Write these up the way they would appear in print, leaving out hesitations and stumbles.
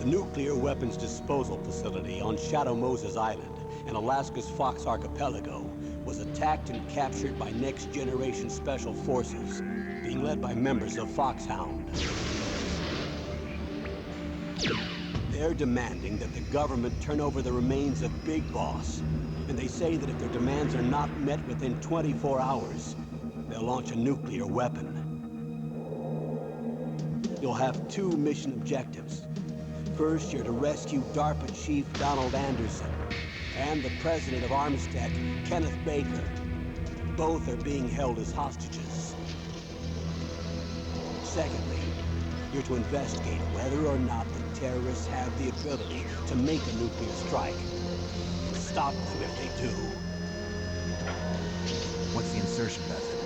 nuclear weapons disposal facility on Shadow Moses Island in Alaska's Fox Archipelago was attacked and captured by next-generation special forces, being led by members of Foxhound. They're demanding that the government turn over the remains of Big Boss, and they say that if their demands are not met within 24 hours, they'll launch a nuclear weapon. You'll have two mission objectives. First, you're to rescue DARPA Chief Donald Anderson and the President of Armstead, Kenneth Baker. Both are being held as hostages. Secondly, you're to investigate whether or not the terrorists have the ability to make a nuclear strike. Stop them if they do. What's the insertion method?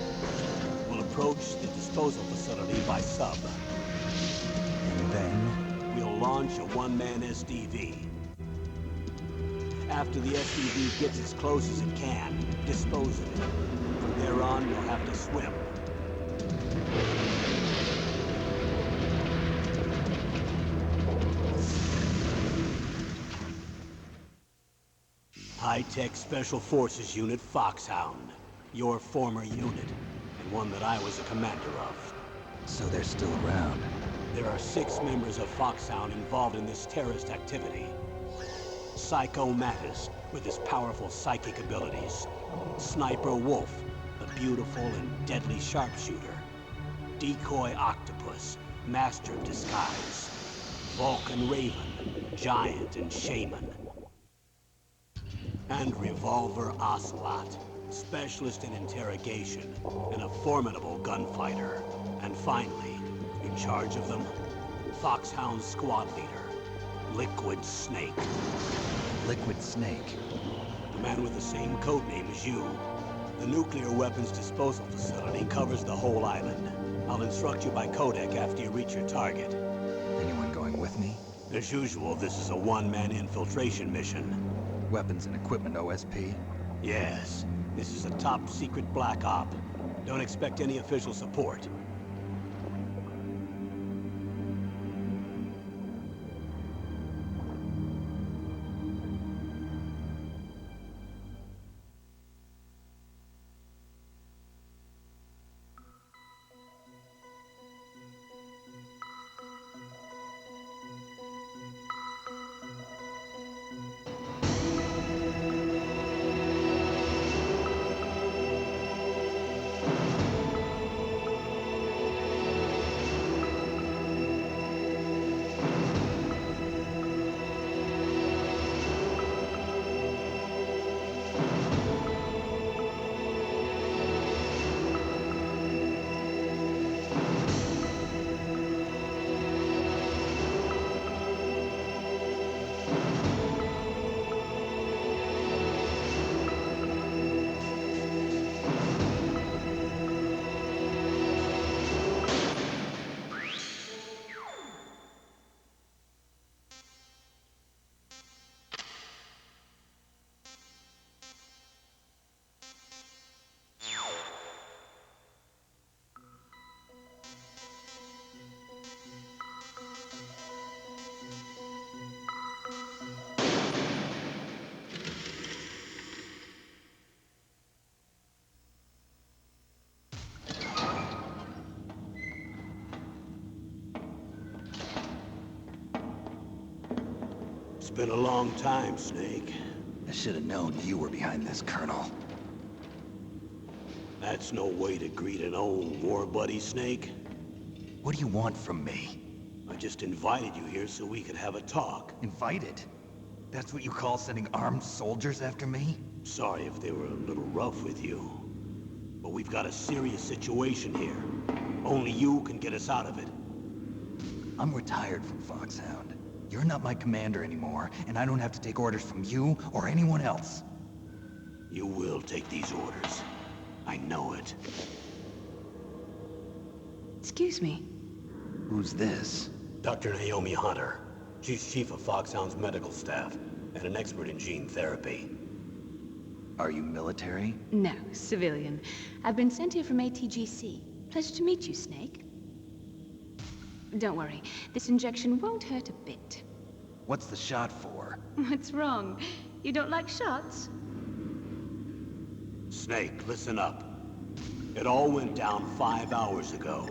We'll approach the disposal facility by sub. And then? We'll launch a one-man SDV. After the SDV gets as close as it can, dispose of it. From there on, you'll have to swim. High-Tech Special Forces Unit Foxhound. Your former unit, and one that I was a commander of. So they're still around. There are 6 members of Foxhound involved in this terrorist activity. Psycho Mattis, with his powerful psychic abilities. Sniper Wolf, a beautiful and deadly sharpshooter. Decoy Octopus, master of disguise. Vulcan Raven, giant and shaman. And Revolver Ocelot, specialist in interrogation and a formidable gunfighter. And finally, in charge of them, Foxhound squad leader, Liquid Snake. Liquid Snake? The man with the same code name as you. The nuclear weapons disposal facility covers the whole island. I'll instruct you by codec after you reach your target. Anyone going with me? As usual, this is a one-man infiltration mission. Weapons and equipment OSP? Yes. This is a top-secret black op. Don't expect any official support. It's been a long time, Snake. I should have known you were behind this, Colonel. That's no way to greet an old war buddy, Snake. What do you want from me? I just invited you here so we could have a talk. Invited? That's what you call sending armed soldiers after me? Sorry if they were a little rough with you. But we've got a serious situation here. Only you can get us out of it. I'm retired from Foxhound. You're not my commander anymore, and I don't have to take orders from you or anyone else. You will take these orders. I know it. Excuse me. Who's this? Dr. Naomi Hunter. She's chief of Foxhound's medical staff and an expert in gene therapy. Are you military? No, civilian. I've been sent here from ATGC. Pleasure to meet you, Snake. Don't worry, this injection won't hurt a bit. What's the shot for? What's wrong? You don't like shots? Snake, listen up. It all went down 5 hours ago.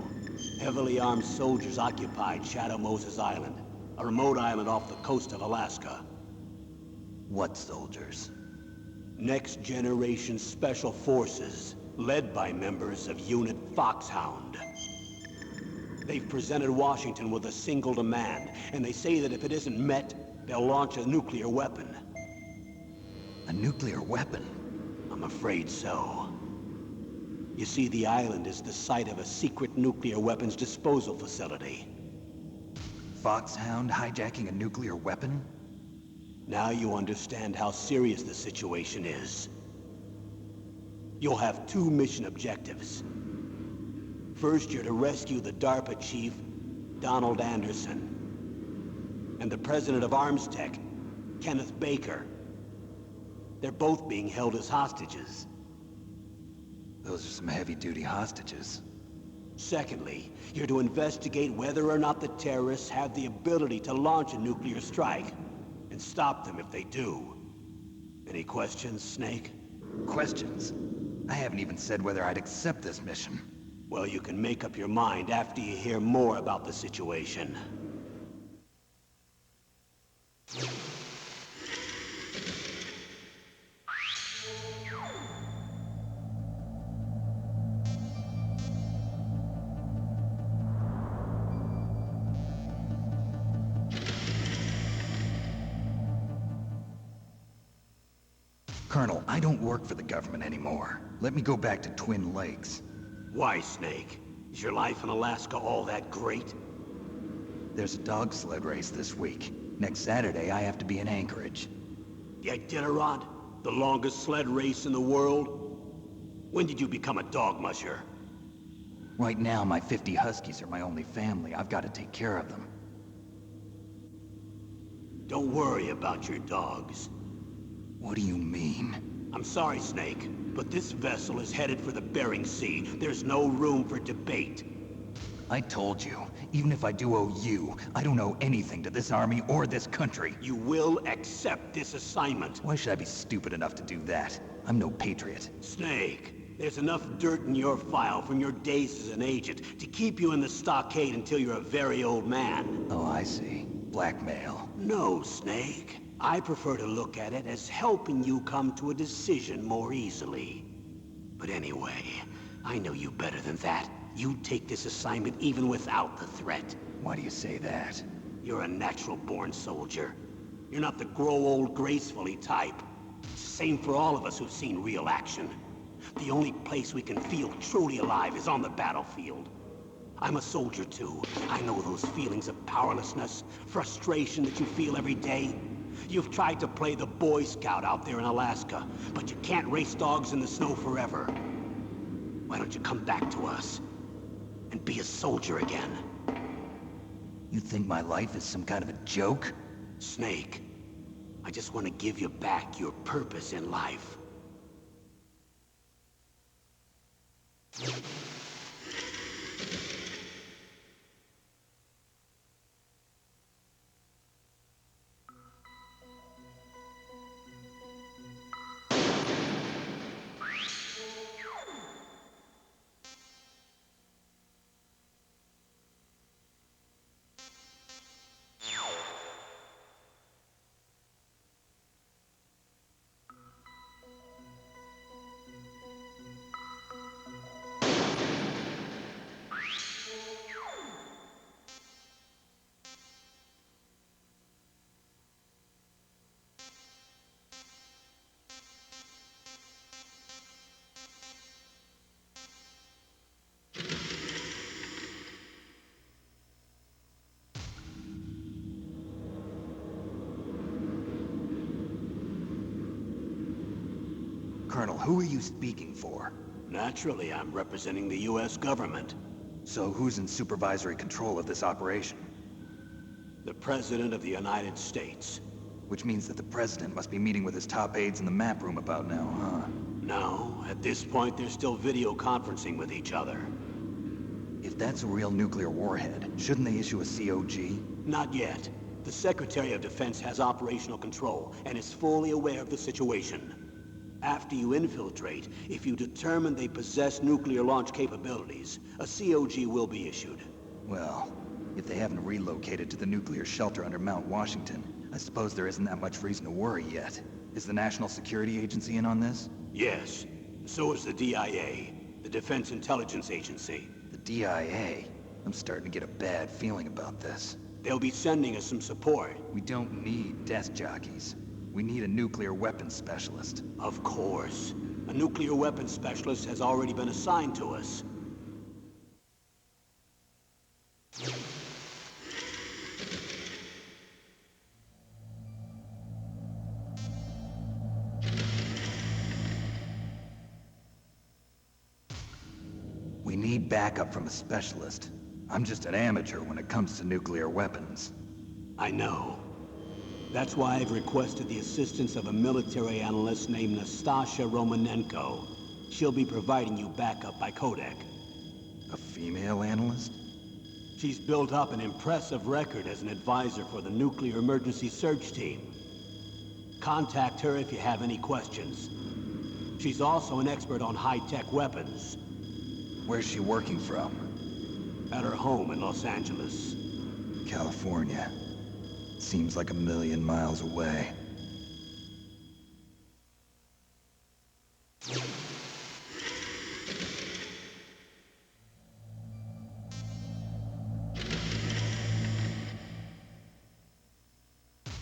Heavily armed soldiers occupied Shadow Moses Island, a remote island off the coast of Alaska. What soldiers? Next Generation Special Forces, led by members of Unit Foxhound. They've presented Washington with a single demand, and they say that if it isn't met, they'll launch a nuclear weapon. A nuclear weapon? I'm afraid so. You see, the island is the site of a secret nuclear weapons disposal facility. Foxhound hijacking a nuclear weapon? Now you understand how serious the situation is. You'll have 2 mission objectives. First, you're to rescue the DARPA chief, Donald Anderson, and the president of Arms Tech, Kenneth Baker. They're both being held as hostages. Those are some heavy-duty hostages. Secondly, you're to investigate whether or not the terrorists have the ability to launch a nuclear strike, and stop them if they do. Any questions, Snake? Questions? I haven't even said whether I'd accept this mission. Well, you can make up your mind after you hear more about the situation. Colonel, I don't work for the government anymore. Let me go back to Twin Lakes. Why, Snake? Is your life in Alaska all that great? There's a dog sled race this week. Next Saturday, I have to be in Anchorage. The Iditarod? The longest sled race in the world? When did you become a dog musher? Right now, my 50 Huskies are my only family. I've got to take care of them. Don't worry about your dogs. What do you mean? I'm sorry, Snake, but this vessel is headed for the Bering Sea. There's no room for debate. I told you, even if I do owe you, I don't owe anything to this army or this country. You will accept this assignment. Why should I be stupid enough to do that? I'm no patriot. Snake, there's enough dirt in your file from your days as an agent to keep you in the stockade until you're a very old man. Oh, I see. Blackmail. No, Snake. I prefer to look at it as helping you come to a decision more easily. But anyway, I know you better than that. You'd take this assignment even without the threat. Why do you say that? You're a natural-born soldier. You're not the grow old gracefully type. It's the same for all of us who've seen real action. The only place we can feel truly alive is on the battlefield. I'm a soldier too. I know those feelings of powerlessness, frustration that you feel every day. You've tried to play the Boy Scout out there in Alaska, but you can't race dogs in the snow forever. Why don't you come back to us and be a soldier again? You think my life is some kind of a joke? Snake, I just want to give you back your purpose in life. Colonel, who are you speaking for? Naturally, I'm representing the U.S. government. So who's in supervisory control of this operation? The President of the United States. Which means that the President must be meeting with his top aides in the map room about now, huh? No, at this point they're still video conferencing with each other. If that's a real nuclear warhead, shouldn't they issue a COG? Not yet. The Secretary of Defense has operational control and is fully aware of the situation. After you infiltrate, if you determine they possess nuclear launch capabilities, a COG will be issued. Well, if they haven't relocated to the nuclear shelter under Mount Washington, I suppose there isn't that much reason to worry yet. Is the National Security Agency in on this? Yes. So is the DIA, the Defense Intelligence Agency. The DIA? I'm starting to get a bad feeling about this. They'll be sending us some support. We don't need desk jockeys. We need a nuclear weapons specialist. Of course. A nuclear weapons specialist has already been assigned to us. We need backup from a specialist. I'm just an amateur when it comes to nuclear weapons. I know. That's why I've requested the assistance of a military analyst named Nastasha Romanenko. She'll be providing you backup by Kodak. A female analyst? She's built up an impressive record as an advisor for the Nuclear Emergency Search Team. Contact her if you have any questions. She's also an expert on high-tech weapons. Where's she working from? At her home in Los Angeles. California. Seems like 1,000,000 miles away.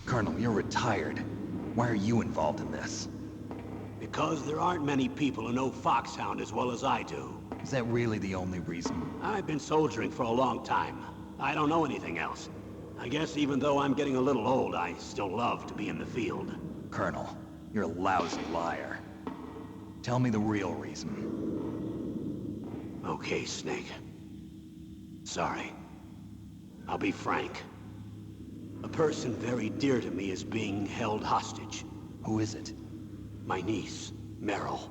Colonel, you're retired. Why are you involved in this? Because there aren't many people who know Foxhound as well as I do. Is that really the only reason? I've been soldiering for a long time. I don't know anything else. I guess even though I'm getting a little old, I still love to be in the field. Colonel, you're a lousy liar. Tell me the real reason. Okay, Snake. Sorry. I'll be frank. A person very dear to me is being held hostage. Who is it? My niece, Meryl.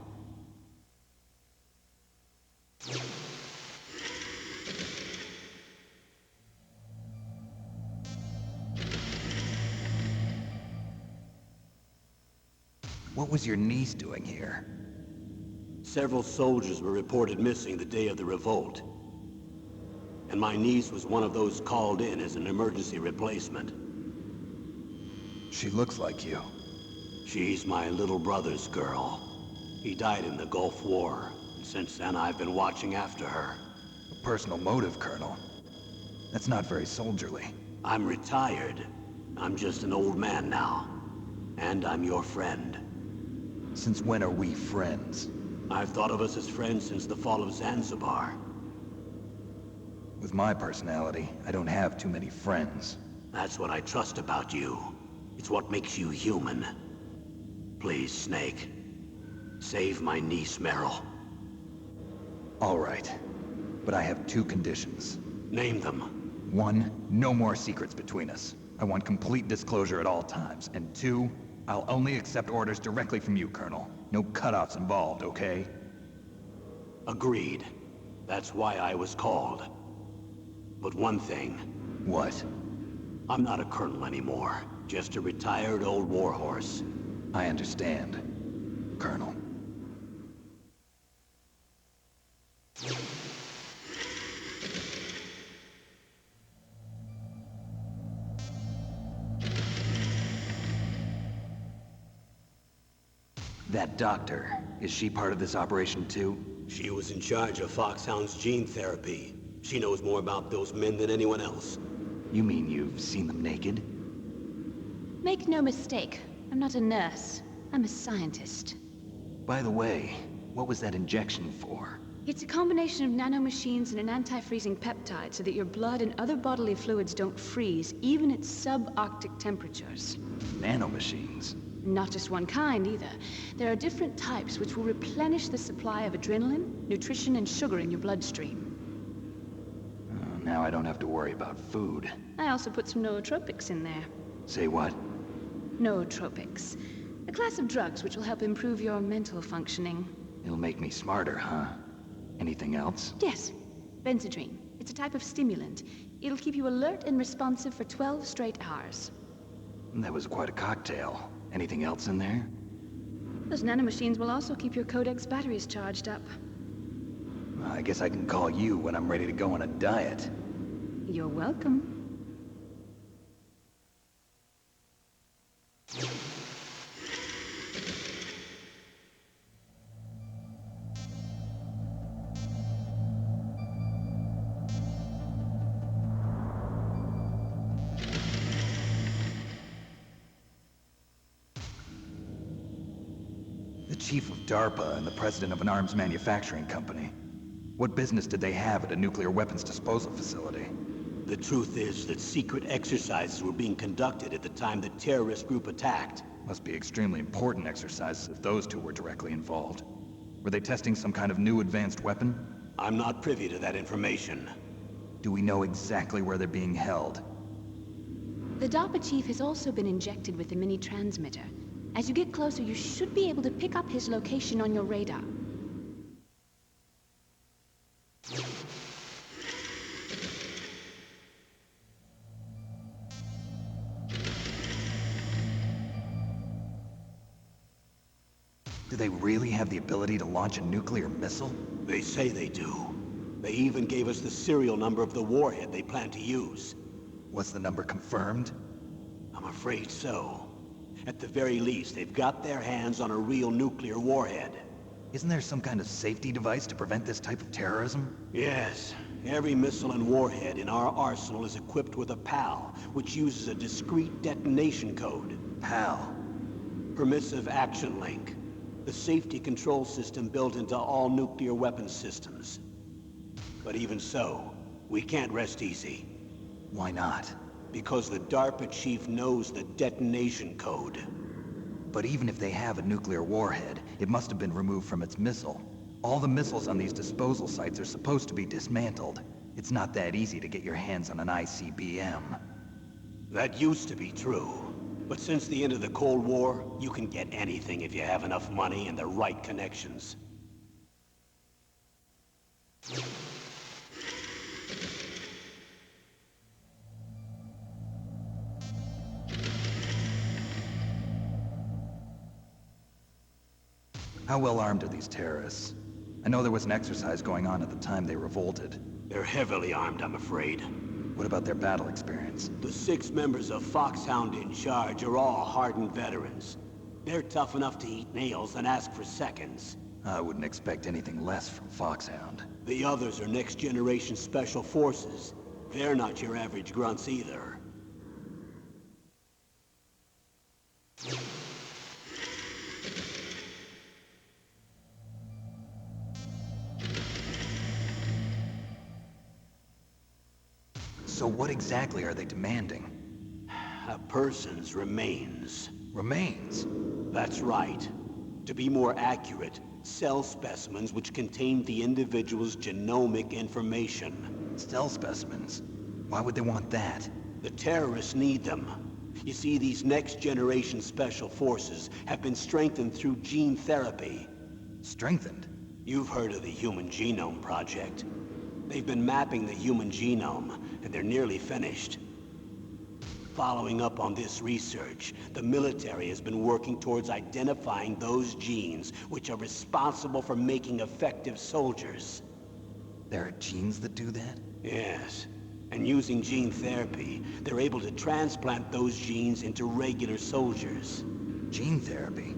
What was your niece doing here? Several soldiers were reported missing the day of the revolt. And my niece was one of those called in as an emergency replacement. She looks like you. She's my little brother's girl. He died in the Gulf War, and since then I've been watching after her. A personal motive, Colonel. That's not very soldierly. I'm retired. I'm just an old man now. And I'm your friend. Since when are we friends? I've thought of us as friends since the fall of Zanzibar. With my personality, I don't have too many friends. That's what I trust about you. It's what makes you human. Please, Snake. Save my niece, Meryl. All right. But I have 2 conditions. Name them. 1, no more secrets between us. I want complete disclosure at all times. And 2, I'll only accept orders directly from you, Colonel. No cutoffs involved, okay? Agreed. That's why I was called. But one thing. What? I'm not a colonel anymore. Just a retired old warhorse. I understand, Colonel. That doctor, is she part of this operation too? She was in charge of Foxhound's gene therapy. She knows more about those men than anyone else. You mean you've seen them naked? Make no mistake, I'm not a nurse. I'm a scientist. By the way, what was that injection for? It's a combination of nanomachines and an anti-freezing peptide so that your blood and other bodily fluids don't freeze, even at subarctic temperatures. Nanomachines? Not just one kind, either. There are different types which will replenish the supply of adrenaline, nutrition, and sugar in your bloodstream. Now I don't have to worry about food. I also put some nootropics in there. Say what? Nootropics. A class of drugs which will help improve your mental functioning. It'll make me smarter, huh? Anything else? Yes. Benzedrine. It's a type of stimulant. It'll keep you alert and responsive for 12 straight hours. That was quite a cocktail. Anything else in there? Those nanomachines will also keep your Codex batteries charged up. I guess I can call you when I'm ready to go on a diet. You're welcome. The chief of DARPA and the president of an arms manufacturing company. What business did they have at a nuclear weapons disposal facility? The truth is that secret exercises were being conducted at the time the terrorist group attacked. Must be extremely important exercises if those two were directly involved. Were they testing some kind of new advanced weapon? I'm not privy to that information. Do we know exactly where they're being held? The DARPA chief has also been injected with a mini-transmitter. As you get closer, you should be able to pick up his location on your radar. Do they really have the ability to launch a nuclear missile? They say they do. They even gave us the serial number of the warhead they plan to use. Was the number confirmed? I'm afraid so. At the very least, they've got their hands on a real nuclear warhead. Isn't there some kind of safety device to prevent this type of terrorism? Yes. Every missile and warhead in our arsenal is equipped with a PAL, which uses a discrete detonation code. PAL? Permissive Action Link. The safety control system built into all nuclear weapons systems. But even so, we can't rest easy. Why not? Because the DARPA chief knows the detonation code. But even if they have a nuclear warhead, it must have been removed from its missile. All the missiles on these disposal sites are supposed to be dismantled. It's not that easy to get your hands on an ICBM. That used to be true. But since the end of the Cold War, you can get anything if you have enough money and the right connections. How well armed are these terrorists? I know there was an exercise going on at the time they revolted. They're heavily armed, I'm afraid. What about their battle experience? The 6 members of Foxhound in charge are all hardened veterans. They're tough enough to eat nails and ask for seconds. I wouldn't expect anything less from Foxhound. The others are next-generation special forces. They're not your average grunts either. So what exactly are they demanding? A person's remains. Remains? That's right. To be more accurate, cell specimens which contain the individual's genomic information. Cell specimens? Why would they want that? The terrorists need them. You see, these next-generation special forces have been strengthened through gene therapy. Strengthened? You've heard of the Human Genome Project. They've been mapping the human genome, and they're nearly finished. Following up on this research, the military has been working towards identifying those genes which are responsible for making effective soldiers. There are genes that do that? Yes. And using gene therapy, they're able to transplant those genes into regular soldiers. Gene therapy?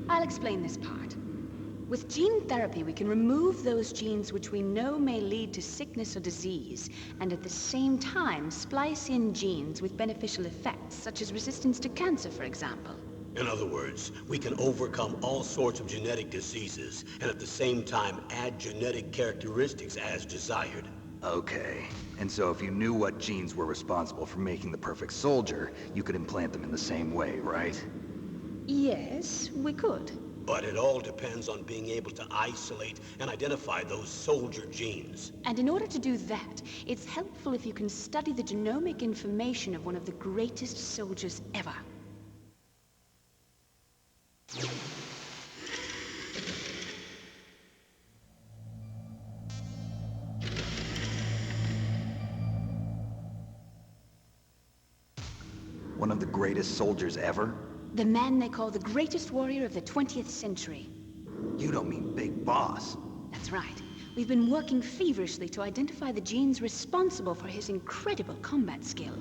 I'll explain this part. With gene therapy, we can remove those genes which we know may lead to sickness or disease, and at the same time splice in genes with beneficial effects, such as resistance to cancer, for example. In other words, we can overcome all sorts of genetic diseases, and at the same time add genetic characteristics as desired. Okay. And so if you knew what genes were responsible for making the perfect soldier, you could implant them in the same way, right? Yes, we could. But it all depends on being able to isolate and identify those soldier genes. And in order to do that, it's helpful if you can study the genomic information of one of the greatest soldiers ever. One of the greatest soldiers ever? The man they call the greatest warrior of the 20th century. You don't mean Big Boss. That's right. We've been working feverishly to identify the genes responsible for his incredible combat skill.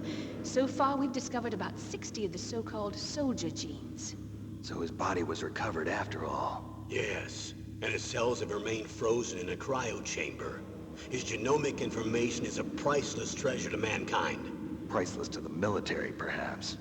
So far, we've discovered about 60 of the so-called soldier genes. So his body was recovered after all. Yes, and his cells have remained frozen in a cryo chamber. His genomic information is a priceless treasure to mankind. Priceless to the military, perhaps.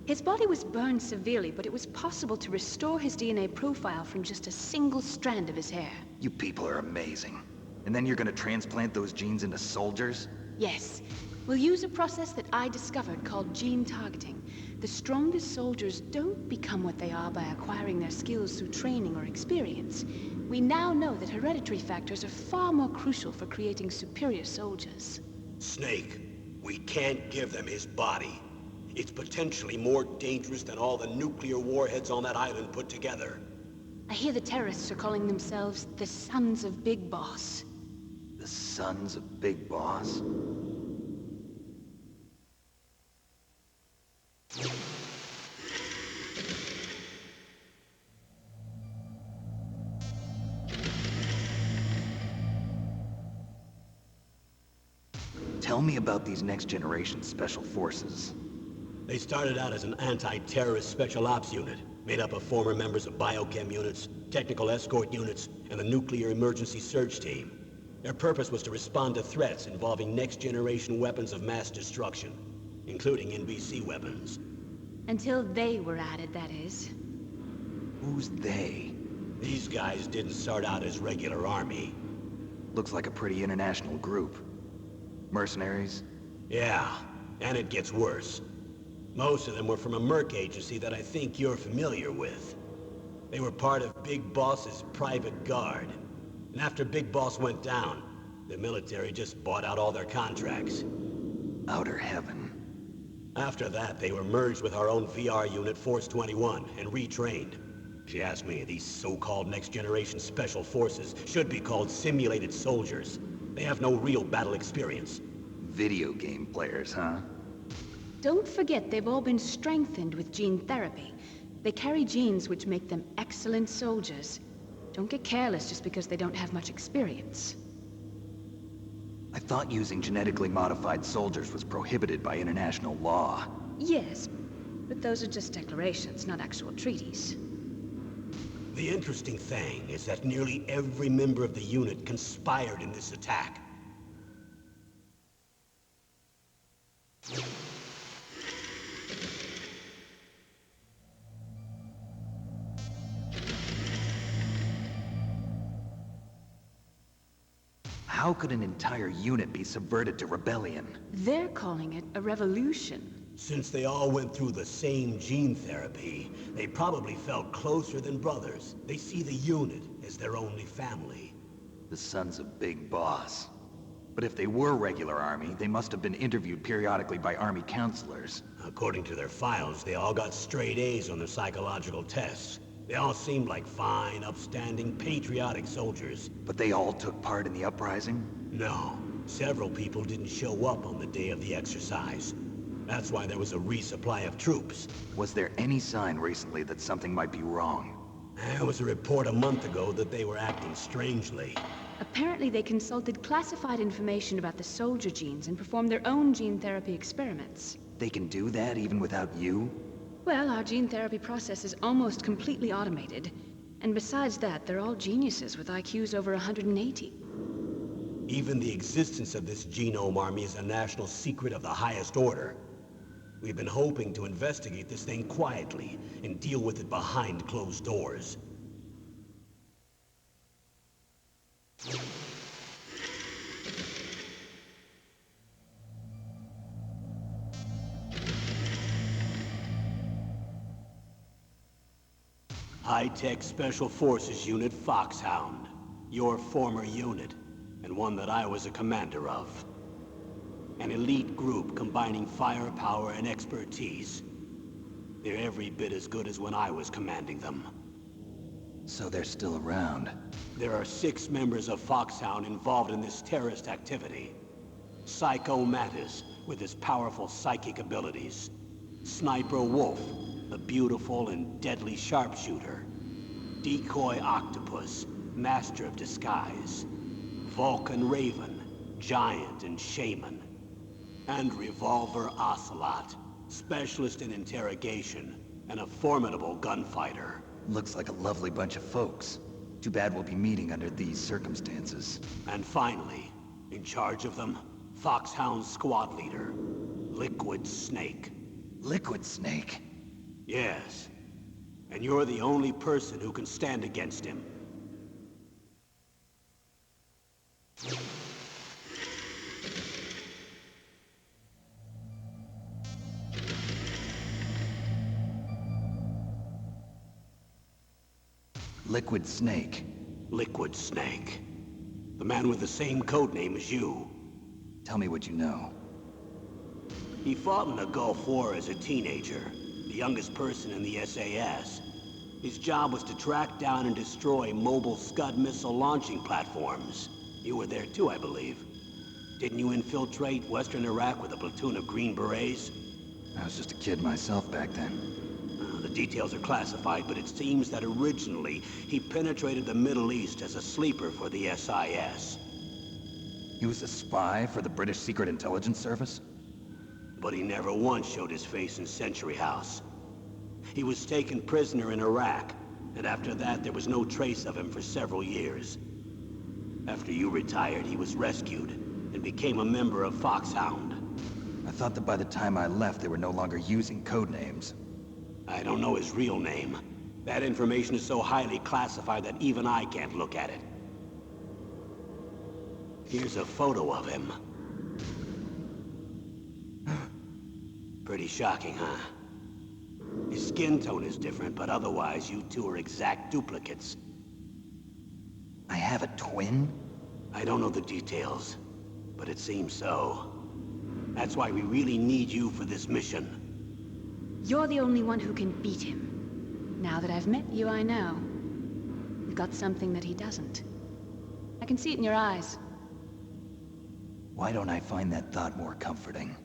His body was burned severely, but it was possible to restore his DNA profile from just a single strand of his hair. You people are amazing. And then you're gonna transplant those genes into soldiers? Yes. We'll use a process that I discovered called gene targeting. The strongest soldiers don't become what they are by acquiring their skills through training or experience. We now know that hereditary factors are far more crucial for creating superior soldiers. Snake, we can't give them his body. It's potentially more dangerous than all the nuclear warheads on that island put together. I hear the terrorists are calling themselves the Sons of Big Boss. The Sons of Big Boss? Tell me about these next-generation special forces. They started out as an anti-terrorist special ops unit, made up of former members of biochem units, technical escort units, and the nuclear emergency search team. Their purpose was to respond to threats involving next-generation weapons of mass destruction, including NBC weapons. Until they were added, that is. Who's they? These guys didn't start out as regular army. Looks like a pretty international group. Mercenaries? Yeah, and it gets worse. Most of them were from a merc agency that I think you're familiar with. They were part of Big Boss's private guard. And after Big Boss went down, the military just bought out all their contracts. Outer heaven. After that, they were merged with our own VR unit, Force 21, and retrained. If you ask me, these so-called next-generation special forces should be called simulated soldiers. They have no real battle experience. Video game players, huh? Don't forget they've all been strengthened with gene therapy. They carry genes which make them excellent soldiers. Don't get careless just because they don't have much experience. I thought using genetically modified soldiers was prohibited by international law. Yes, but those are just declarations, not actual treaties. The interesting thing is that nearly every member of the unit conspired in this attack. How could an entire unit be subverted to rebellion? They're calling it a revolution. Since they all went through the same gene therapy, they probably felt closer than brothers. They see the unit as their only family. The Sons of Big Boss. But if they were regular army, they must have been interviewed periodically by army counselors. According to their files, they all got straight A's on their psychological tests. They all seemed like fine, upstanding, patriotic soldiers. But they all took part in the uprising? No, several people didn't show up on the day of the exercise. That's why there was a resupply of troops. Was there any sign recently that something might be wrong? There was a report a month ago that they were acting strangely. Apparently they consulted classified information about the soldier genes and performed their own gene therapy experiments. They can do that even without you? Well, our gene therapy process is almost completely automated. And besides that, they're all geniuses with IQs over 180. Even the existence of this genome army is a national secret of the highest order. We've been hoping to investigate this thing quietly and deal with it behind closed doors. High-Tech Special Forces Unit Foxhound. Your former unit, and one that I was a commander of. An elite group combining firepower and expertise. They're every bit as good as when I was commanding them. So they're still around. There are 6 members of Foxhound involved in this terrorist activity. Psycho Mattis, with his powerful psychic abilities. Sniper Wolf, the beautiful and deadly sharpshooter. Decoy Octopus, master of disguise. Vulcan Raven, giant and shaman. And Revolver Ocelot, specialist in interrogation and a formidable gunfighter. Looks like a lovely bunch of folks. Too bad we'll be meeting under these circumstances. And finally, in charge of them, Foxhound's squad leader, Liquid Snake. Liquid Snake? Yes. And you're the only person who can stand against him. Liquid Snake. Liquid Snake. The man with the same code name as you. Tell me what you know. He fought in the Gulf War as a teenager, the youngest person in the SAS. His job was to track down and destroy mobile Scud missile launching platforms. You were there too, I believe. Didn't you infiltrate Western Iraq with a platoon of Green Berets? I was just a kid myself back then. The details are classified, but it seems that originally he penetrated the Middle East as a sleeper for the SIS. He was a spy for the British Secret Intelligence Service? But he never once showed his face in Century House. He was taken prisoner in Iraq, and after that there was no trace of him for several years. After you retired, he was rescued and became a member of Foxhound. I thought that by the time I left, they were no longer using code names. I don't know his real name. That information is so highly classified that even I can't look at it. Here's a photo of him. Pretty shocking, huh? His skin tone is different, but otherwise you two are exact duplicates. I have a twin? I don't know the details, but it seems so. That's why we really need you for this mission. You're the only one who can beat him. Now that I've met you, I know. You've got something that he doesn't. I can see it in your eyes. Why don't I find that thought more comforting?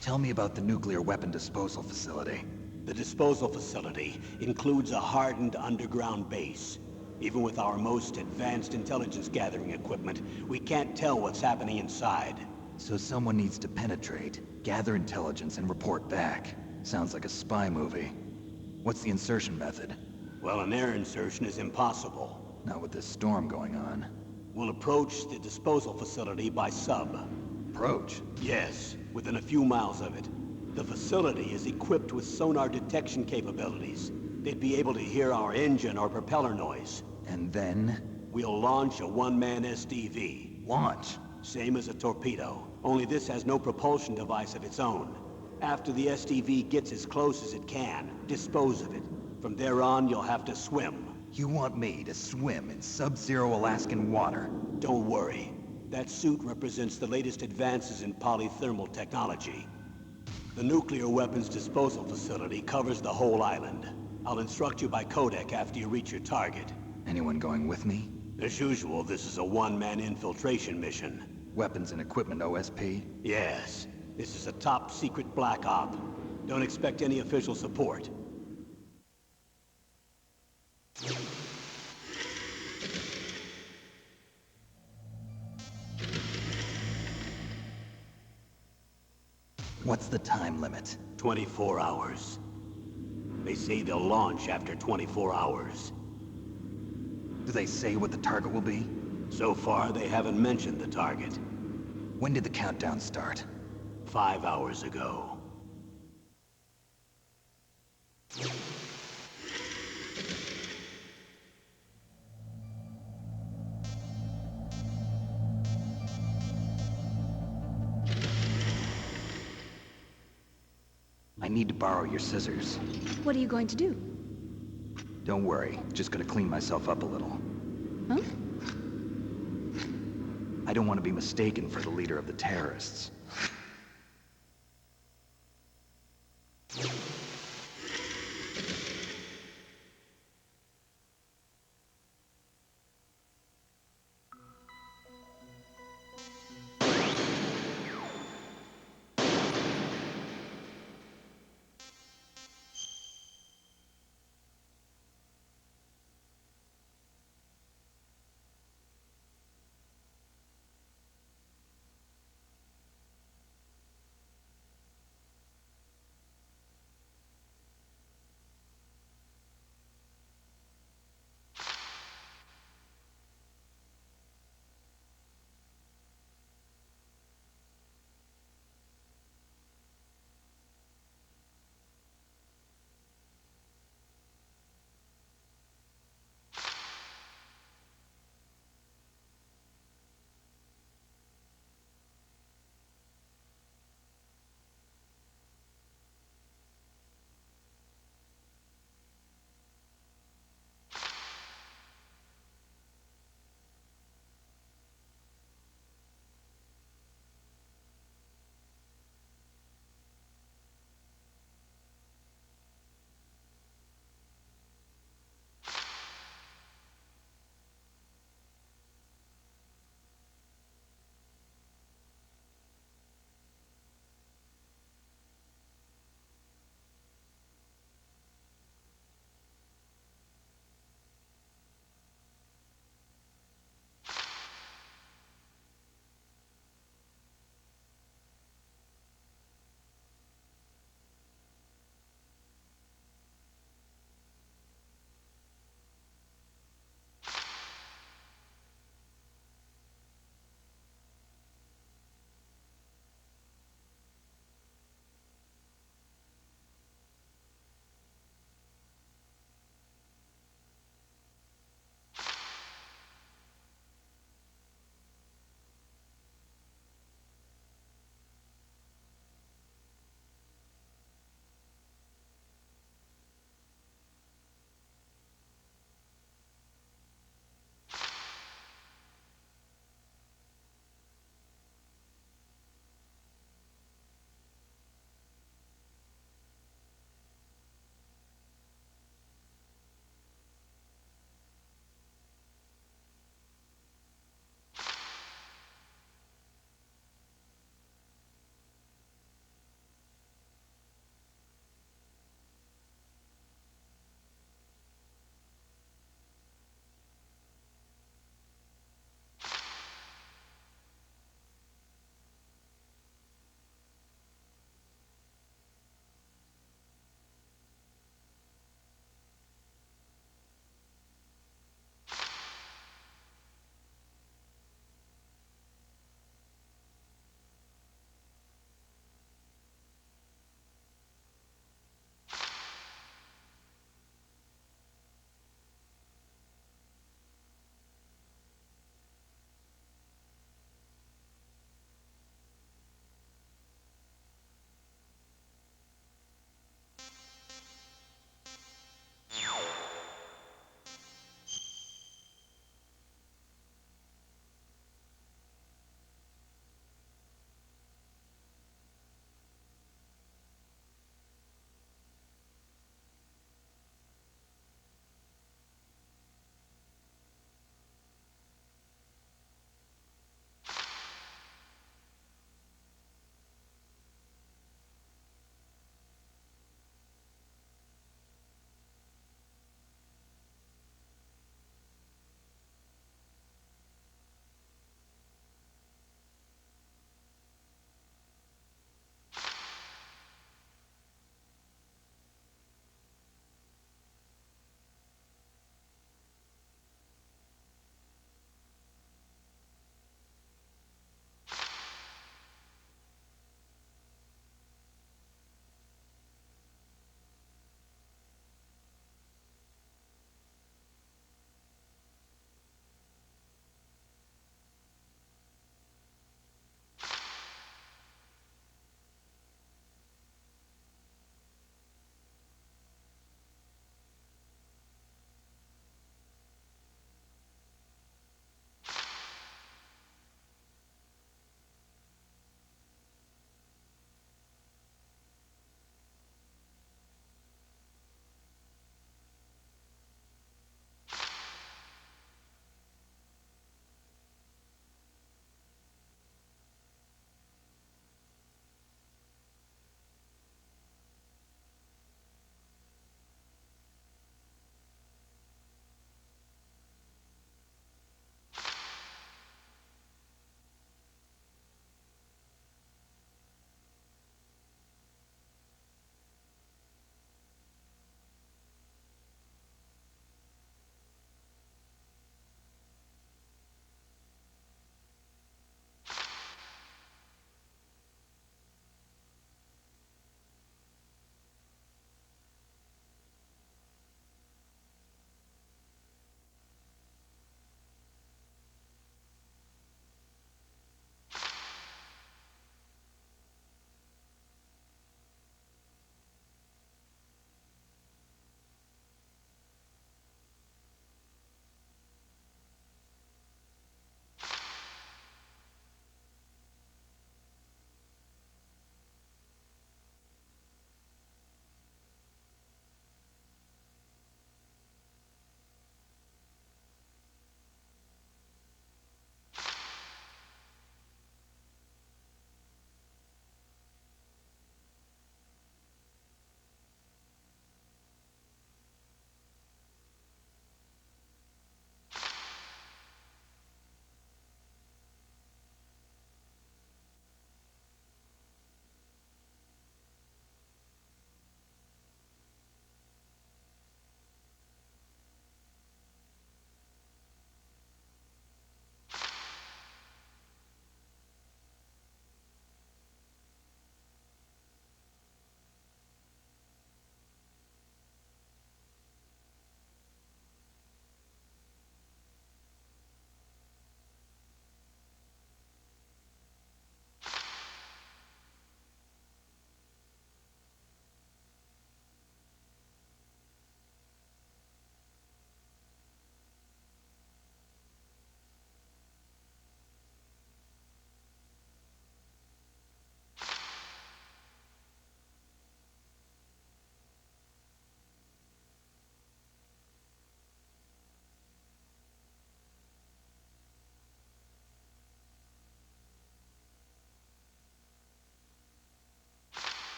Tell me about the nuclear weapon disposal facility. The disposal facility includes a hardened underground base. Even with our most advanced intelligence gathering equipment, we can't tell what's happening inside. So someone needs to penetrate, gather intelligence, and report back. Sounds like a spy movie. What's the insertion method? Well, an air insertion is impossible. Not with this storm going on. We'll approach the disposal facility by sub. Approach? Yes, within a few miles of it. The facility is equipped with sonar detection capabilities. They'd be able to hear our engine or propeller noise. And then? We'll launch a one-man SDV. Launch? Same as a torpedo, only this has no propulsion device of its own. After the SDV gets as close as it can, dispose of it. From there on, you'll have to swim. You want me to swim in sub-zero Alaskan water? Don't worry. That suit represents the latest advances in polythermal technology. The nuclear weapons disposal facility covers the whole island. I'll instruct you by codec after you reach your target. Anyone going with me? As usual, this is a one-man infiltration mission. Weapons and equipment OSP? Yes. This is a top-secret black op. Don't expect any official support. What's the time limit? 24 hours. They say they'll launch after 24 hours. Do they say what the target will be? So far, they haven't mentioned the target. When did the countdown start? 5 hours ago. I need to borrow your scissors. What are you going to do? Don't worry, just gonna clean myself up a little. Huh? I don't want to be mistaken for the leader of the terrorists.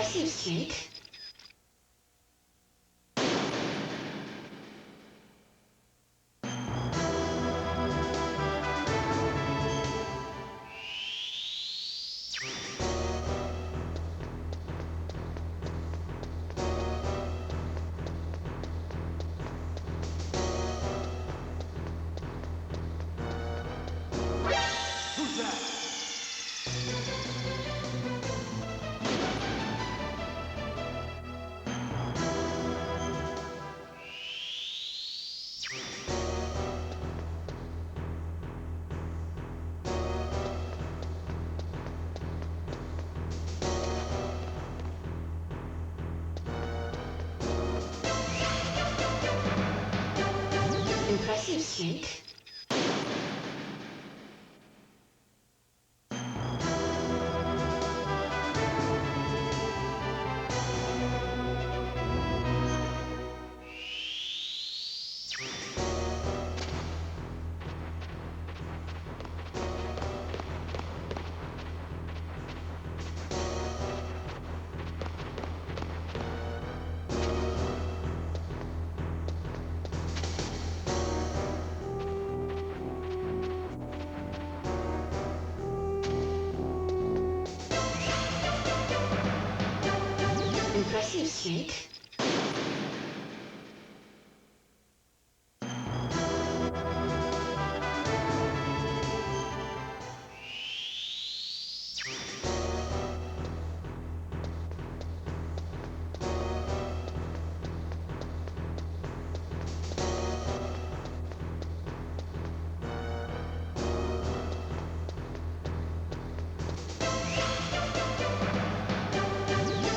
Impressive, Snake. Who's that? Impressive, Snake. Impressive, Snake.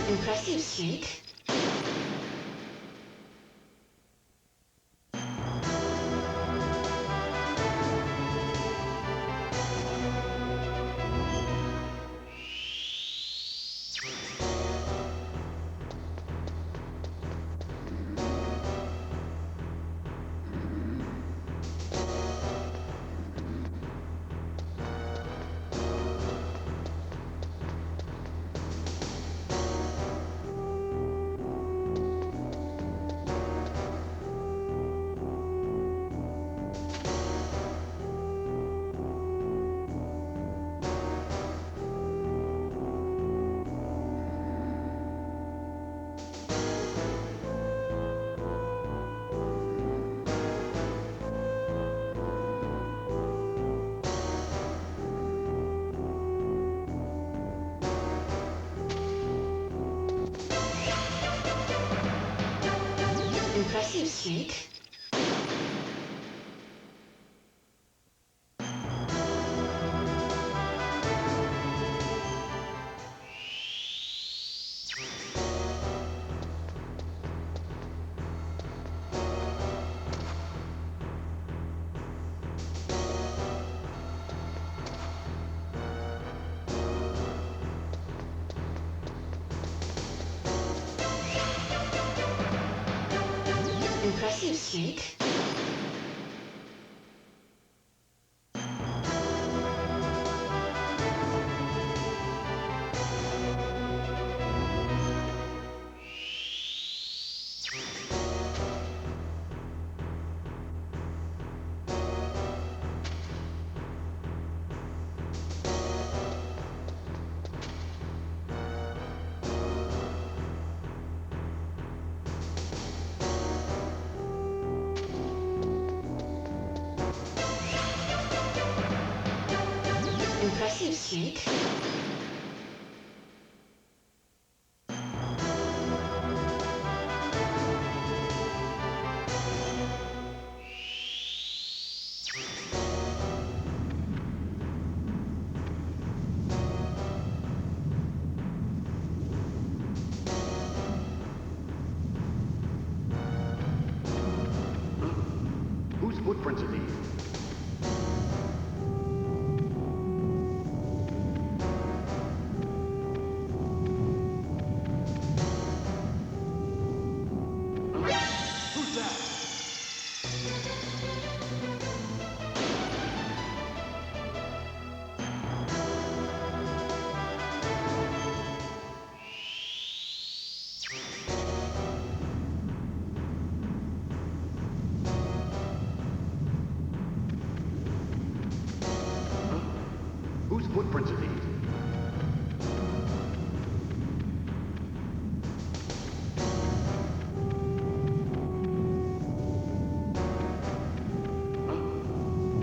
Impressive, Snake. Impressive, Snake. Impressive, Snake. Impressive, Snake. Whose footprints are these? Who's that? footprints are these?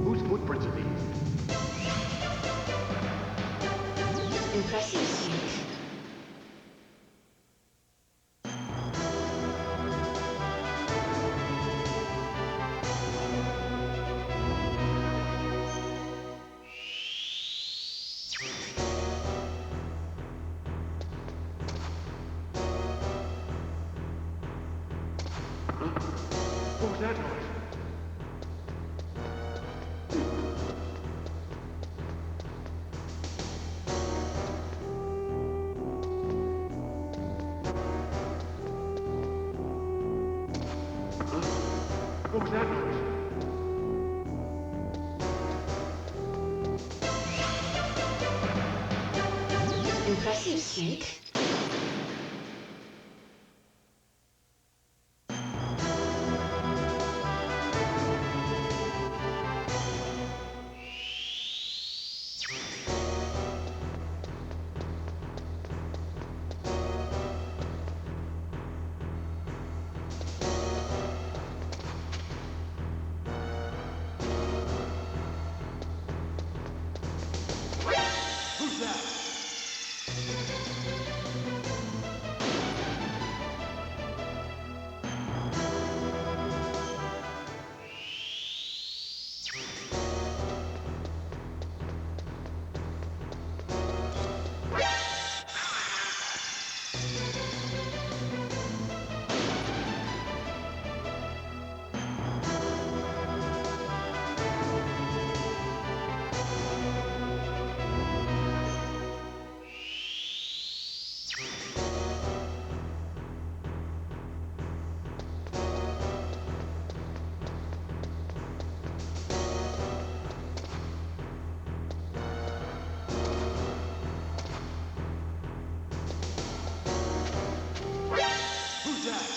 Whose footprints are these? Impressive, Snake. What was that noise? What was that noise? Impressive, Snake. Who's that? Who's that?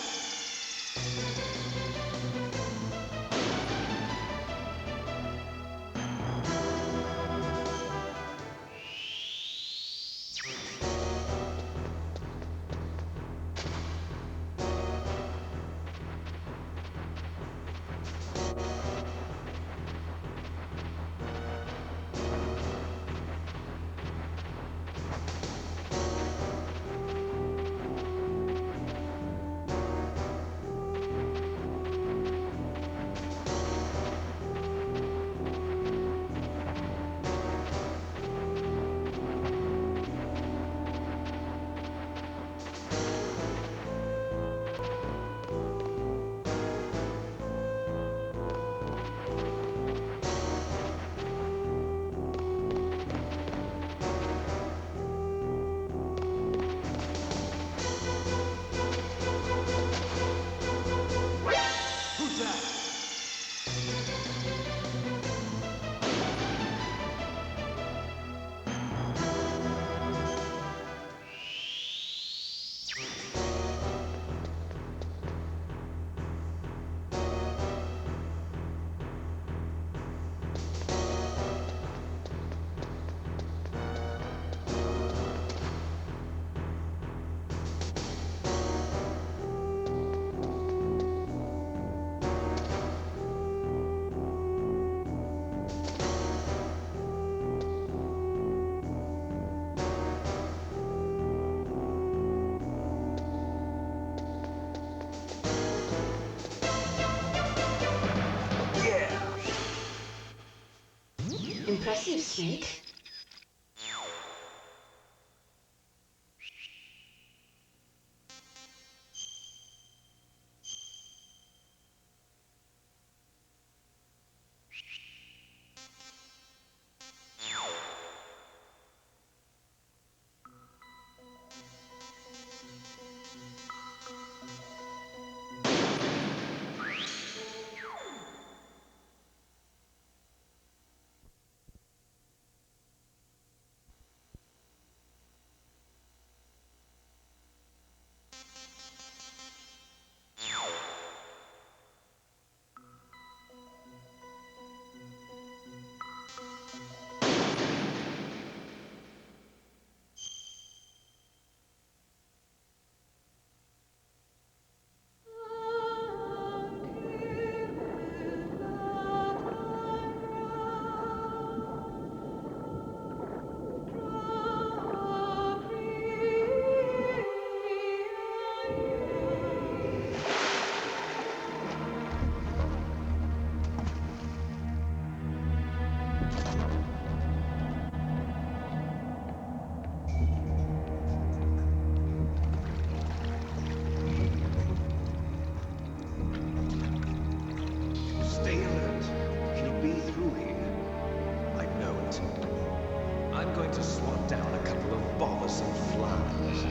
Who's that? Impressive, Snake. Stay alert. He'll be through here. I know it. I'm going to swat down a couple of bothersome flies.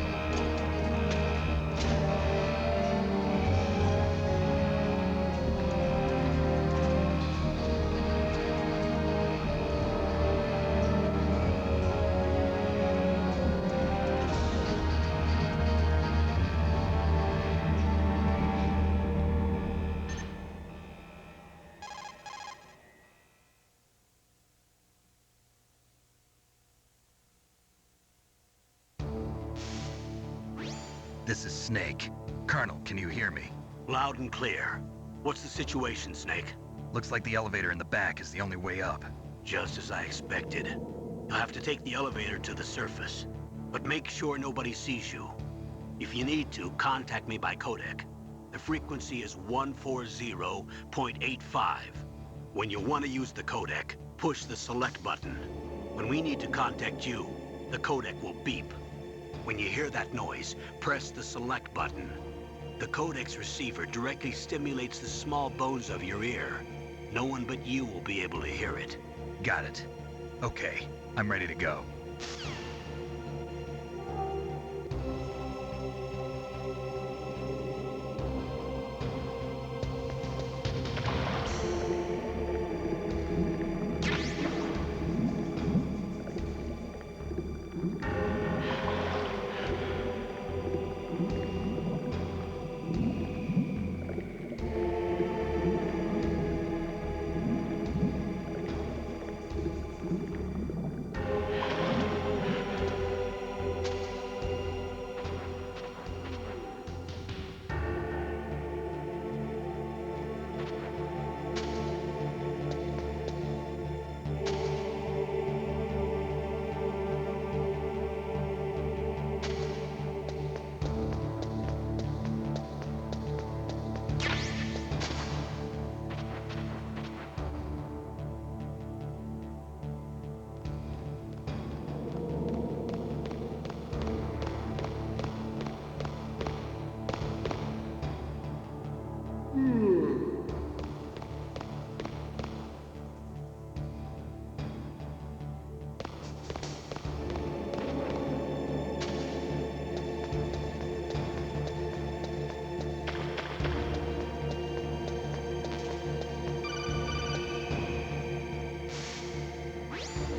This is Snake. Colonel, can you hear me? Loud and clear. What's the situation, Snake? Looks like the elevator in the back is the only way up. Just as I expected. You'll have to take the elevator to the surface. But make sure nobody sees you. If you need to, contact me by codec. The frequency is 140.85. When you want to use the codec, push the select button. When we need to contact you, the codec will beep. When you hear that noise, press the select button. The codec's receiver directly stimulates the small bones of your ear. No one but you will be able to hear it. Got it. Okay, I'm ready to go.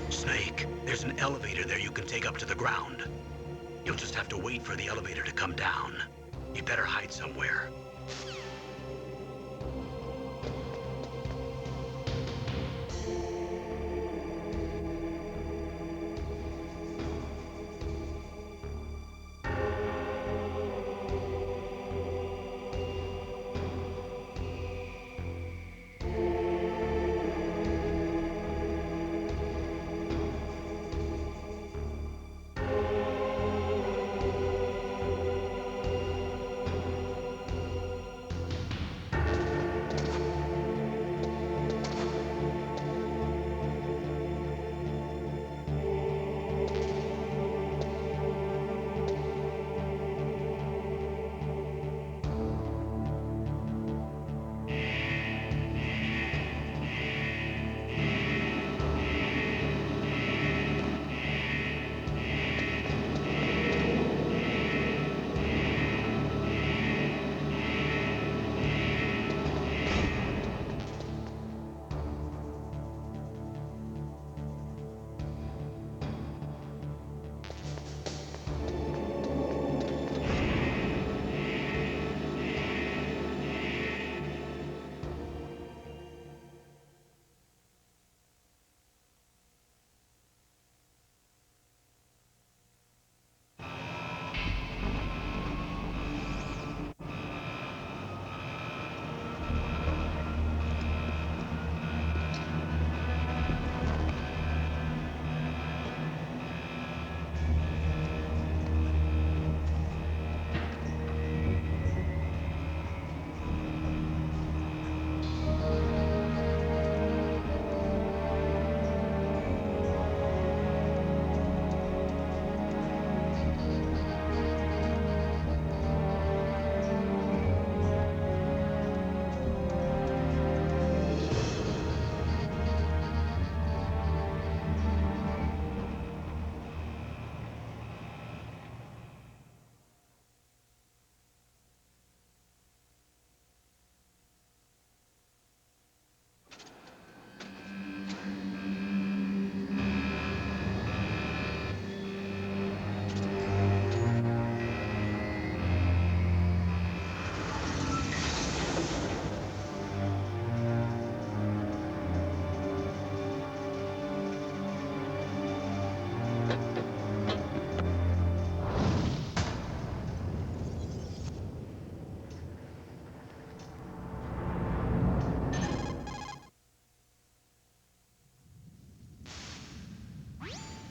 Snake, there's an elevator there you can take up to the ground. You'll just have to wait for the elevator to come down. You better hide somewhere.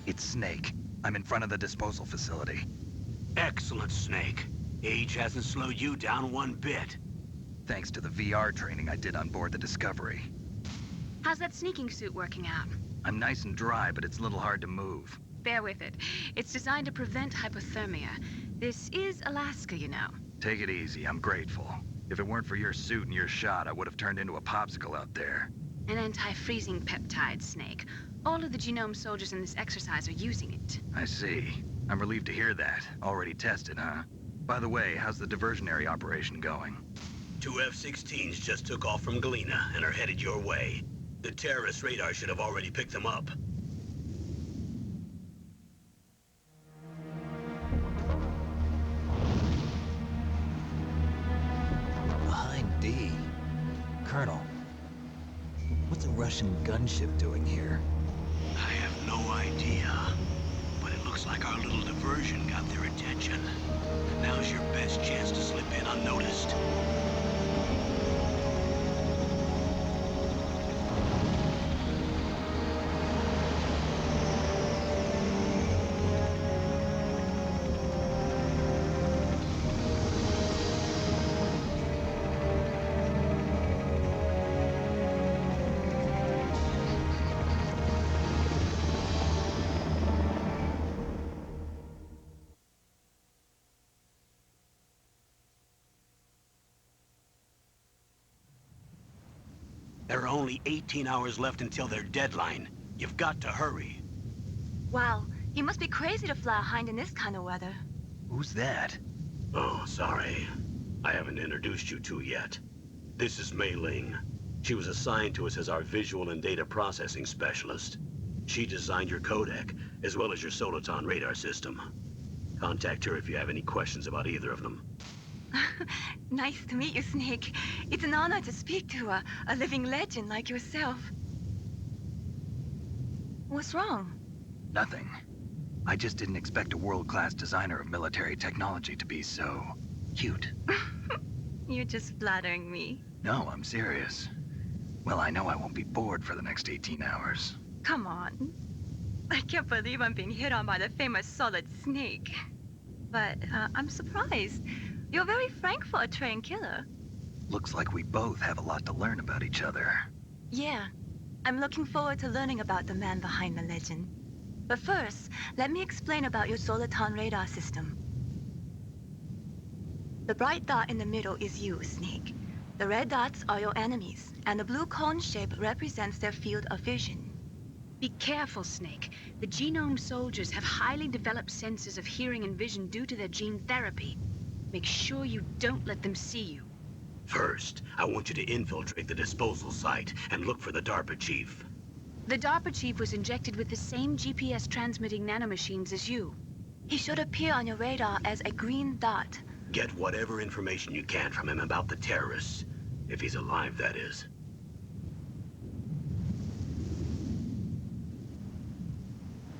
It's Snake. I'm in front of the disposal facility. Excellent, Snake. Age hasn't slowed you down one bit. Thanks to the VR training I did on board the Discovery. How's that sneaking suit working out? I'm nice and dry, but it's a little hard to move. Bear with it. It's designed to prevent hypothermia. This is Alaska, you know. Take it easy, I'm grateful. If it weren't for your suit and your shot, I would have turned into a popsicle out there. An anti-freezing peptide, Snake. All of the genome soldiers in this exercise are using it. I see. I'm relieved to hear that. Already tested, huh? By the way, how's the diversionary operation going? 2 F-16s just took off from Galena and are headed your way. The terrorist radar should have already picked them up. Behind D. Colonel, what's a Russian gunship doing here? I have no idea, but it looks like our little diversion got their attention. Now's your best chance to slip in unnoticed. There are only 18 hours left until their deadline. You've got to hurry. Wow, you must be crazy to fly a hind in this kind of weather. Who's that? Oh, sorry. I haven't introduced you to yet. This is Mei Ling. She was assigned to us as our visual and data processing specialist. She designed your codec, as well as your Soliton radar system. Contact her if you have any questions about either of them. Nice to meet you, Snake. It's an honor to speak to a living legend like yourself. What's wrong? Nothing. I just didn't expect a world-class designer of military technology to be so cute. You're just flattering me. No, I'm serious. Well, I know I won't be bored for the next 18 hours. Come on. I can't believe I'm being hit on by the famous Solid Snake. But I'm surprised. You're very frank for a trained killer. Looks like we both have a lot to learn about each other. Yeah, I'm looking forward to learning about the man behind the legend. But first, let me explain about your Soliton radar system. The bright dot in the middle is you, Snake. The red dots are your enemies, and the blue cone shape represents their field of vision. Be careful, Snake. The genome soldiers have highly developed senses of hearing and vision due to their gene therapy. Make sure you don't let them see you. First, I want you to infiltrate the disposal site and look for the DARPA chief. The DARPA chief was injected with the same GPS transmitting nanomachines as you. He should appear on your radar as a green dot. Get whatever information you can from him about the terrorists. If he's alive, that is.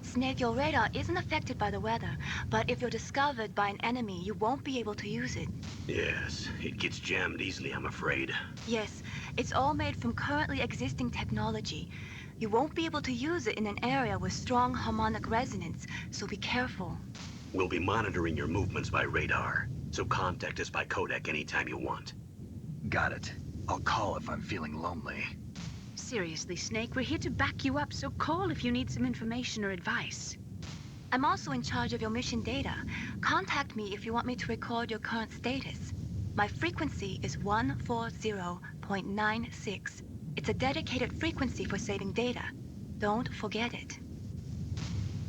Snake, your radar isn't affected by the weather, but if you're discovered by an enemy, you won't be able to use it. Yes, it gets jammed easily, I'm afraid. Yes, it's all made from currently existing technology. You won't be able to use it in an area with strong harmonic resonance, so be careful. We'll be monitoring your movements by radar, so contact us by codec anytime you want. Got it. I'll call if I'm feeling lonely. Seriously, Snake, we're here to back you up, so call if you need some information or advice. I'm also in charge of your mission data. Contact me if you want me to record your current status. My frequency is 140.96. It's a dedicated frequency for saving data. Don't forget it.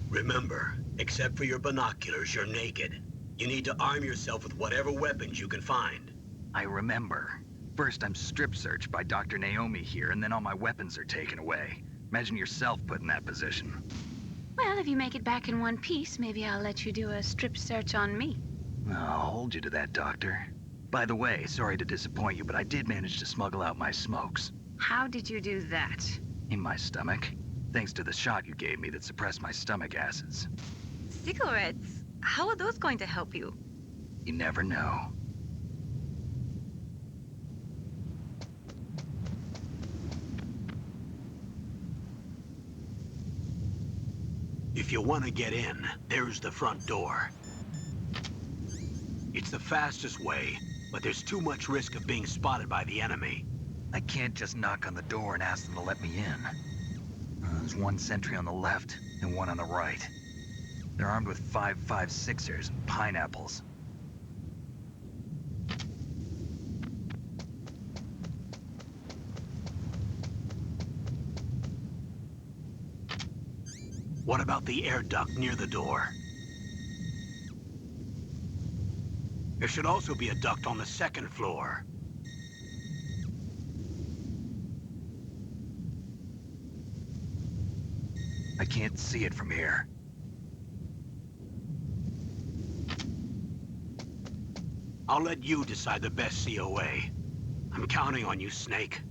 Remember, except for your binoculars, you're naked. You need to arm yourself with whatever weapons you can find. I remember. First, I'm strip searched by Dr. Naomi here, and then all my weapons are taken away. Imagine yourself put in that position. Well, if you make it back in one piece, maybe I'll let you do a strip search on me. I'll hold you to that, Doctor. By the way, sorry to disappoint you, but I did manage to smuggle out my smokes. How did you do that? In my stomach. Thanks to the shot you gave me that suppressed my stomach acids. Cigarettes? How are those going to help you? You never know. If you want to get in, there's the front door. It's the fastest way, but there's too much risk of being spotted by the enemy. I can't just knock on the door and ask them to let me in. There's one sentry on the left and one on the right. They're armed with 5.56ers and pineapples. What about the air duct near the door? There should also be a duct on the second floor. I can't see it from here. I'll let you decide the best COA. I'm counting on you, Snake.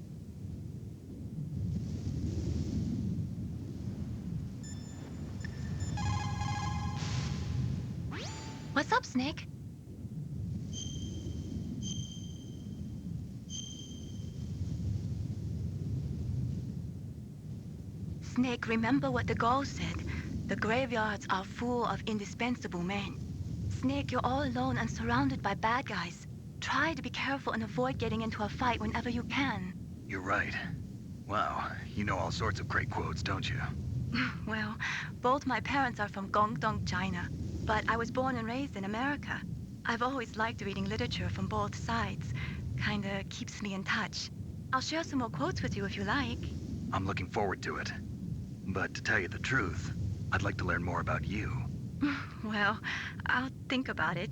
What's up, Snake? Snake, remember what the girl said. The graveyards are full of indispensable men. Snake, you're all alone and surrounded by bad guys. Try to be careful and avoid getting into a fight whenever you can. You're right. Wow, you know all sorts of great quotes, don't you? Well, both my parents are from Guangdong, China, but I was born and raised in America. I've always liked reading literature from both sides. Kinda keeps me in touch. I'll share some more quotes with you if you like. I'm looking forward to it. But to tell you the truth, I'd like to learn more about you. Well, I'll think about it.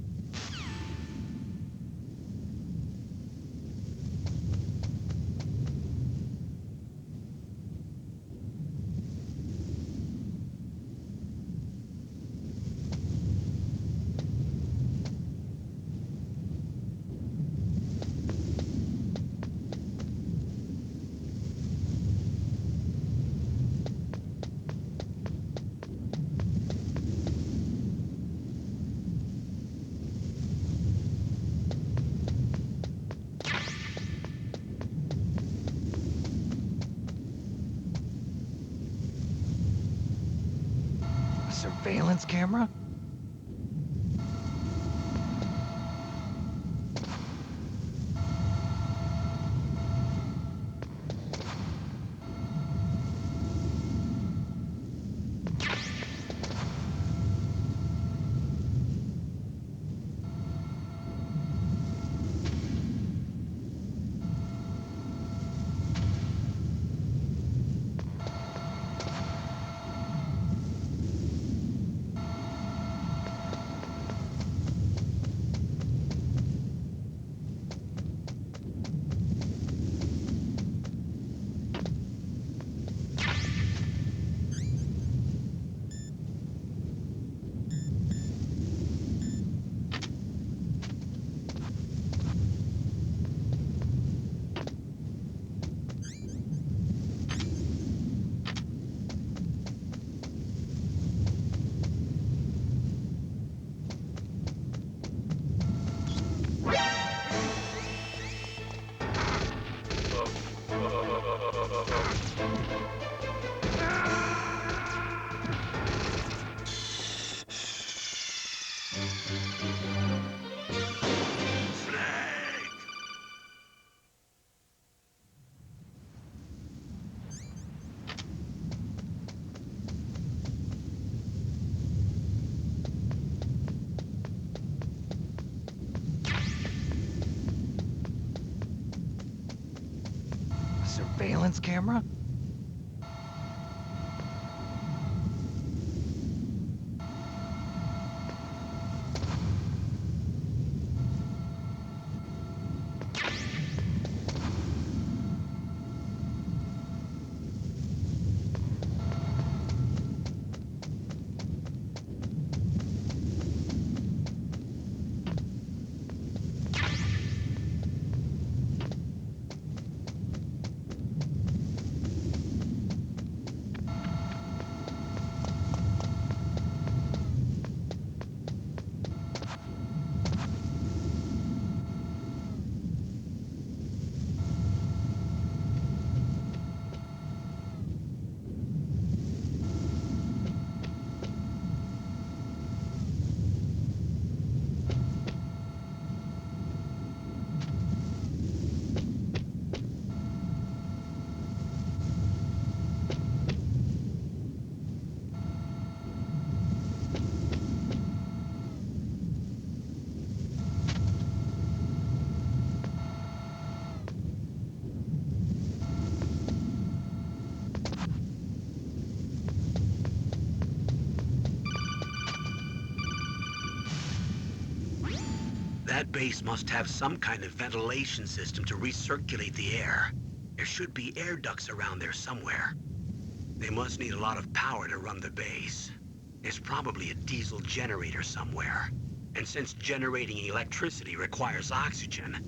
Surveillance camera? Surveillance camera? That base must have some kind of ventilation system to recirculate the air. There should be air ducts around there somewhere. They must need a lot of power to run the base. There's probably a diesel generator somewhere. And since generating electricity requires oxygen,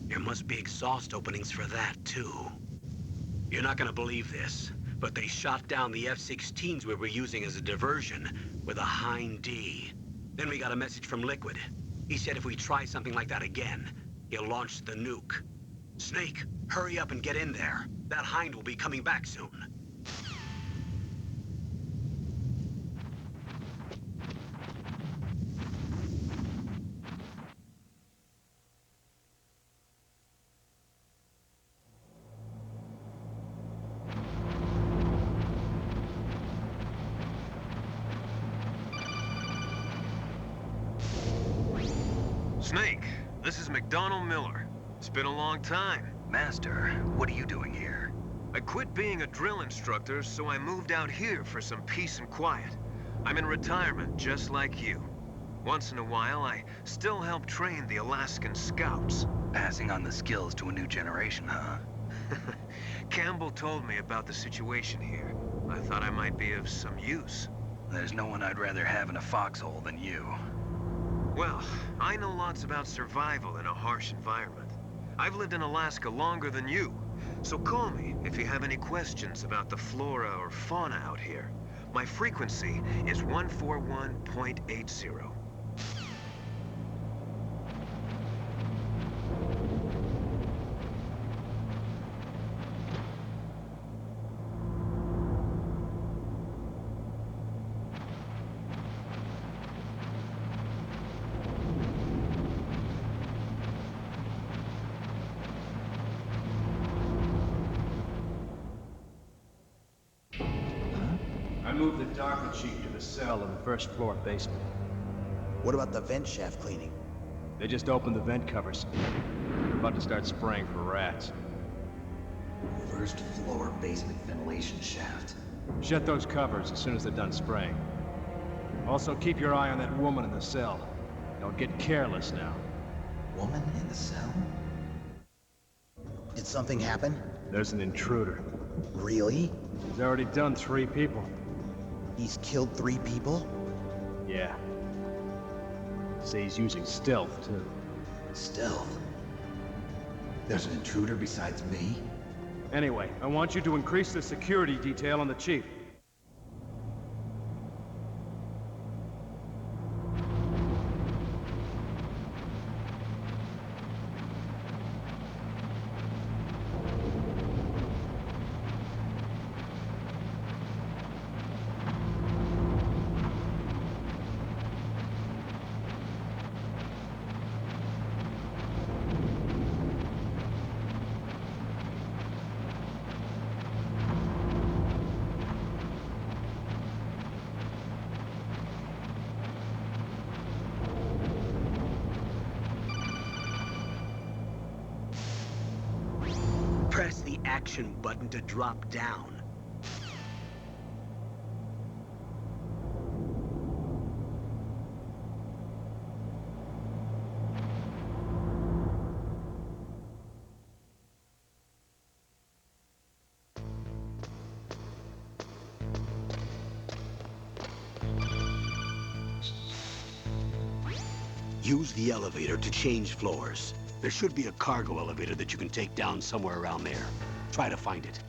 there must be exhaust openings for that, too. You're not gonna believe this, but they shot down the F-16s we were using as a diversion with a Hind D. Then we got a message from Liquid. He said if we try something like that again, he'll launch the nuke. Snake, hurry up and get in there. That Hind will be coming back soon. Snake, this is McDonald Miller. It's been a long time. Master, what are you doing here? I quit being a drill instructor, so I moved out here for some peace and quiet. I'm in retirement, just like you. Once in a while, I still help train the Alaskan Scouts. Passing on the skills to a new generation, huh? Campbell told me about the situation here. I thought I might be of some use. There's no one I'd rather have in a foxhole than you. Well, I know lots about survival in a harsh environment. I've lived in Alaska longer than you, so call me if you have any questions about the flora or fauna out here. My frequency is 141.80. I moved the Darker Chief to the cell in the first floor basement. What about the vent shaft cleaning? They just opened the vent covers. They're about to start spraying for rats. First floor basement ventilation shaft. Shut those covers as soon as they're done spraying. Also, keep your eye on that woman in the cell. Don't get careless now. Woman in the cell? Did something happen? There's an intruder. Really? He's already done 3 people. He's killed 3 people? Yeah. Say he's using stealth, too. Stealth? There's an intruder besides me? Anyway, I want you to increase the security detail on the Chief. Press the action button to drop down. Use the elevator to change floors. There should be a cargo elevator that you can take down somewhere around there. Try to find it.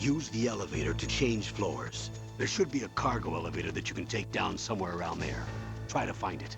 Use the elevator to change floors. There should be a cargo elevator that you can take down somewhere around there. Try to find it.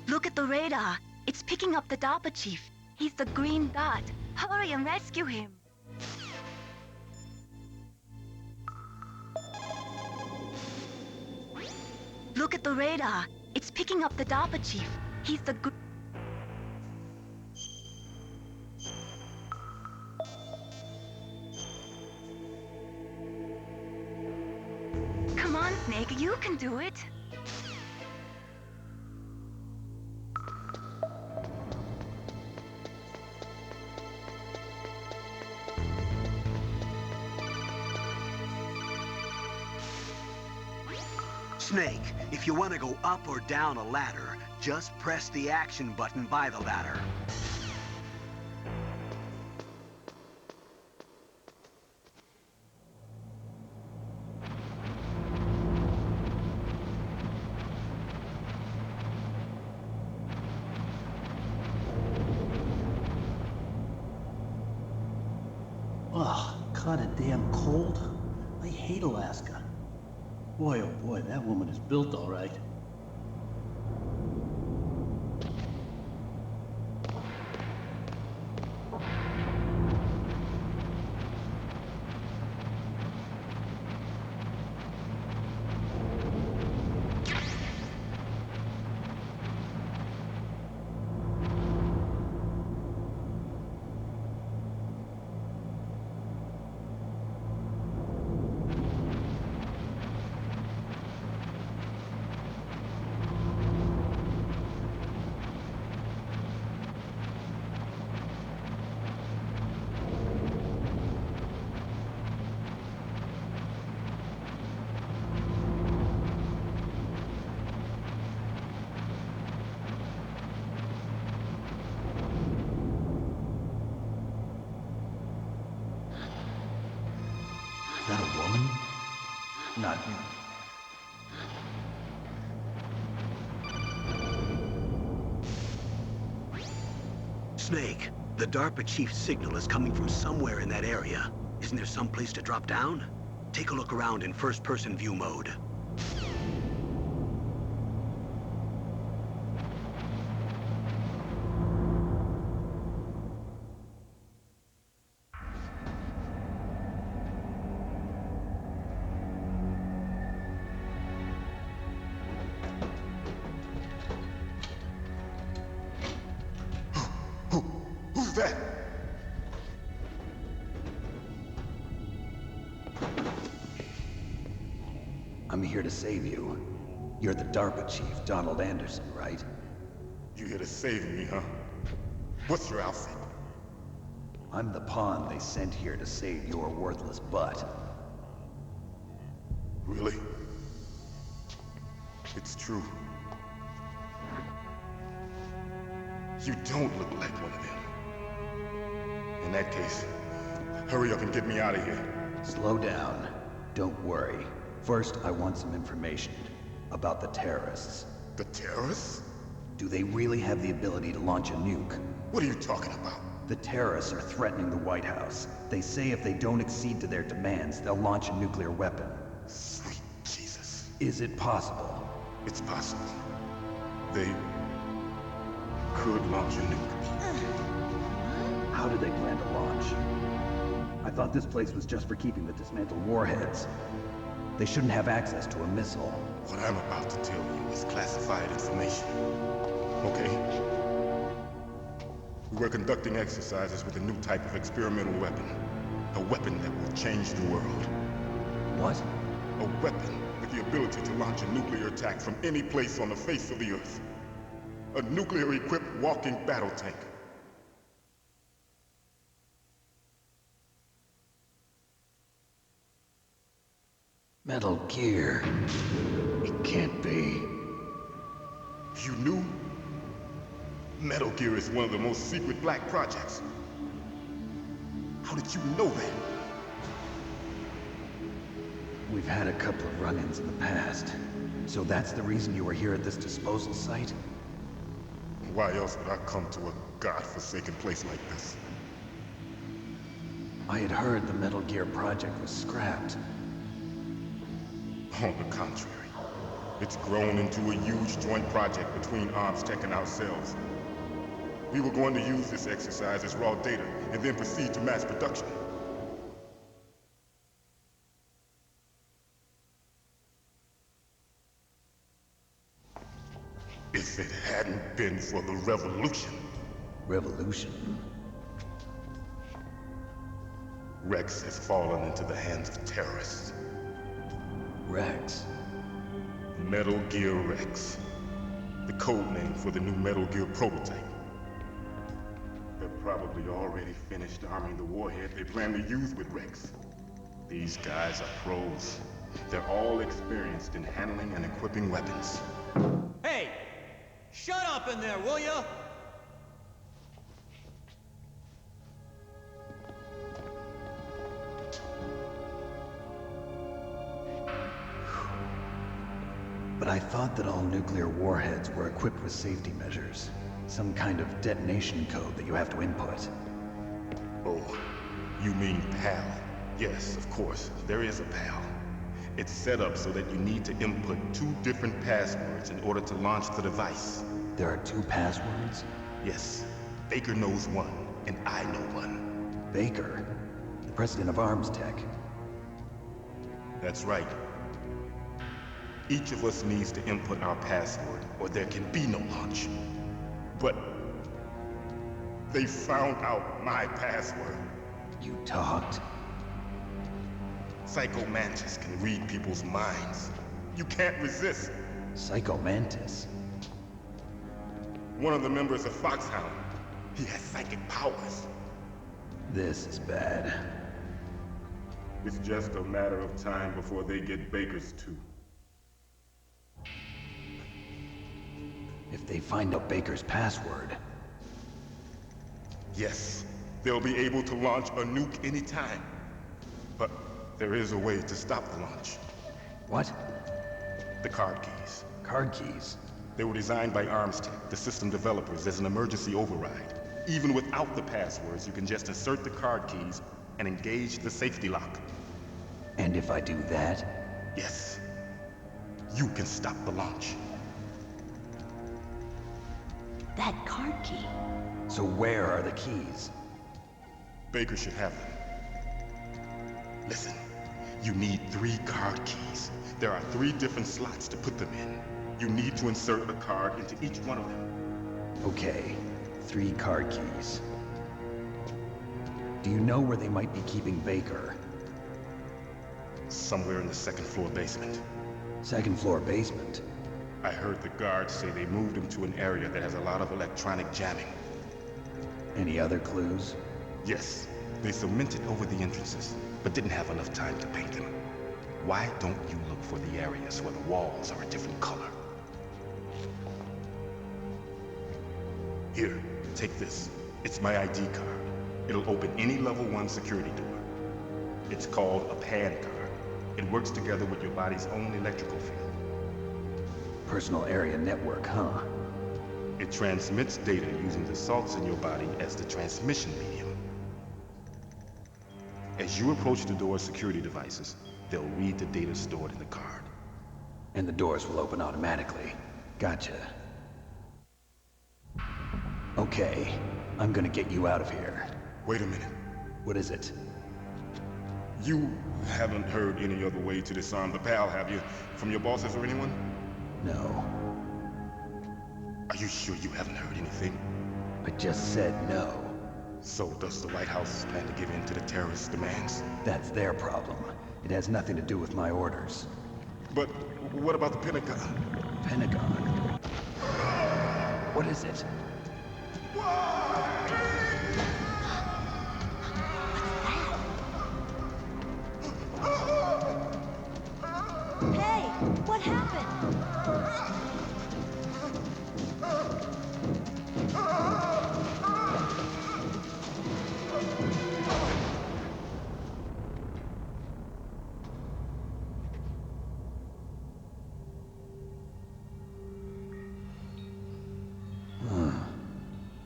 Look at the radar. It's picking up the DARPA chief. He's the green dot. Hurry and rescue him. Look at the radar. It's picking up the DARPA chief. He's the Come on, Snake, you can do it. Snake, if you want to go up or down a ladder, just press the action button by the ladder. Ugh, kinda damn cold. I hate Alaska. Boy, oh boy, that woman is built all right. Not you. Snake, the DARPA chief's signal is coming from somewhere in that area. Isn't there some place to drop down? Take a look around in first-person view mode. Who's that? I'm here to save you. You're the DARPA chief, Donald Anderson, right? You here to save me, huh? What's your outfit? I'm the pawn they sent here to save your worthless butt. Really? It's true. You don't look like one of them. In that case, hurry up and get me out of here. Slow down. Don't worry. First, I want some information about the terrorists. The terrorists? Do they really have the ability to launch a nuke? What are you talking about? The terrorists are threatening the White House. They say if they don't accede to their demands, they'll launch a nuclear weapon. Sweet Jesus. Is it possible? It's possible. They could launch a nuke. How do they plan to launch? I thought this place was just for keeping the dismantled warheads. They shouldn't have access to a missile. What I'm about to tell you is classified information. Okay? We were conducting exercises with a new type of experimental weapon. A weapon that will change the world. What? A weapon with the ability to launch a nuclear attack from any place on the face of the Earth. A nuclear-equipped walking battle tank. Metal Gear. It can't be. You knew? Metal Gear is one of the most secret black projects. How did you know that? We've had a couple of run-ins in the past. So that's the reason you were here at this disposal site? Why else would I come to a godforsaken place like this? I had heard the Metal Gear project was scrapped. On the contrary, it's grown into a huge joint project between ArmsTech and ourselves. We were going to use this exercise as raw data and then proceed to mass production. If it hadn't been for the revolution. Revolution? Rex has fallen into the hands of terrorists. Rex? Metal Gear Rex. The code name for the new Metal Gear prototype. They're probably already finished arming the warhead they plan to use with Rex. These guys are pros. They're all experienced in handling and equipping weapons. Hey! Shut up in there, will ya? But I thought that all nuclear warheads were equipped with safety measures. Some kind of detonation code that you have to input. Oh, you mean PAL? Yes, of course, there is a PAL. It's set up so that you need to input 2 different passwords in order to launch the device. There are 2 passwords? Yes, Baker knows one, and I know one. Baker? The president of ArmsTech? That's right. Each of us needs to input our password, or there can be no launch. But they found out my password. You talked? Psycho Mantis can read people's minds. You can't resist. Psycho Mantis? One of the members of Foxhound. He has psychic powers. This is bad. It's just a matter of time before they get Baker's too. If they find out Baker's password... Yes, they'll be able to launch a nuke anytime. But there is a way to stop the launch. What? The card keys. Card keys? They were designed by Armstech, the system developers, as an emergency override. Even without the passwords, you can just insert the card keys and engage the safety lock. And if I do that? Yes. You can stop the launch. That card key. So where are the keys? Baker should have them. Listen, you need 3 card keys. There are 3 different slots to put them in. You need to insert a card into each one of them. Okay, 3 card keys. Do you know where they might be keeping Baker? Somewhere in the 2nd floor basement. 2nd floor basement? I heard the guards say they moved him to an area that has a lot of electronic jamming. Any other clues? Yes, they cemented over the entrances, but didn't have enough time to paint them. Why don't you look for the areas where the walls are a different color? Here, take this. It's my ID card. It'll open any level 1 security door. It's called a PAN card. It works together with your body's own electrical field. Personal area network, huh? It transmits data using the salts in your body as the transmission medium. As you approach the door's security devices, they'll read the data stored in the card. And the doors will open automatically. Gotcha. Okay, I'm gonna get you out of here. Wait a minute. What is it? You haven't heard any other way to disarm the PAL, have you? From your bosses or anyone? No. Are you sure you haven't heard anything? I just said no. So does the White House plan to give in to the terrorists' demands? That's their problem. It has nothing to do with my orders. But what about the Pentagon? Pentagon? What is it? Hey, what happened?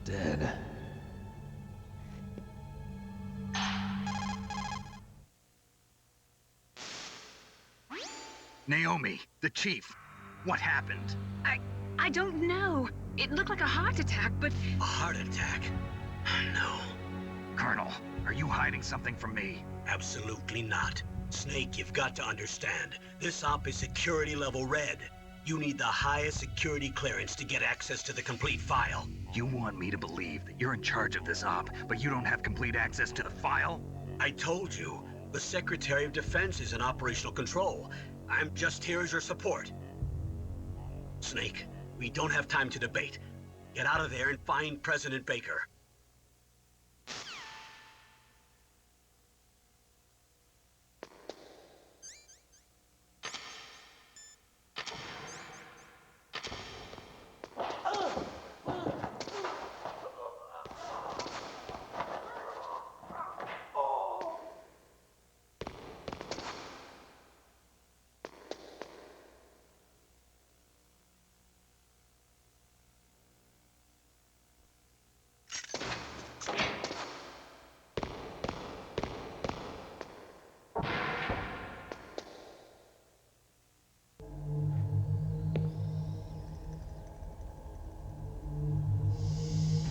Dead. Naomi, the chief. What happened? I don't know. It looked like a heart attack, but... A heart attack? No. Colonel, are you hiding something from me? Absolutely not. Snake, you've got to understand. This op is security level red. You need the highest security clearance to get access to the complete file. You want me to believe that you're in charge of this op, but you don't have complete access to the file? I told you, the Secretary of Defense is in operational control. I'm just here as your support. Snake, we don't have time to debate. Get out of there and find President Baker.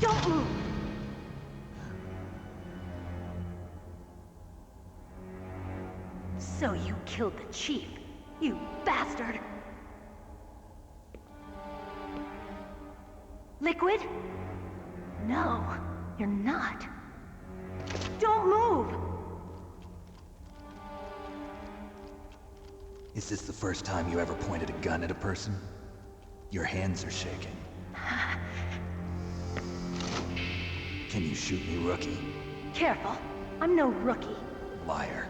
Don't move! So you killed the chief, you bastard! Liquid? No, you're not. Don't move! Is this the first time you ever pointed a gun at a person? Your hands are shaking. Can you shoot me, rookie? Careful, I'm no rookie. Liar.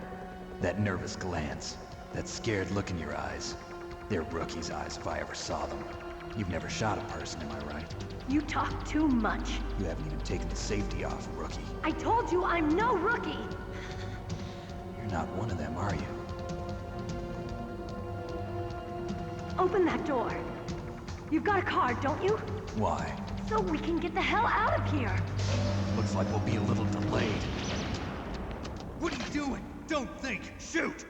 That nervous glance, that scared look in your eyes. They're rookie's eyes if I ever saw them. You've never shot a person, am I right? You talk too much. You haven't even taken the safety off, rookie. I told you I'm no rookie! You're not one of them, are you? Open that door. You've got a card, don't you? Why? So we can get the hell out of here. Looks like we'll be a little delayed. What are you doing? Don't think. Shoot!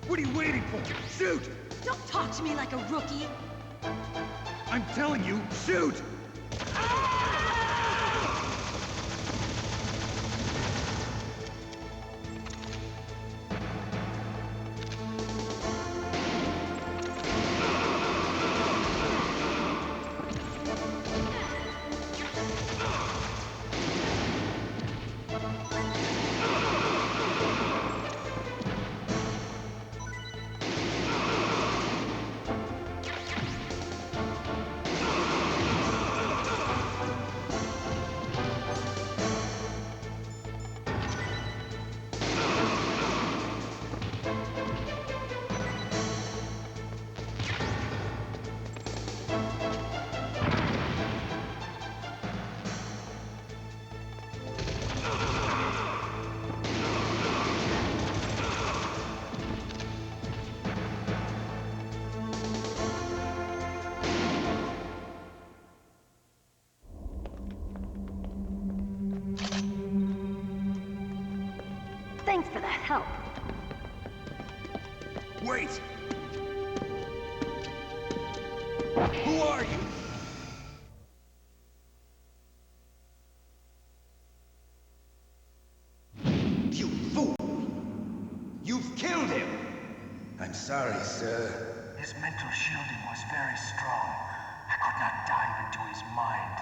What are you waiting for? Shoot! Don't talk to me like a rookie. I'm telling you, shoot! Thanks for that help. Wait! Who are you? You fool! You've killed him! I'm sorry, sir. His mental shielding was very strong. I could not dive into his mind.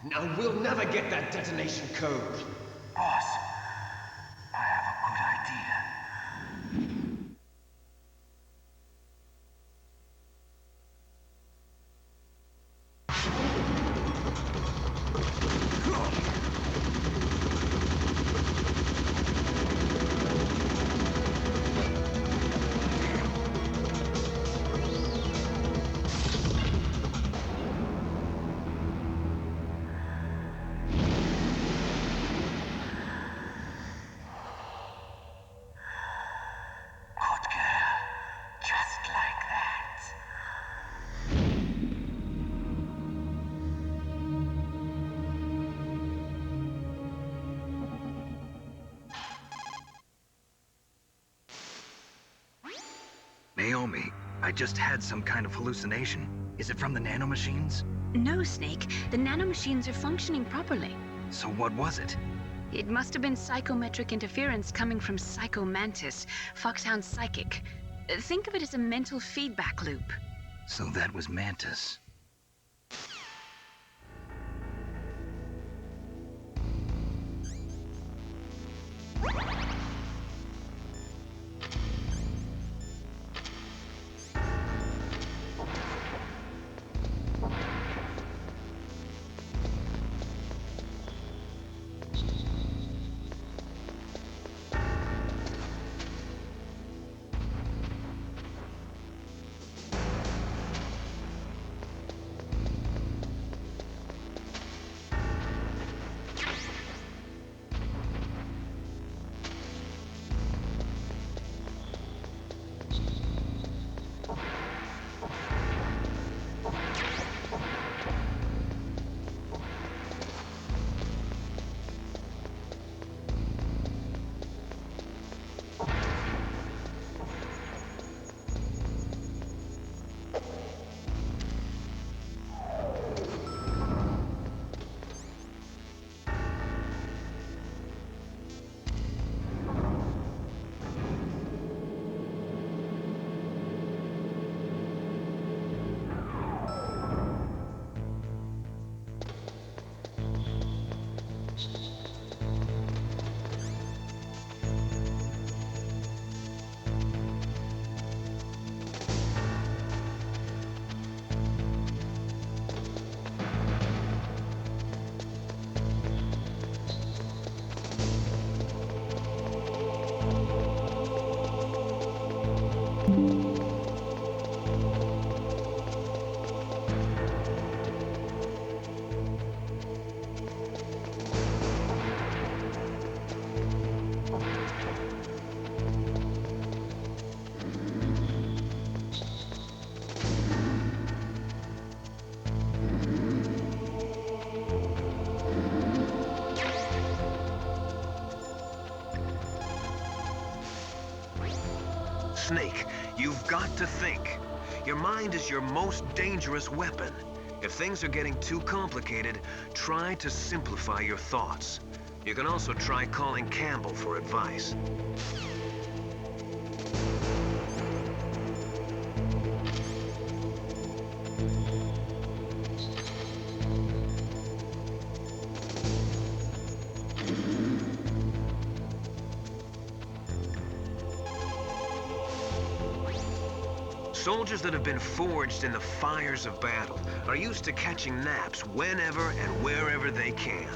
Now we'll never get that detonation code. Boss, I have a good idea. Naomi, I just had some kind of hallucination. Is it from the nanomachines? No, Snake. The nanomachines are functioning properly. So what was it? It must have been psychometric interference coming from Psycho Mantis, Foxhound's psychic. Think of it as a mental feedback loop. So that was Mantis. Snake, you've got to think. Your mind is your most dangerous weapon. If things are getting too complicated, try to simplify your thoughts. You can also try calling Campbell for advice. Soldiers that have been forged in the fires of battle are used to catching naps whenever and wherever they can.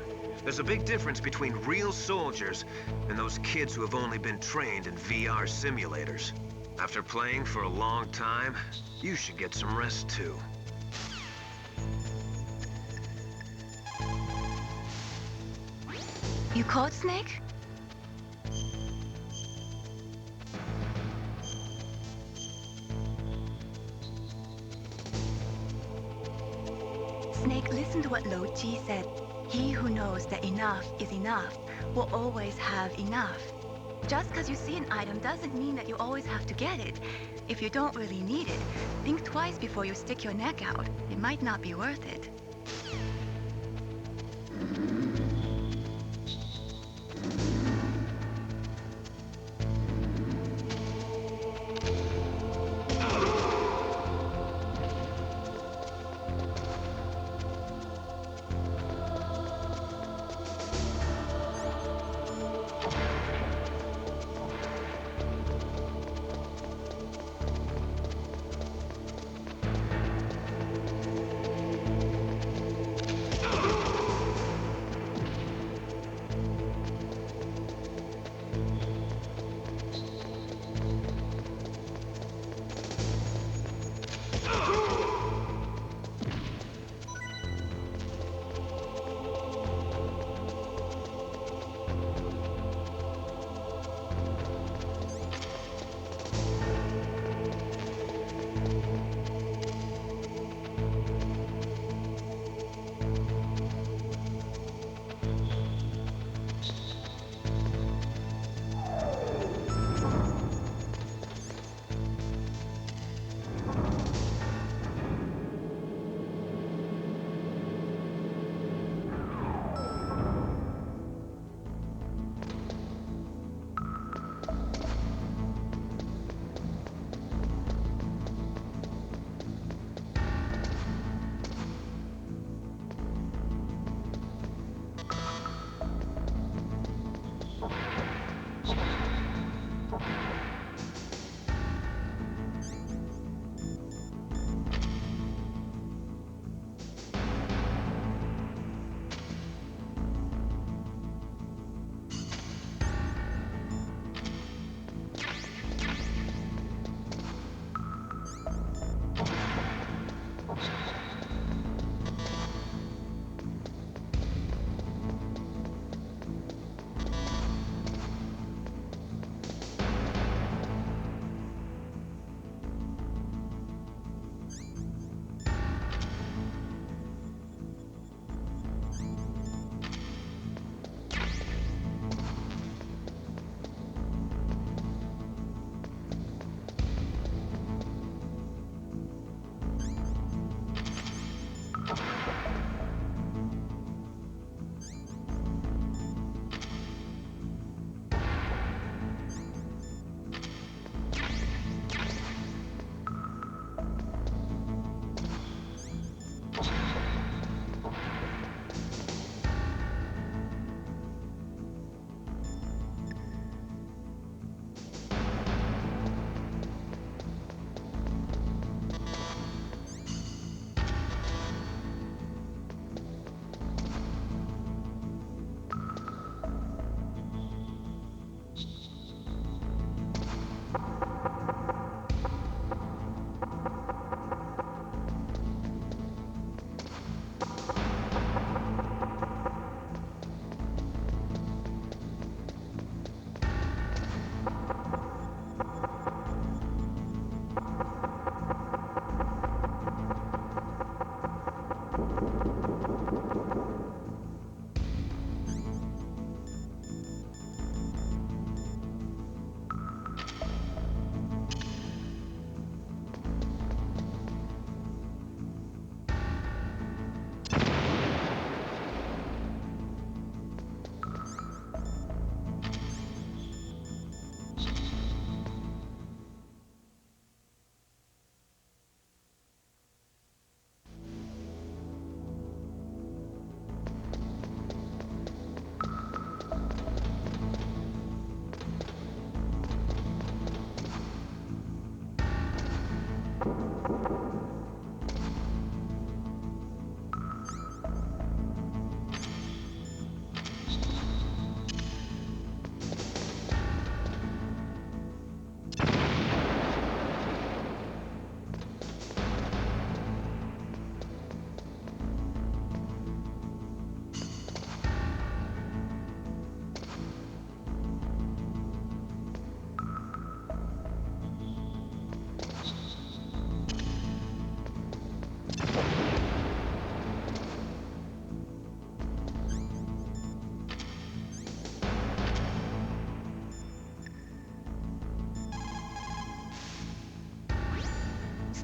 There's a big difference between real soldiers and those kids who have only been trained in VR simulators. After playing for a long time, you should get some rest too. You caught Snake? Snake, listen to what Lo Ji said. He who knows that enough is enough will always have enough. Just because you see an item doesn't mean that you always have to get it. If you don't really need it, think twice before you stick your neck out. It might not be worth it.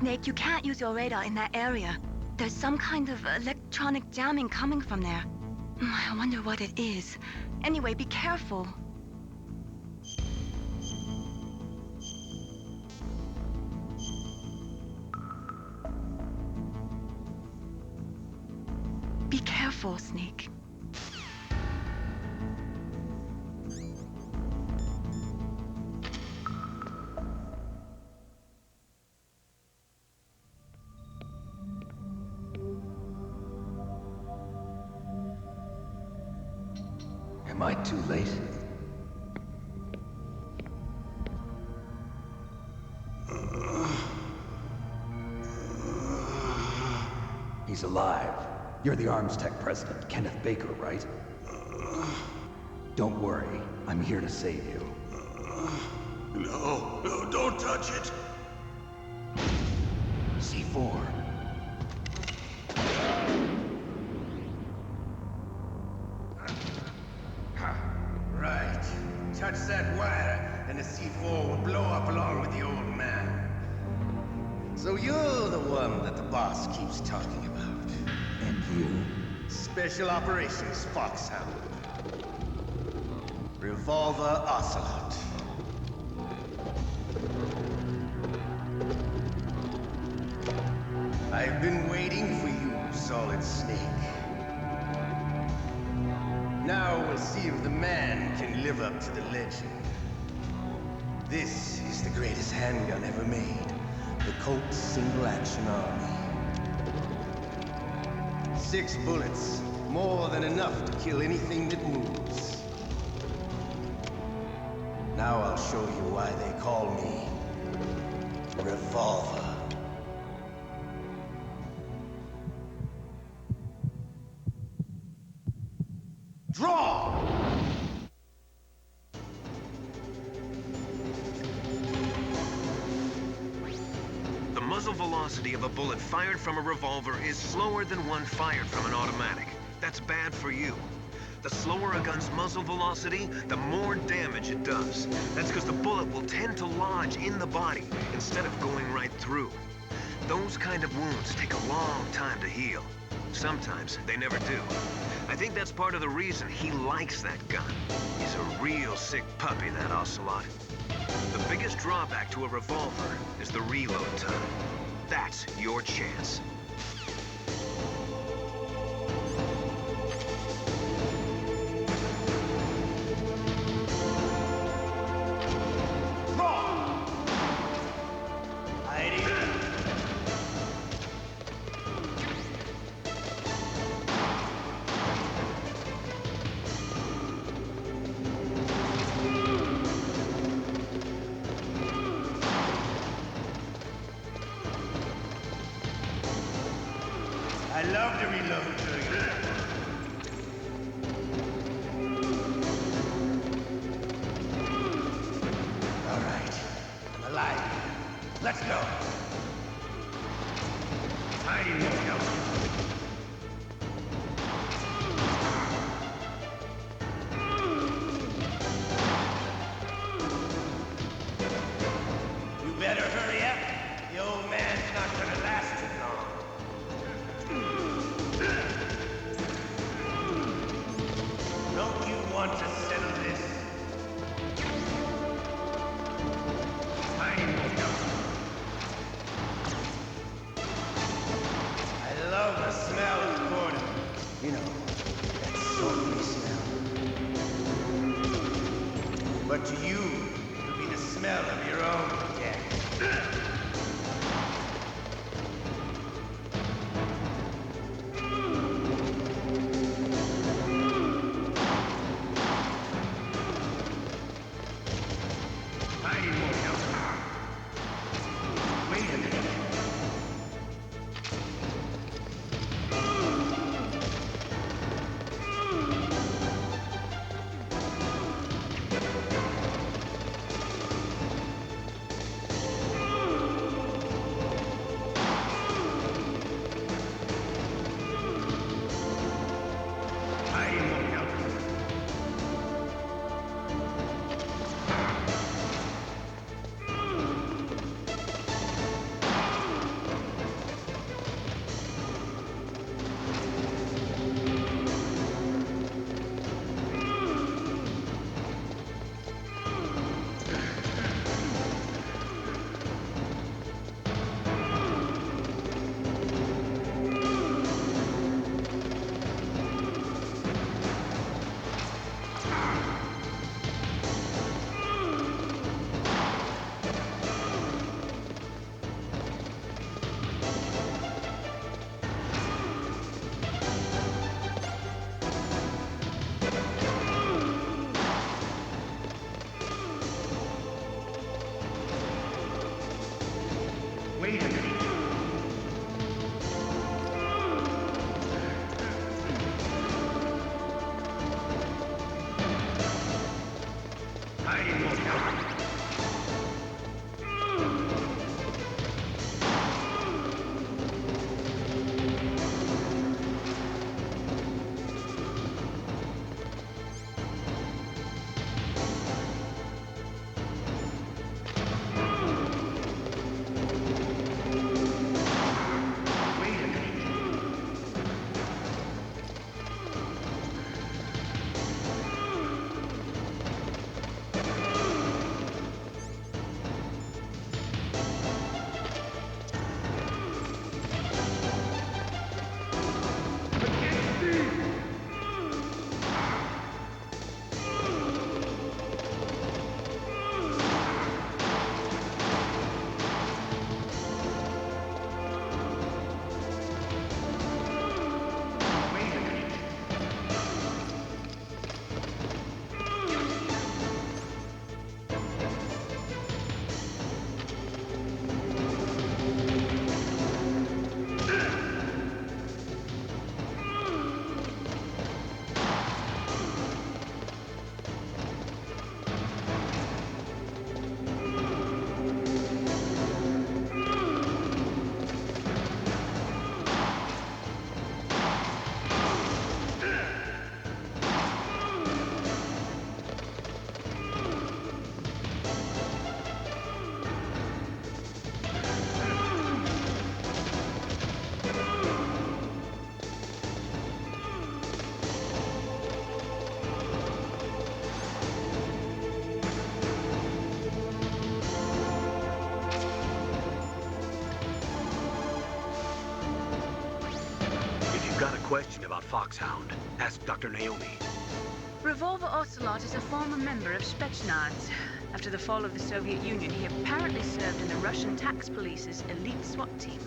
Snake, you can't use your radar in that area. There's some kind of electronic jamming coming from there. I wonder what it is. Anyway, be careful. Be careful, Snake. Am I too late? He's alive. You're the Arms Tech president, Kenneth Baker, right? Don't worry. I'm here to save you. No, no, don't touch it! C4. Right. Touch that wire, and the C4 will blow up along with the old man. So you're the one that the boss keeps talking about. And you? Special Operations Foxhound. Revolver Ocelot. I've been waiting for you, Solid Snake. Now we'll see if the man can live up to the legend. This is the greatest handgun ever made. The Colt Single Action Army. 6 bullets, more than enough to kill anything that moves. Now I'll show you why they call me Revolver. Draw! The muzzle velocity of a bullet fired from a revolver is slower than one fired from an automatic. That's bad for you. The slower a gun's muzzle velocity, the more damage it does. That's because the bullet will tend to lodge in the body instead of going right through. Those kind of wounds take a long time to heal. Sometimes they never do. I think that's part of the reason he likes that gun. He's a real sick puppy, that Ocelot. The biggest drawback to a revolver is the reload time. That's your chance. I love to reload to you. All right, I'm alive. Let's go. Tiny window. You better hurry up. The old man's not gonna last too long. Don't you want to settle this? Tiny window. I question about Foxhound, ask Dr. Naomi. Revolver Ocelot is a former member of Spetsnaz. After the fall of the Soviet Union, he apparently served in the Russian tax police's elite SWAT team.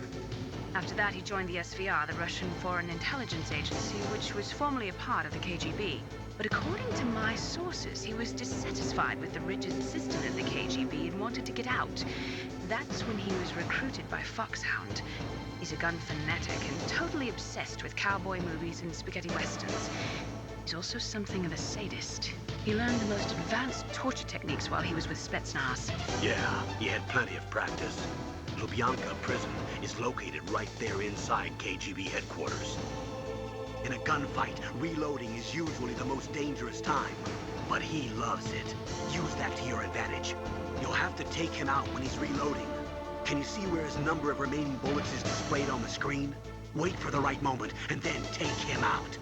After that, he joined the SVR, the Russian Foreign Intelligence Agency, which was formerly a part of the KGB. But according to my sources, he was dissatisfied with the rigid system of the KGB and wanted to get out. That's when he was recruited by Foxhound. He's a gun fanatic and totally obsessed with cowboy movies and spaghetti westerns. He's also something of a sadist. He learned the most advanced torture techniques while he was with Spetsnaz. Yeah, he had plenty of practice. Lubyanka prison is located right there inside KGB headquarters. In a gunfight, reloading is usually the most dangerous time. But he loves it. Use that to your advantage. You'll have to take him out when he's reloading. Can you see where his number of remaining bullets is displayed on the screen? Wait for the right moment, and then take him out.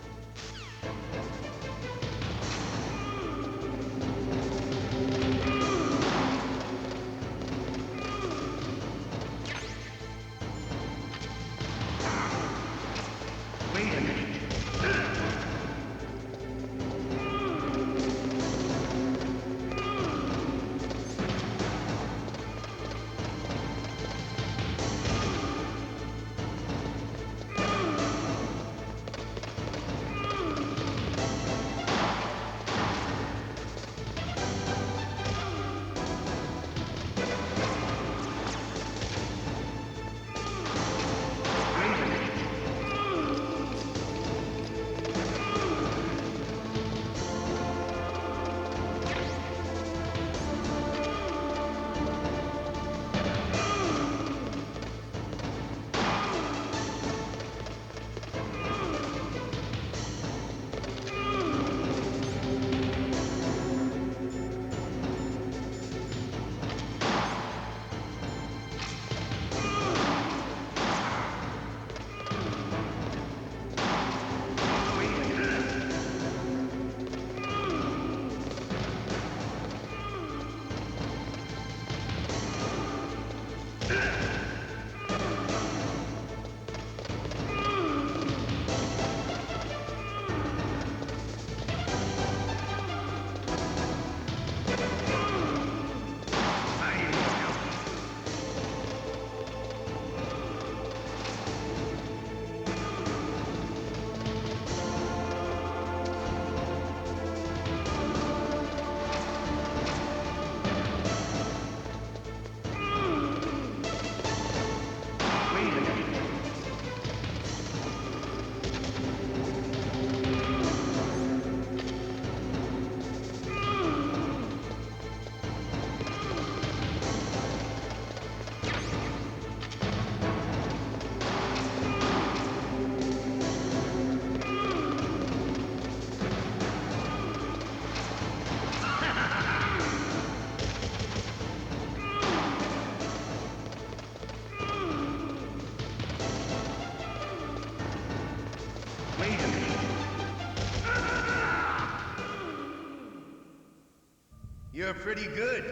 You're pretty good.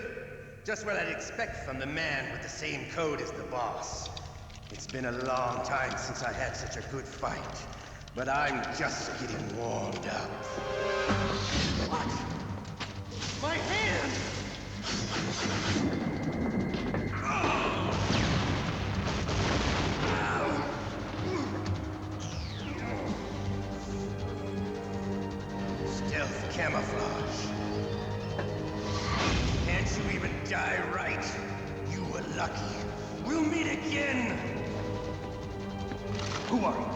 Just what I'd expect from the man with the same code as the boss. It's been a long time since I had such a good fight, but I'm just getting warmed up. What? My hand! Stealth camouflage. Can't you even die right? You were lucky. We'll meet again! Who are you?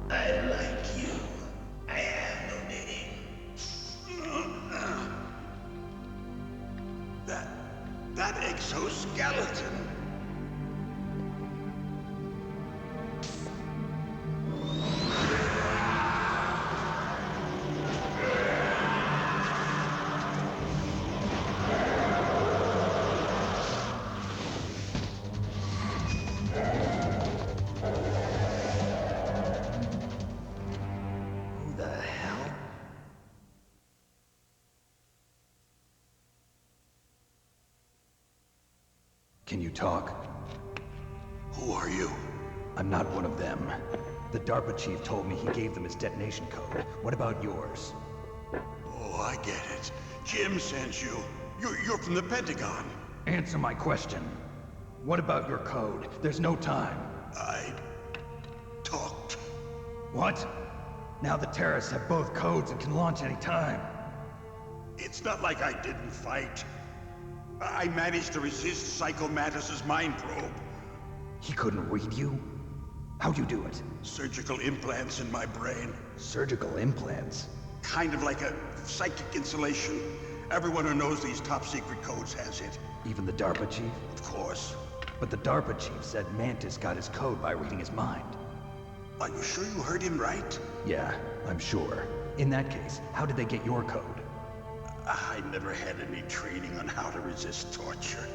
I like you. I have no name. That exoskeleton. Can you talk? Who are you? I'm not one of them. The DARPA chief told me he gave them his detonation code. What about yours? Oh, I get it. Jim sent you. You're from the Pentagon. Answer my question. What about your code? There's no time. I talked. What? Now the terrorists have both codes and can launch any time. It's not like I didn't fight. I managed to resist Psycho Mattis's mind probe. He couldn't read you? How'd you do it? Surgical implants in my brain. Surgical implants? Kind of like a psychic insulation. Everyone who knows these top secret codes has it. Even the DARPA chief? Of course. But the DARPA chief said Mantis got his code by reading his mind. Are you sure you heard him right? Yeah, I'm sure. In that case, how did they get your code? I never had any training on how to resist torture.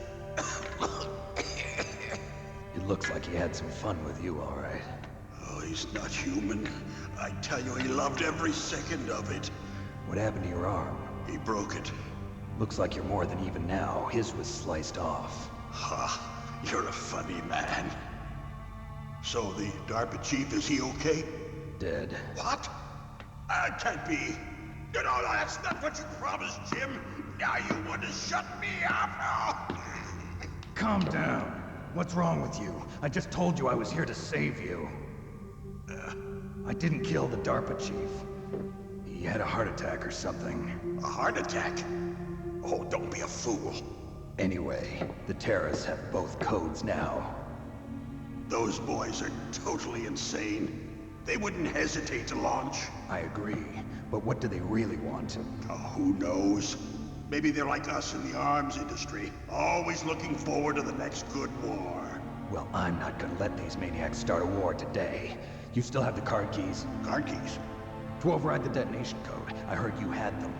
It looks like he had some fun with you, all right. Oh, he's not human. I tell you, he loved every second of it. What happened to your arm? He broke it. Looks like you're more than even now. His was sliced off. Ha, you're a funny man. So the DARPA chief, is he okay? Dead. What? Can't be. No, that's not what you promised, Jim. Now you want to shut me up? Calm down. What's wrong with you? I just told you I was here to save you. I didn't kill the DARPA chief. He had a heart attack or something. A heart attack? Oh, don't be a fool. Anyway, the terrorists have both codes now. Those boys are totally insane. They wouldn't hesitate to launch. I agree, but what do they really want? Oh, who knows? Maybe they're like us in the arms industry, always looking forward to the next good war. Well, I'm not gonna let these maniacs start a war today. You still have the card keys? Card keys? To override the detonation code. I heard you had them.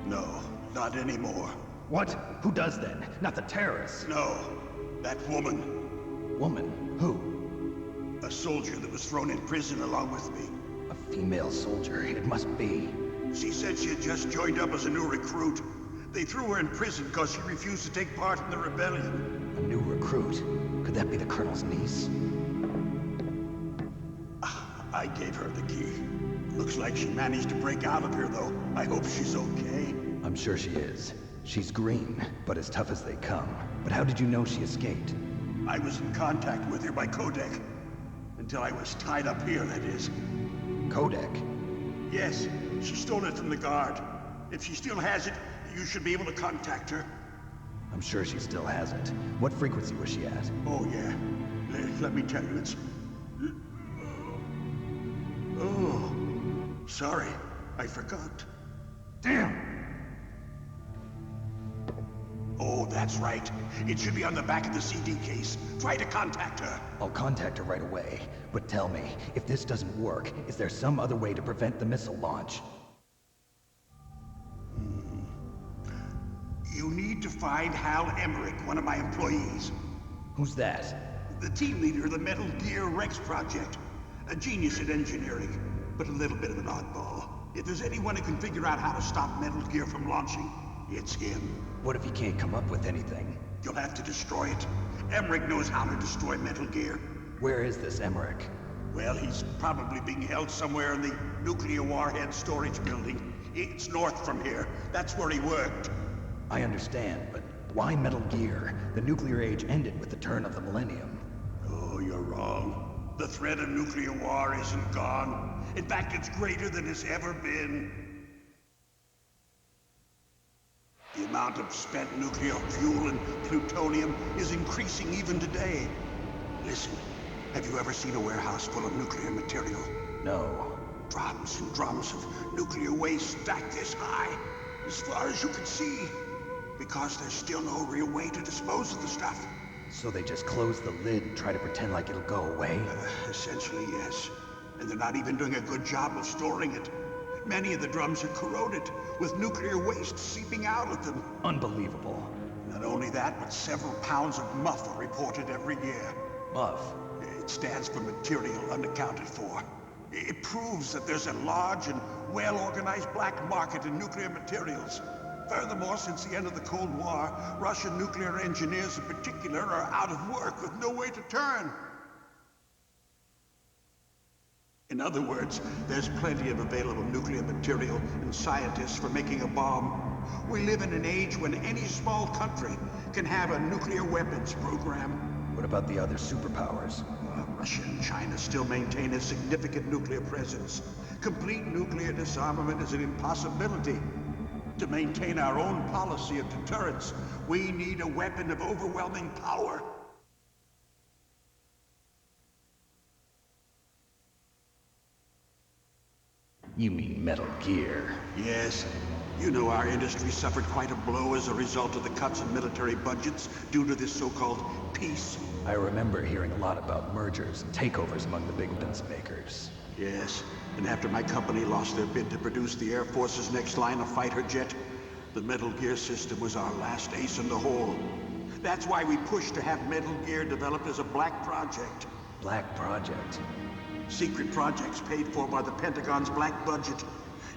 No, not anymore. What? Who does then? Not the terrorists? No, that woman. Woman? Who? A soldier that was thrown in prison along with me. A female soldier? It must be. She said she had just joined up as a new recruit. They threw her in prison because she refused to take part in the rebellion. A new recruit? Could that be the Colonel's niece? I gave her the key. Looks like she managed to break out of here, though. I hope she's okay. I'm sure she is. She's green, but as tough as they come. But how did you know she escaped? I was in contact with her by codec. Until I was tied up here, that is. Codec? Yes, she stole it from the guard. If she still has it, you should be able to contact her. I'm sure she still has it. What frequency was she at? Oh, yeah. Let me tell you, it's... Oh, sorry. I forgot. Damn! Oh, that's right. It should be on the back of the CD case. Try to contact her. I'll contact her right away. But tell me, if this doesn't work, is there some other way to prevent the missile launch? You need to find Hal Emmerich, one of my employees. Who's that? The team leader of the Metal Gear Rex project. A genius at engineering, but a little bit of an oddball. If there's anyone who can figure out how to stop Metal Gear from launching, it's him. What if he can't come up with anything? You'll have to destroy it. Emmerich knows how to destroy Metal Gear. Where is this Emmerich? Well, he's probably being held somewhere in the nuclear warhead storage building. It's north from here. That's where he worked. I understand, but why Metal Gear? The nuclear age ended with the turn of the millennium. Oh, you're wrong. The threat of nuclear war isn't gone. In fact, it's greater than it's ever been. The amount of spent nuclear fuel and plutonium is increasing even today. Listen, have you ever seen a warehouse full of nuclear material? No. Drums and drums of nuclear waste stacked this high, as far as you can see. Because there's still no real way to dispose of the stuff. So they just close the lid and try to pretend like it'll go away? Essentially, yes. And they're not even doing a good job of storing it. Many of the drums are corroded, with nuclear waste seeping out of them. Unbelievable. Not only that, but several pounds of MUF are reported every year. MUF? It stands for material unaccounted for. It proves that there's a large and well-organized black market in nuclear materials. Furthermore, since the end of the Cold War, Russian nuclear engineers in particular are out of work with no way to turn. In other words, there's plenty of available nuclear material and scientists for making a bomb. We live in an age when any small country can have a nuclear weapons program. What about the other superpowers? Russia and China still maintain a significant nuclear presence. Complete nuclear disarmament is an impossibility. To maintain our own policy of deterrence, we need a weapon of overwhelming power. You mean Metal Gear? Yes. You know our industry suffered quite a blow as a result of the cuts in military budgets due to this so-called peace. I remember hearing a lot about mergers and takeovers among the big weapons makers. Yes, and after my company lost their bid to produce the Air Force's next line of fighter jet, the Metal Gear system was our last ace in the hole. That's why we pushed to have Metal Gear developed as a black project. Black project? Secret projects paid for by the Pentagon's black budget.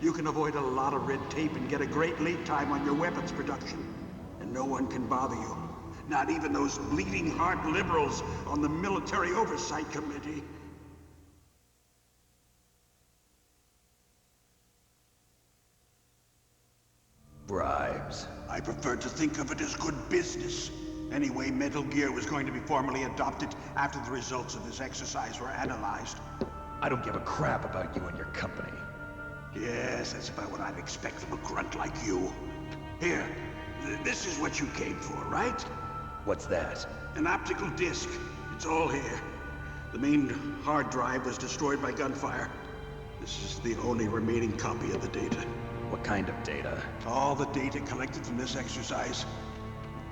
You can avoid a lot of red tape and get a great lead time on your weapons production. And no one can bother you. Not even those bleeding heart liberals on the Military Oversight Committee. Bribes. I prefer to think of it as good business. Anyway, Metal Gear was going to be formally adopted after the results of this exercise were analyzed. I don't give a crap about you and your company. Yes, that's about what I'd expect from a grunt like you. Here, this is what you came for, right? What's that? An optical disc. It's all here. The main hard drive was destroyed by gunfire. This is the only remaining copy of the data. What kind of data? All the data collected from this exercise.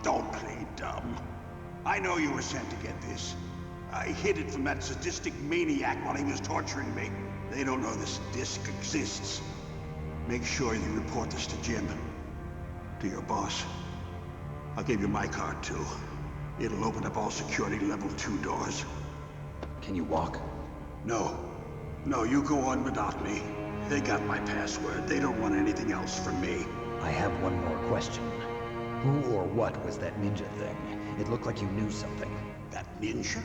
Don't play dumb. I know you were sent to get this. I hid it from that sadistic maniac while he was torturing me. They don't know this disc exists. Make sure you report this to Jim. To your boss. I'll give you my card, too. It'll open up all security level 2 doors. Can you walk? No. No, you go on without me. They got my password. They don't want anything else from me. I have one more question. Who or what was that ninja thing? It looked like you knew something. That ninja?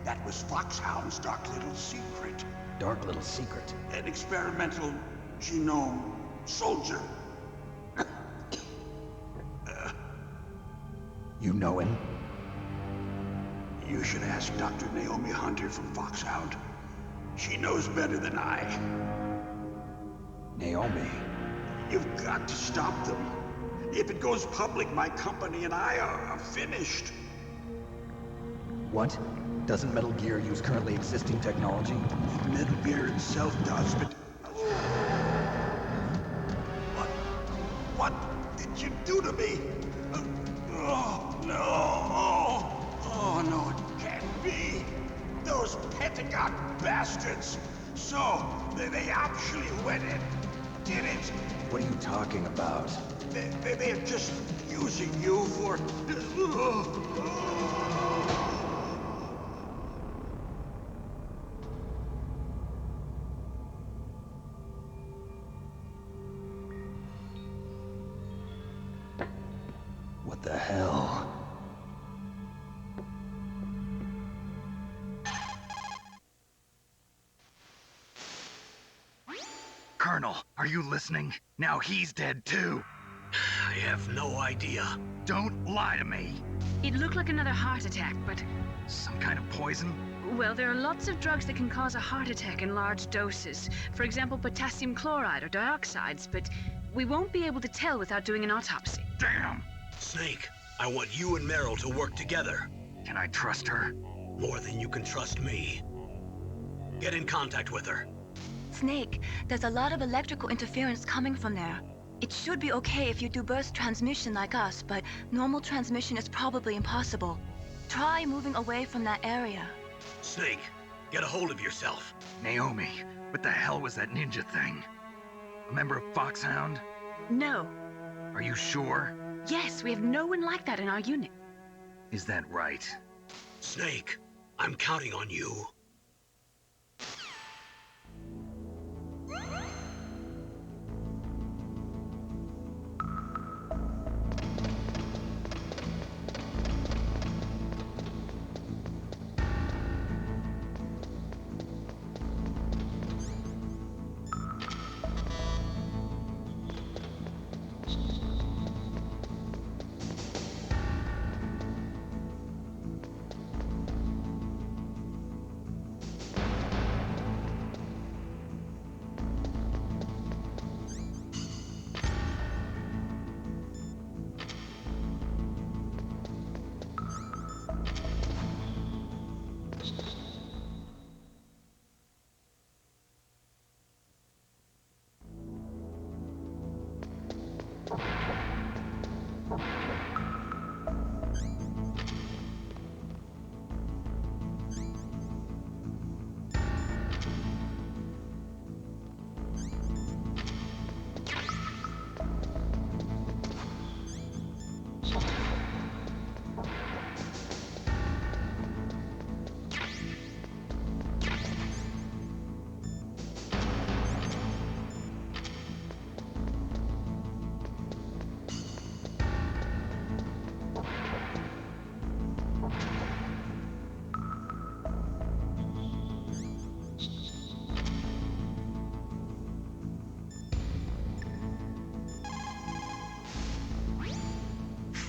That was Foxhound's dark little secret. Dark little secret? An experimental genome soldier. You know him? You should ask Dr. Naomi Hunter from Foxhound. She knows better than I. Naomi? You've got to stop them. If it goes public, my company and I are finished. What? Doesn't Metal Gear use currently existing technology? Metal Gear itself does, but... What did you do to me? Oh, no. Oh, no, it can't be. Those Pentagon bastards. So, they actually went and did it. What are you talking about? They're just using you for... What the hell? Colonel, are you listening? Now he's dead too. I have no idea. Don't lie to me. It looked like another heart attack, but... Some kind of poison? Well, there are lots of drugs that can cause a heart attack in large doses. For example, potassium chloride or dioxides, but we won't be able to tell without doing an autopsy. Damn! Snake, I want you and Meryl to work together. Can I trust her? More than you can trust me. Get in contact with her. Snake, there's a lot of electrical interference coming from there. It should be okay if you do burst transmission like us, but normal transmission is probably impossible. Try moving away from that area. Snake, get a hold of yourself. Naomi, what the hell was that ninja thing? A member of Foxhound? No. Are you sure? Yes, we have no one like that in our unit. Is that right? Snake, I'm counting on you.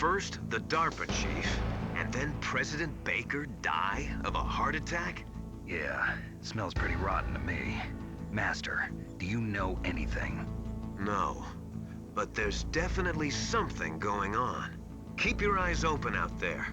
First, the DARPA chief, and then President Baker die of a heart attack? Yeah, smells pretty rotten to me. Master, do you know anything? No, but there's definitely something going on. Keep your eyes open out there.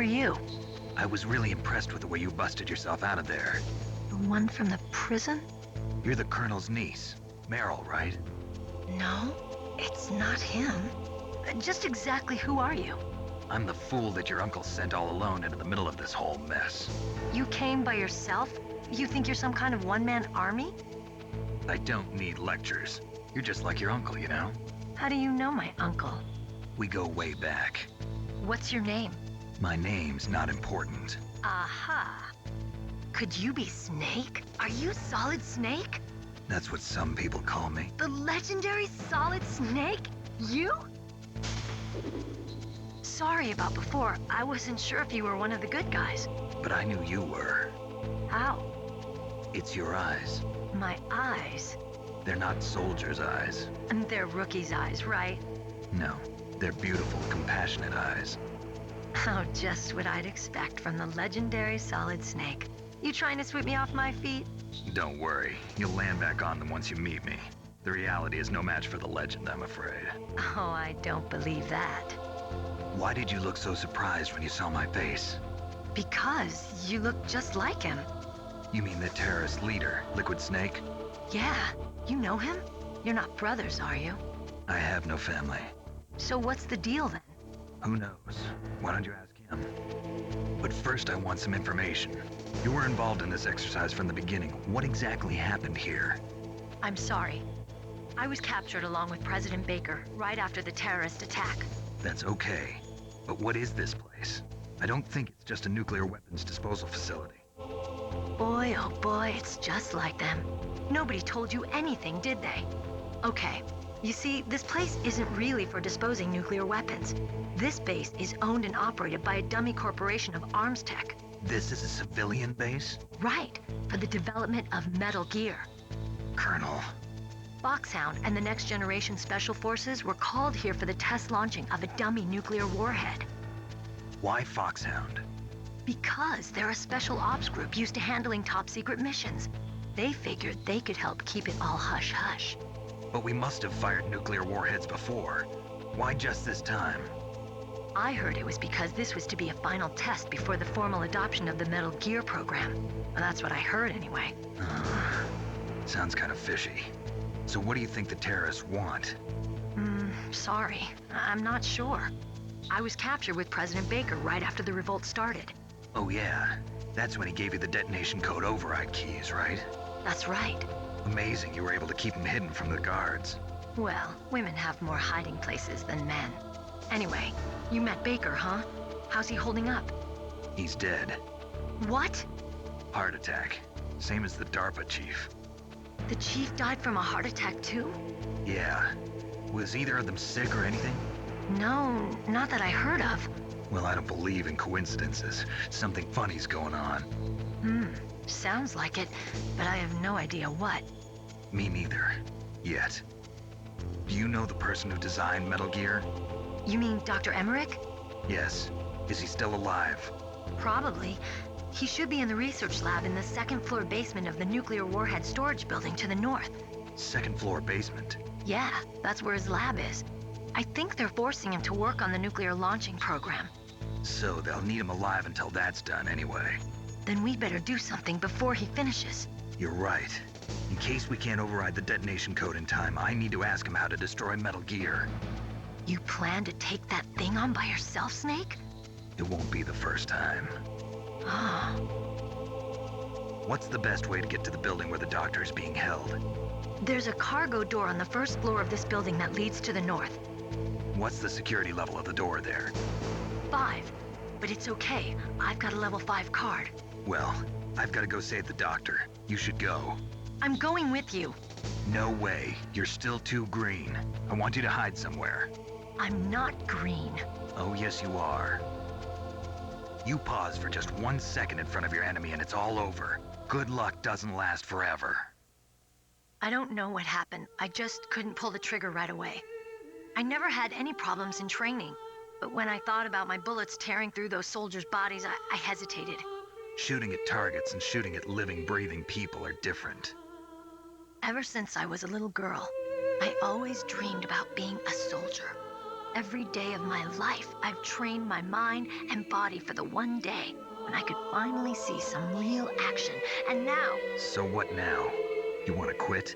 you? I was really impressed with the way you busted yourself out of there. The one from the prison? You're the Colonel's niece, Meryl, right? No, it's not him. Just exactly who are you? I'm the fool that your uncle sent all alone into the middle of this whole mess. You came by yourself? You think you're some kind of one-man army? I don't need lectures. You're just like your uncle, you know? How do you know my uncle? We go way back. What's your name? My name's not important. Aha. Could you be Snake? Are you Solid Snake? That's what some people call me. The legendary Solid Snake? You? Sorry about before. I wasn't sure if you were one of the good guys. But I knew you were. How? It's your eyes. My eyes? They're not soldiers' eyes. And they're rookies' eyes, right? No, they're beautiful, compassionate eyes. Oh, just what I'd expect from the legendary Solid Snake. You trying to sweep me off my feet? Don't worry, you'll land back on them once you meet me. The reality is no match for the legend, I'm afraid. Oh, I don't believe that. Why did you look so surprised when you saw my face? Because you look just like him. You mean the terrorist leader, Liquid Snake? Yeah, you know him? You're not brothers, are you? I have no family. So what's the deal then? Who knows? Why don't you ask him? But first I want some information. You were involved in this exercise from the beginning. What exactly happened here? I'm sorry. I was captured along with President Baker right after the terrorist attack. That's okay. But what is this place? I don't think it's just a nuclear weapons disposal facility. Boy, oh boy, it's just like them. Nobody told you anything, did they? Okay, you see, this place isn't really for disposing nuclear weapons. This base is owned and operated by a dummy corporation of arms tech. This is a civilian base? Right, for the development of Metal Gear. Colonel. Foxhound and the Next Generation Special Forces were called here for the test launching of a dummy nuclear warhead. Why Foxhound? Because they're a special ops group used to handling top-secret missions. They figured they could help keep it all hush-hush. But we must have fired nuclear warheads before. Why just this time? I heard it was because this was to be a final test before the formal adoption of the Metal Gear program. Well, that's what I heard anyway. Sounds kind of fishy. So what do you think the terrorists want? Sorry. I'm not sure. I was captured with President Baker right after the revolt started. Oh yeah, that's when he gave you the detonation code override keys, right? That's right. Amazing you were able to keep them hidden from the guards. Well, women have more hiding places than men. Anyway, you met Baker, huh? How's he holding up? He's dead. What? Heart attack. Same as the DARPA chief. The chief died from a heart attack too? Yeah. Was either of them sick or anything? No, not that I heard of. Well, I don't believe in coincidences. Something funny's going on. Sounds like it, but I have no idea what. Me neither. Yet. Do you know the person who designed Metal Gear? You mean Dr. Emmerich? Yes. Is he still alive? Probably. He should be in the research lab in the second-floor basement of the nuclear warhead storage building to the north. Second-floor basement? Yeah, that's where his lab is. I think they're forcing him to work on the nuclear launching program. So they'll need him alive until that's done anyway. Then we'd better do something before he finishes. You're right. In case we can't override the detonation code in time, I need to ask him how to destroy Metal Gear. You plan to take that thing on by yourself, Snake? It won't be the first time. Ah. What's the best way to get to the building where the doctor is being held? There's a cargo door on the first floor of this building that leads to the north. What's the security level of the door there? 5. But it's okay. I've got a level 5 card. Well, I've got to go save the doctor. You should go. I'm going with you. No way. You're still too green. I want you to hide somewhere. I'm not green. Oh, yes, you are. You pause for just 1 second in front of your enemy and it's all over. Good luck doesn't last forever. I don't know what happened. I just couldn't pull the trigger right away. I never had any problems in training. But when I thought about my bullets tearing through those soldiers' bodies, I hesitated. Shooting at targets and shooting at living, breathing people are different. Ever since I was a little girl, I always dreamed about being a soldier. Every day of my life, I've trained my mind and body for the one day when I could finally see some real action. And now... So what now? You want to quit?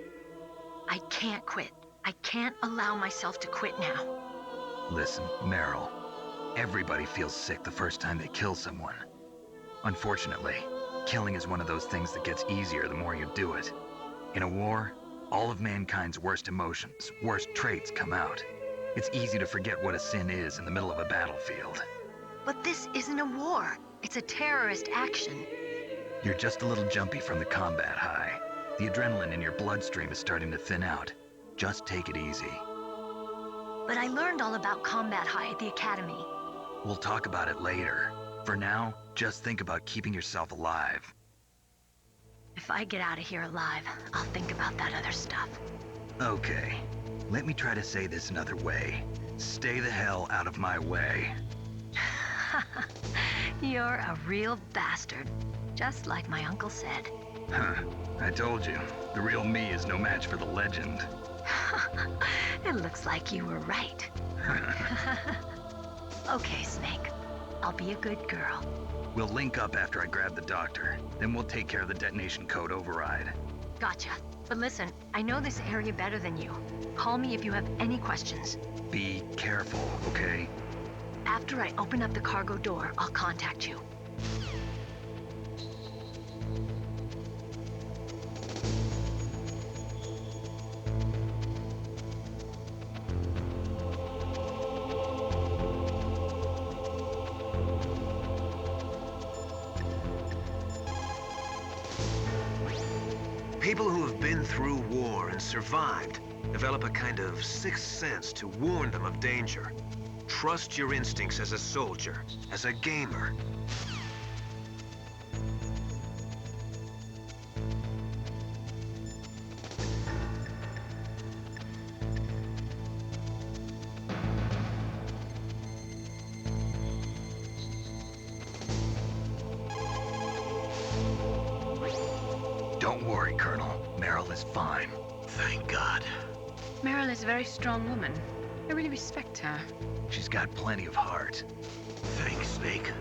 I can't quit. I can't allow myself to quit now. Listen, Meryl. Everybody feels sick the first time they kill someone. Unfortunately, killing is one of those things that gets easier the more you do it. In a war, all of mankind's worst emotions, worst traits come out. It's easy to forget what a sin is in the middle of a battlefield. But this isn't a war. It's a terrorist action. You're just a little jumpy from the combat high. The adrenaline in your bloodstream is starting to thin out. Just take it easy. But I learned all about combat high at the academy. We'll talk about it later. For now, just think about keeping yourself alive. If I get out of here alive, I'll think about that other stuff. Okay. Let me try to say this another way. Stay the hell out of my way. You're a real bastard. Just like my uncle said. Huh. I told you. The real me is no match for the legend. It looks like you were right. Okay, Snake. I'll be a good girl. We'll link up after I grab the doctor. Then we'll take care of the detonation code override. Gotcha. But listen, I know this area better than you. Call me if you have any questions. Be careful, okay? After I open up the cargo door, I'll contact you. People who have been through war and survived develop a kind of sixth sense to warn them of danger. Trust your instincts as a soldier, as a gamer. Don't worry, Colonel. Meryl is fine. Thank God. Meryl is a very strong woman. I really respect her. She's got plenty of heart. Thanks, Snake.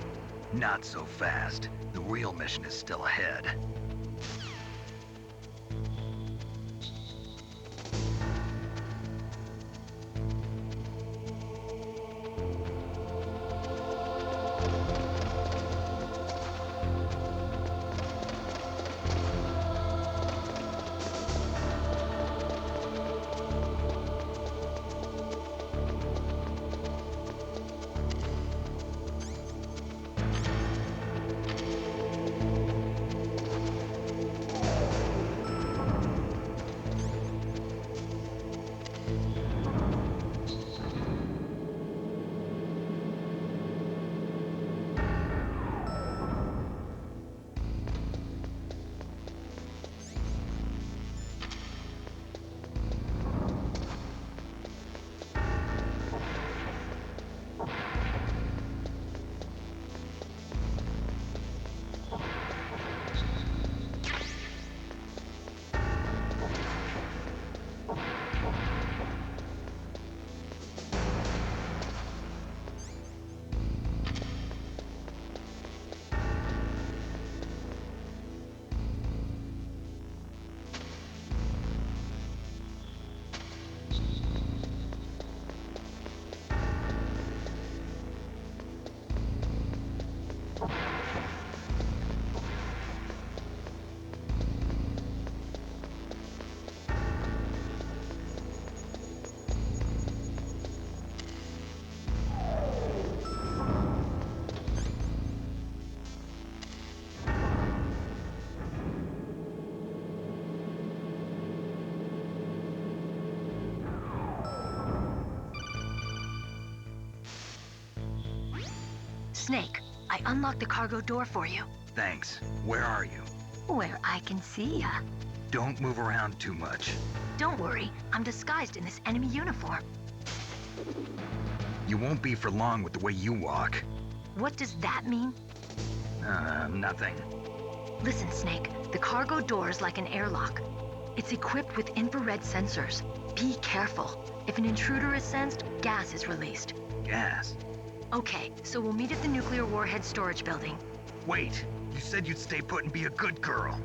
Not so fast. The real mission is still ahead. Snake, I unlocked the cargo door for you. Thanks. Where are you? Where I can see ya. Don't move around too much. Don't worry, I'm disguised in this enemy uniform. You won't be for long with the way you walk. What does that mean? Nothing. Listen, Snake, the cargo door is like an airlock. It's equipped with infrared sensors. Be careful. If an intruder is sensed, gas is released. Gas? Okay, so we'll meet at the nuclear warhead storage building. Wait, you said you'd stay put and be a good girl.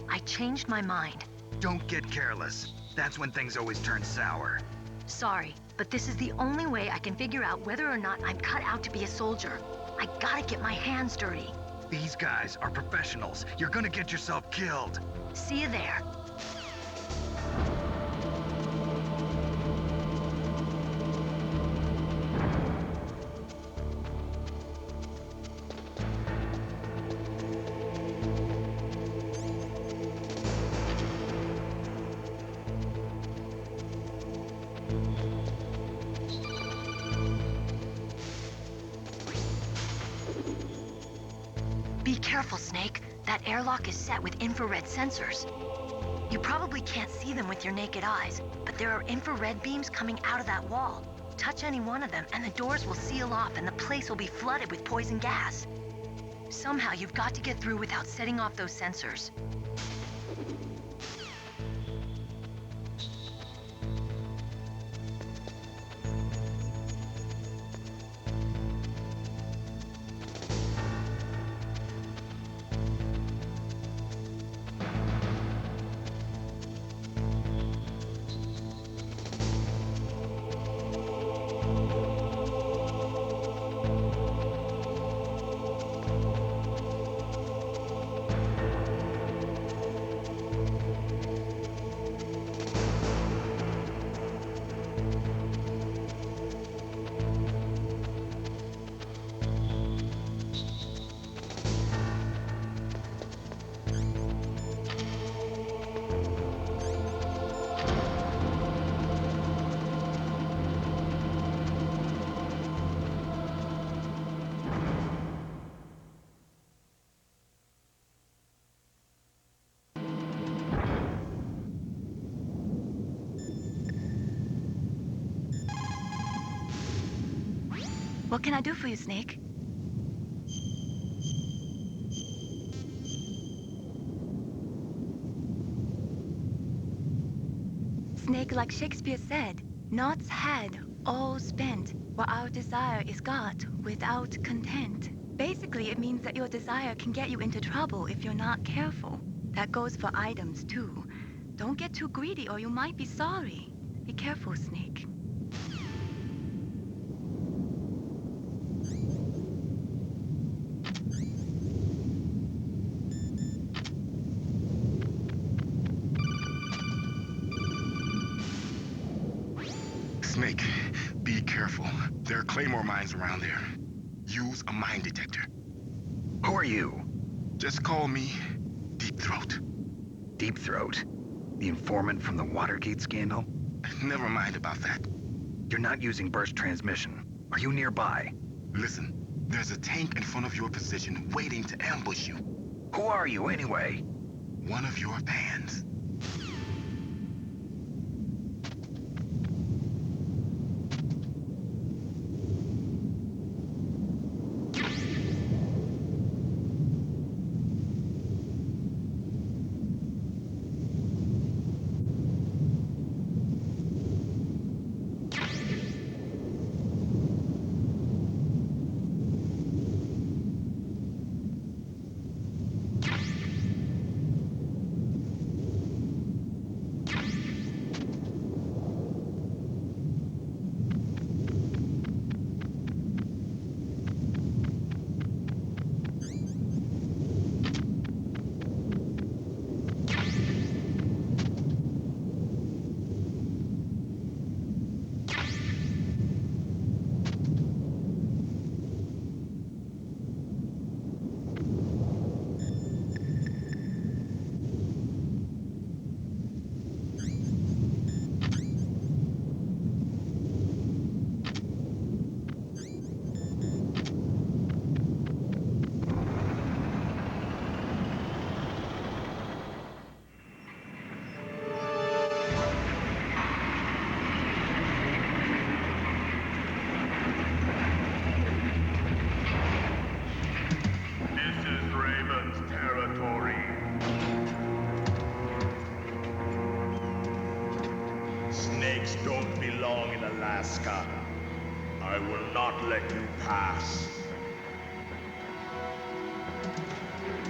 I changed my mind. Don't get careless. That's when things always turn sour. Sorry, but this is the only way I can figure out whether or not I'm cut out to be a soldier. I gotta get my hands dirty. These guys are professionals. You're gonna get yourself killed. See you there. Be careful, Snake. That airlock is set with infrared sensors. You probably can't see them with your naked eyes, but there are infrared beams coming out of that wall. Touch any one of them, and the doors will seal off, and the place will be flooded with poison gas. Somehow, you've got to get through without setting off those sensors. What can I do for you, Snake? Snake, like Shakespeare said, naughts had, all spent, while our desire is got without content. Basically, it means that your desire can get you into trouble if you're not careful. That goes for items, too. Don't get too greedy or you might be sorry. Be careful, Snake. Snake, be careful. There are claymore mines around there. Use a mine detector. Who are you? Just call me Deep Throat. Deep Throat? The informant from the Watergate scandal? Never mind about that. You're not using burst transmission. Are you nearby? Listen, there's a tank in front of your position waiting to ambush you. Who are you, anyway? One of your fans. Snakes don't belong in Alaska. I will not let you pass.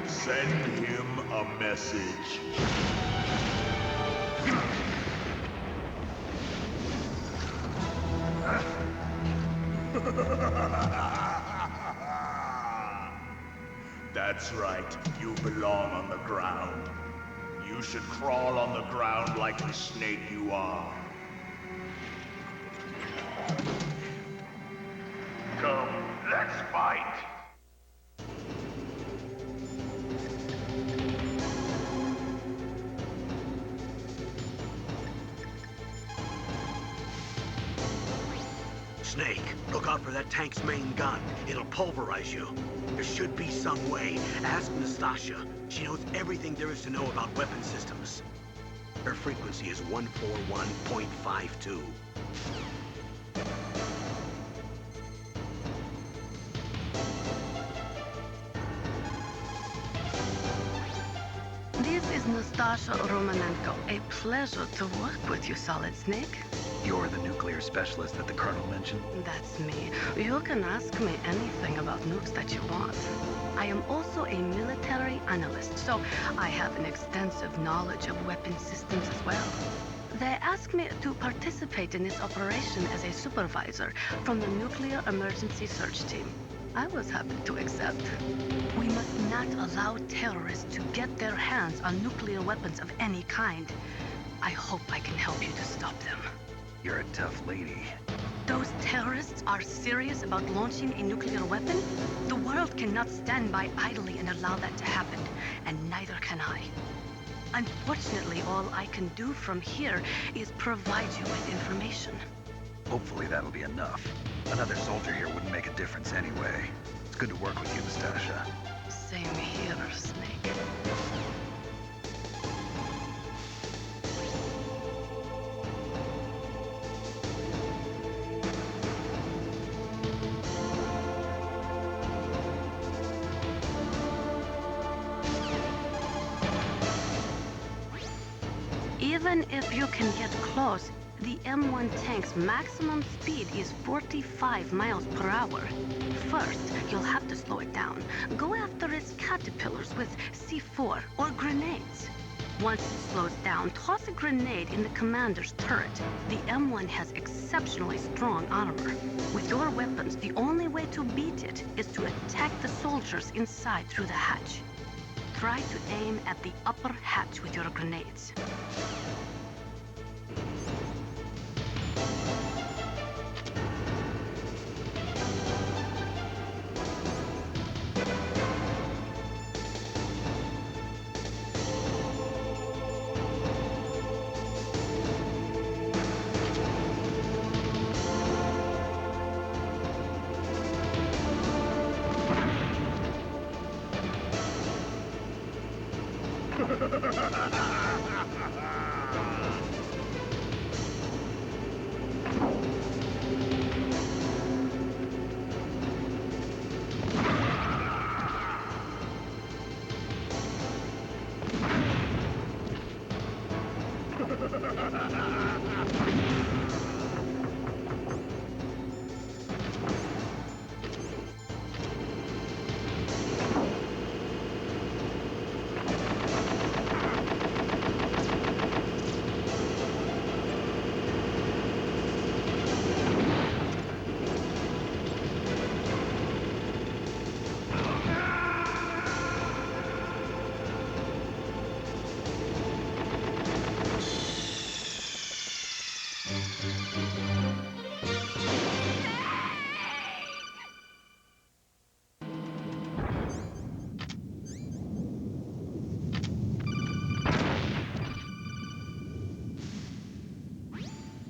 Send him a message. That's right, you belong on the ground. You should crawl on the ground like the snake you are. Come, let's fight! Snake, look out for that tank's main gun. It'll pulverize you. There should be some way. Ask Nastasha. She knows everything there is to know about weapon systems. Her frequency is 141.52. This is Nastasha Romanenko. A pleasure to work with you, Solid Snake. You're the nuclear specialist that the Colonel mentioned? That's me. You can ask me anything about nukes that you want. I am also a military analyst, so I have an extensive knowledge of weapon systems as well. They asked me to participate in this operation as a supervisor from the Nuclear Emergency Search Team. I was happy to accept. We must not allow terrorists to get their hands on nuclear weapons of any kind. I hope I can help you to stop them. You're a tough lady. Those terrorists are serious about launching a nuclear weapon? The world cannot stand by idly and allow that to happen, and neither can I. Unfortunately, all I can do from here is provide you with information. Hopefully that'll be enough. Another soldier here wouldn't make a difference anyway. It's good to work with you, Nastasha. Same here, Snake. Even if you can get close, the M1 tank's maximum speed is 45 miles per hour. First, you'll have to slow it down. Go after its caterpillars with C4 or grenades. Once it slows down, toss a grenade in the commander's turret. The M1 has exceptionally strong armor. With your weapons, the only way to beat it is to attack the soldiers inside through the hatch. Try to aim at the upper hatch with your grenades.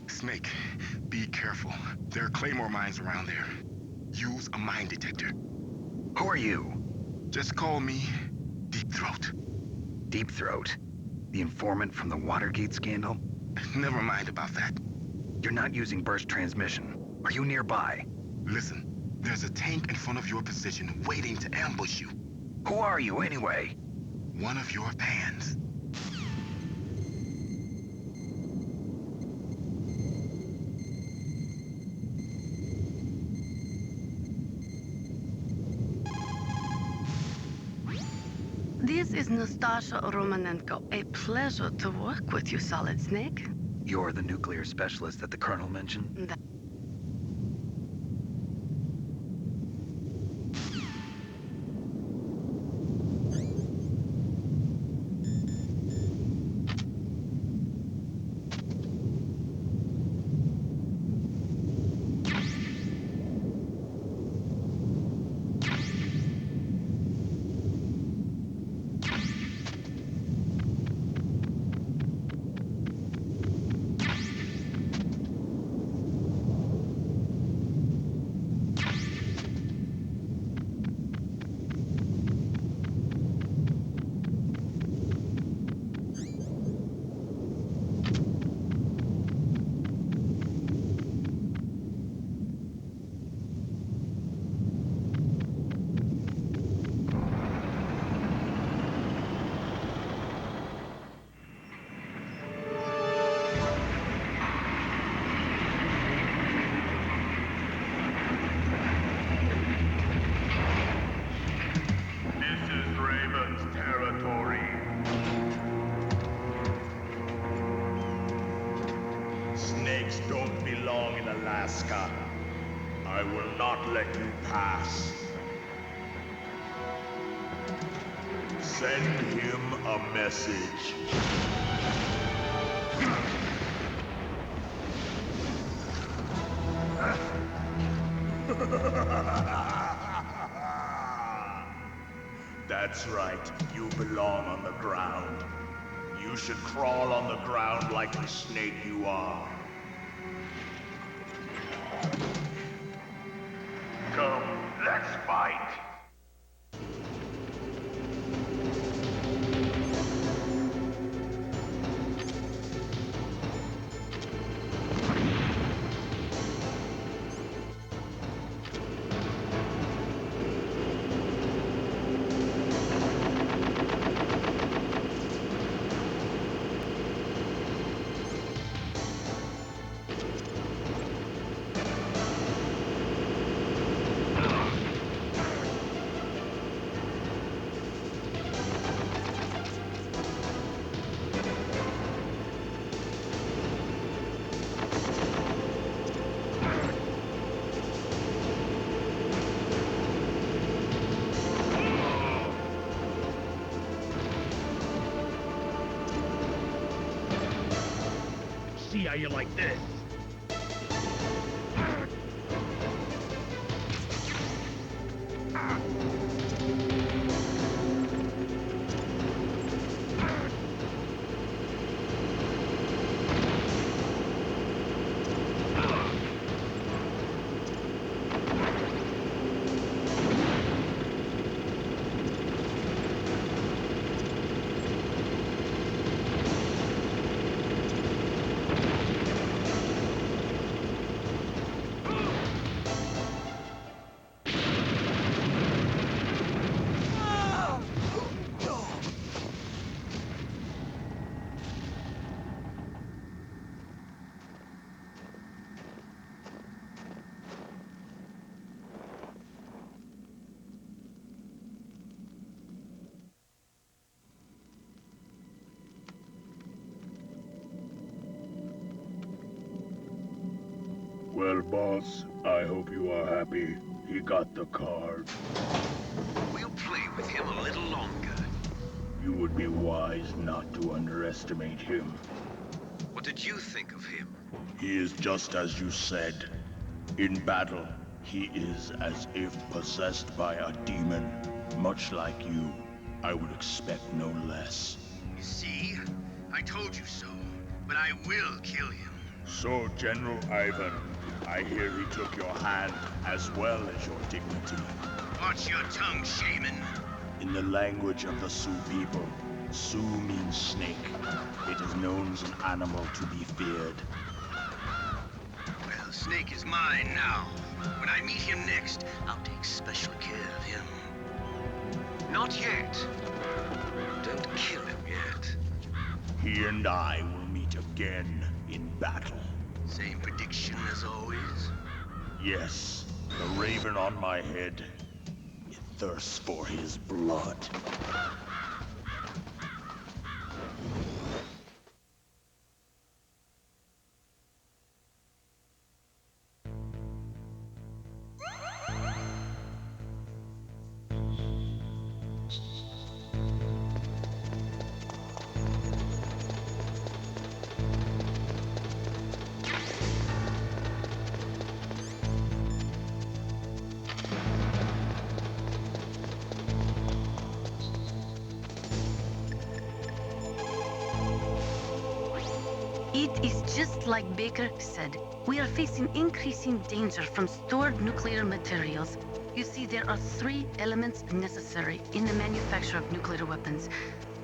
Snake, be careful. There are Claymore mines around there. Use a mine detector. Who are you? Just call me Deep Throat. Deep Throat? The informant from the Watergate scandal? Never mind about that. You're not using burst transmission. Are you nearby? Listen, there's a tank in front of your position waiting to ambush you. Who are you, anyway? One of your fans. This is Nastasha Romanenko. A pleasure to work with you, Solid Snake. You're the nuclear specialist that the Colonel mentioned? Snakes don't belong in Alaska. I will not let you pass. Send him a message. That's right, you belong on the ground. You should crawl on the ground like the snake you are. Come, let's fight! See how you like this. Well, boss, I hope you are happy. He got the card. We'll play with him a little longer. You would be wise not to underestimate him. What did you think of him? He is just as you said. In battle, he is as if possessed by a demon. Much like you, I would expect no less. You see? I told you so. But I will kill him. So, General Ivan, I hear he took your hand as well as your dignity. Watch your tongue, shaman. In the language of the Sioux people, Sioux means snake. It is known as an animal to be feared. Well, Snake is mine now. When I meet him next, I'll take special care of him. Not yet. Don't kill him yet. He and I will meet again in battle. Same prediction as always? Yes, the raven on my head. It thirsts for his blood. It is just like Baker said. We are facing increasing danger from stored nuclear materials. You see, there are 3 elements necessary in the manufacture of nuclear weapons: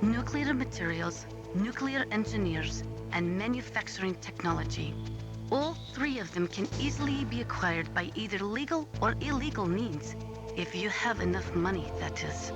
nuclear materials, nuclear engineers, and manufacturing technology. All 3 of them can easily be acquired by either legal or illegal means. If you have enough money, that is.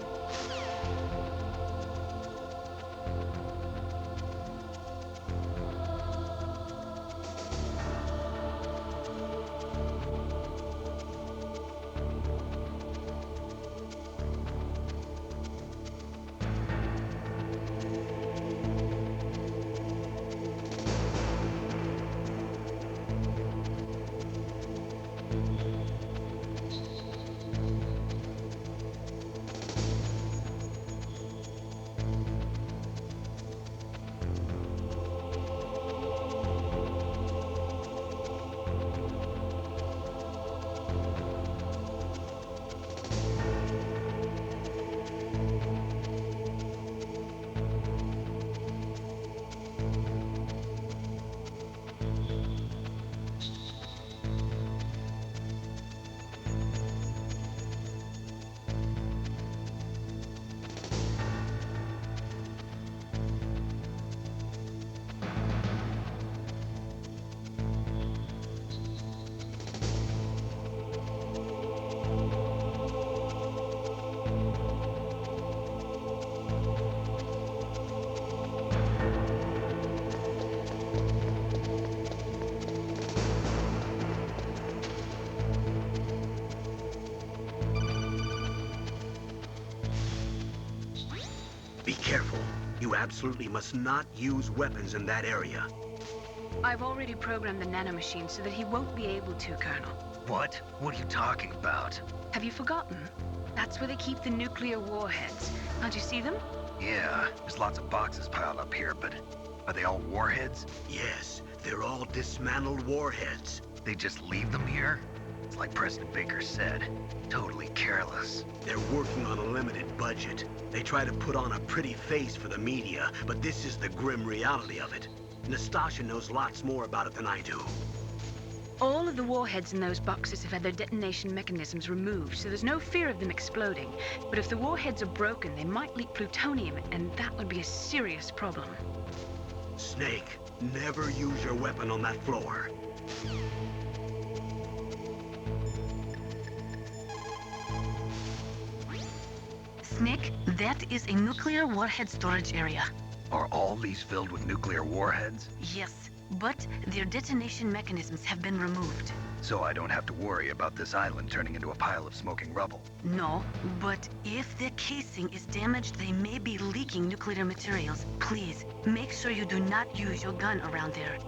Be careful. You absolutely must not use weapons in that area. I've already programmed the nanomachine so that he won't be able to, Colonel. What? What are you talking about? Have you forgotten? That's where they keep the nuclear warheads. Can't you see them? Yeah, there's lots of boxes piled up here, but are they all warheads? Yes, they're all dismantled warheads. They just leave them here? It's like President Baker said, totally careless. They're working on a limited budget. They try to put on a pretty face for the media, but this is the grim reality of it. Nastasha knows lots more about it than I do. All of the warheads in those boxes have had their detonation mechanisms removed, so there's no fear of them exploding. But if the warheads are broken, they might leak plutonium, and that would be a serious problem. Snake, never use your weapon on that floor. Snake, that is a nuclear warhead storage area. Are all these filled with nuclear warheads? Yes, but their detonation mechanisms have been removed. So I don't have to worry about this island turning into a pile of smoking rubble. No, but if the casing is damaged, they may be leaking nuclear materials. Please, make sure you do not use your gun around there.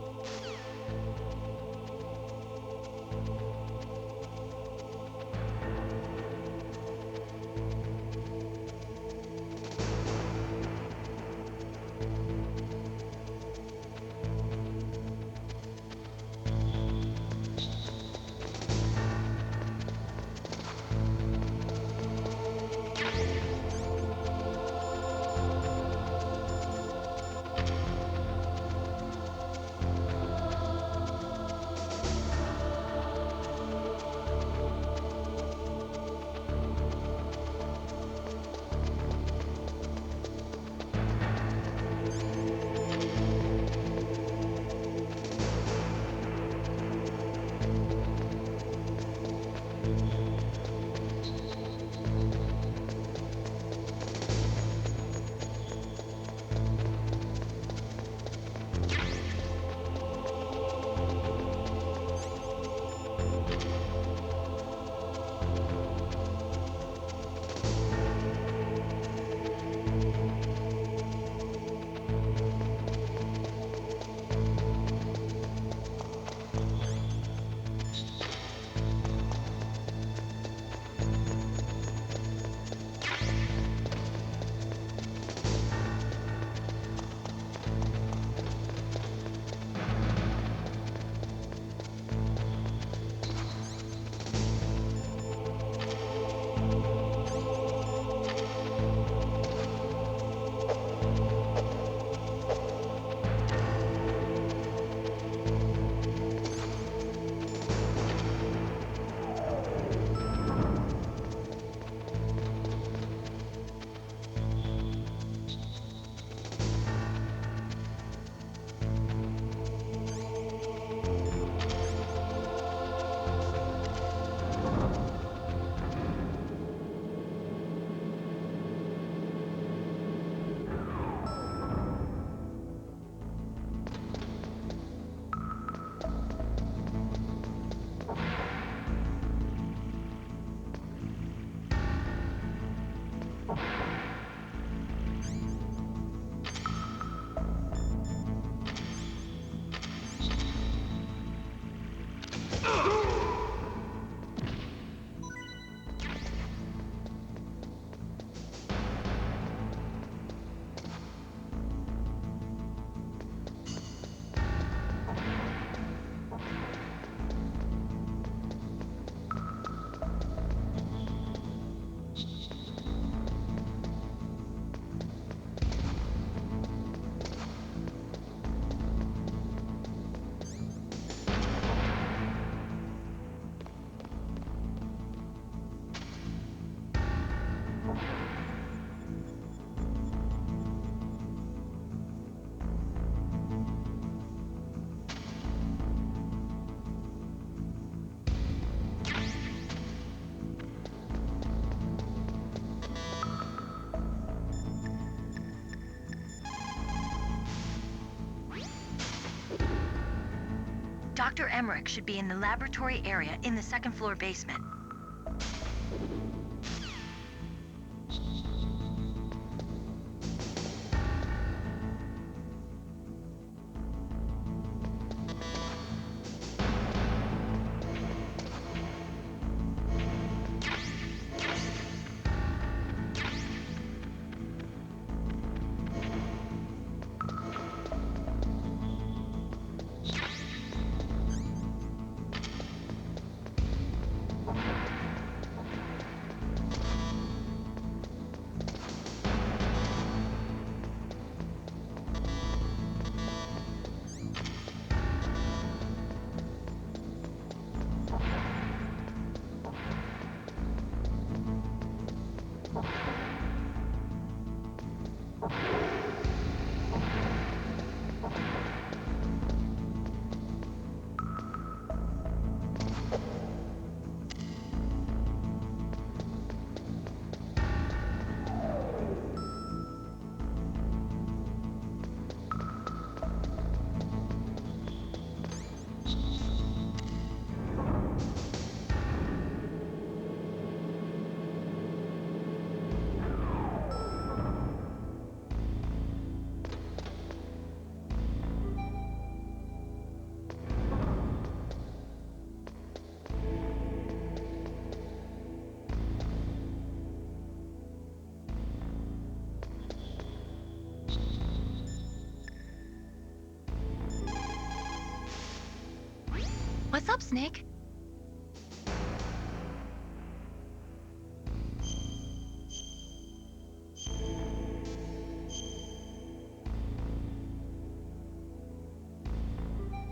Dr. Emmerich should be in the laboratory area in the second floor basement. What's up, Snake?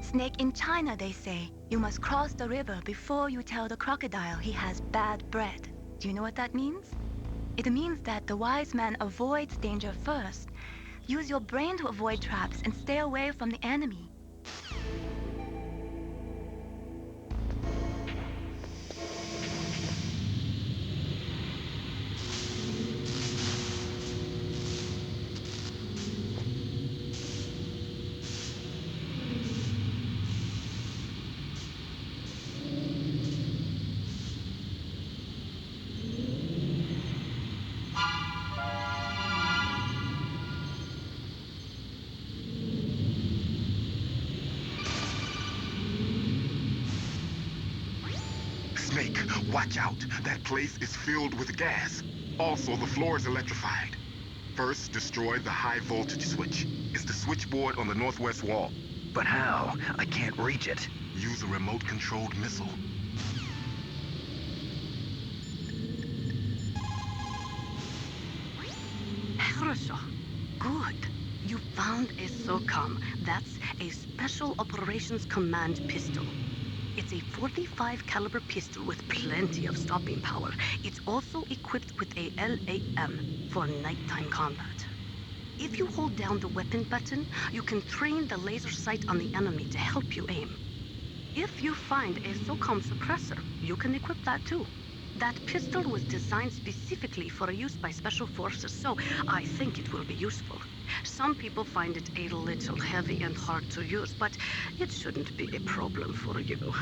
Snake, in China, they say, you must cross the river before you tell the crocodile he has bad bread. Do you know what that means? It means that the wise man avoids danger first. Use your brain to avoid traps and stay away from the enemy. Snake, watch out. That place is filled with gas. Also, the floor is electrified. First, destroy the high voltage switch. It's the switchboard on the northwest wall. But how? I can't reach it. Use a remote-controlled missile. Хорошо. Good. You found a SOCOM. That's a Special Operations Command pistol. It's a .45 caliber pistol with plenty of stopping power. It's also equipped with a LAM for nighttime combat. If you hold down the weapon button, you can train the laser sight on the enemy to help you aim. If you find a SOCOM suppressor, you can equip that too. That pistol was designed specifically for use by special forces, so I think it will be useful. Some people find it a little heavy and hard to use, but it shouldn't be a problem for you.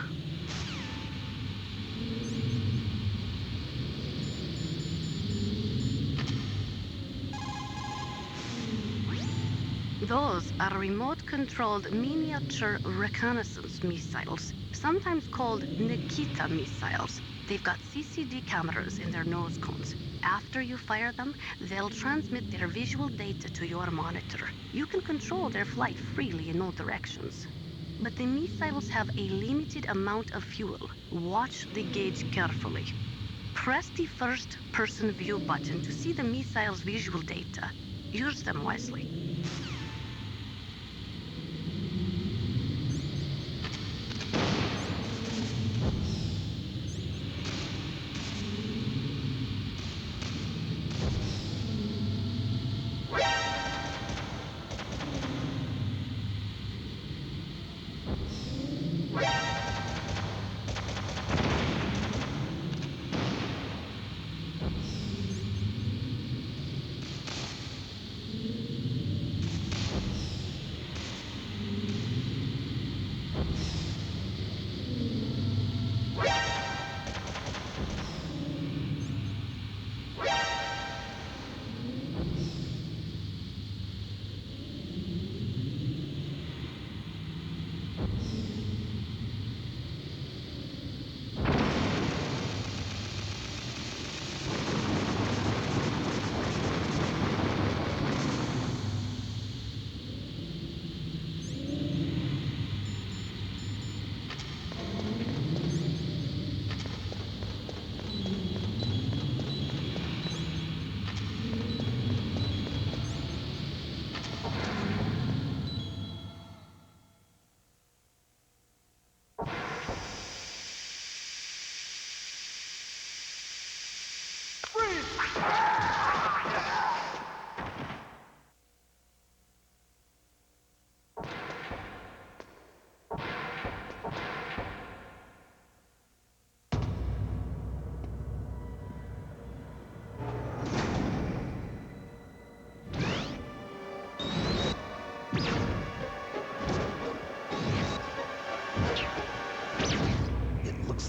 Those are remote-controlled miniature reconnaissance missiles, sometimes called Nikita missiles. They've got CCD cameras in their nose cones. After you fire them, they'll transmit their visual data to your monitor. You can control their flight freely in all directions. But the missiles have a limited amount of fuel. Watch the gauge carefully. Press the first-person view button to see the missile's visual data. Use them wisely.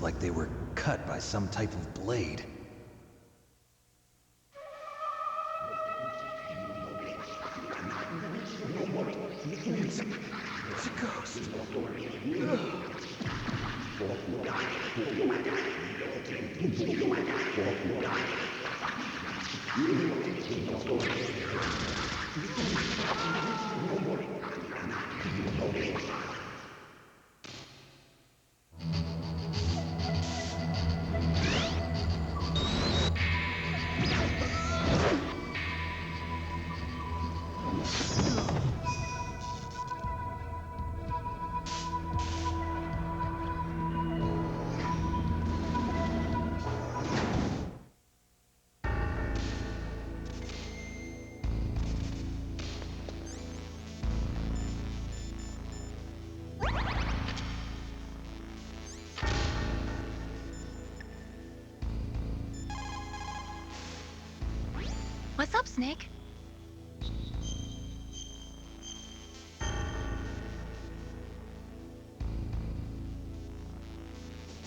like they were cut by some type of blade. It's a ghost. What's up, Snake?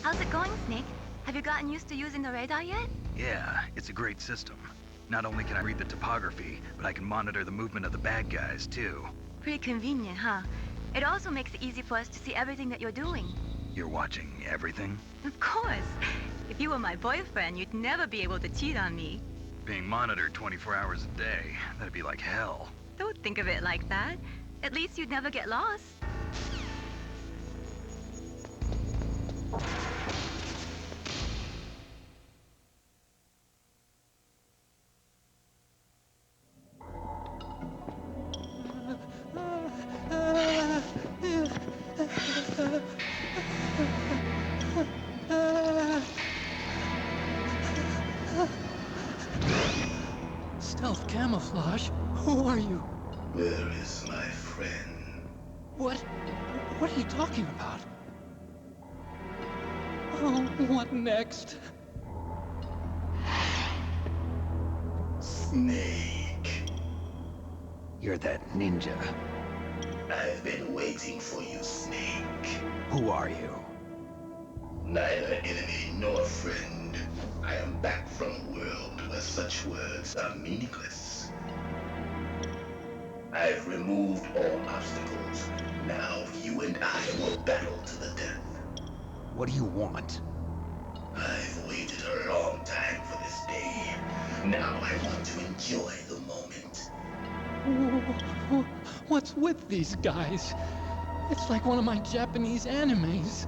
How's it going, Snake? Have you gotten used to using the radar yet? Yeah, it's a great system. Not only can I read the topography, but I can monitor the movement of the bad guys, too. Pretty convenient, huh? It also makes it easy for us to see everything that you're doing. You're watching everything? Of course. If you were my boyfriend, you'd never be able to cheat on me. Being monitored 24 hours a day, that'd be like hell. Don't think of it like that. At least you'd never get lost. Stealth camouflage? Who are you? Where is my friend? What are you talking about? Oh, what next? Snake. You're that ninja. I've been waiting for you, Snake. Who are you? Neither enemy nor friend. I am back from a world where such words are meaningless. I've removed all obstacles. Now you and I will battle to the death. What do you want? I've waited a long time for this day. Now I want to enjoy the moment. What's with these guys? It's like one of my Japanese animes.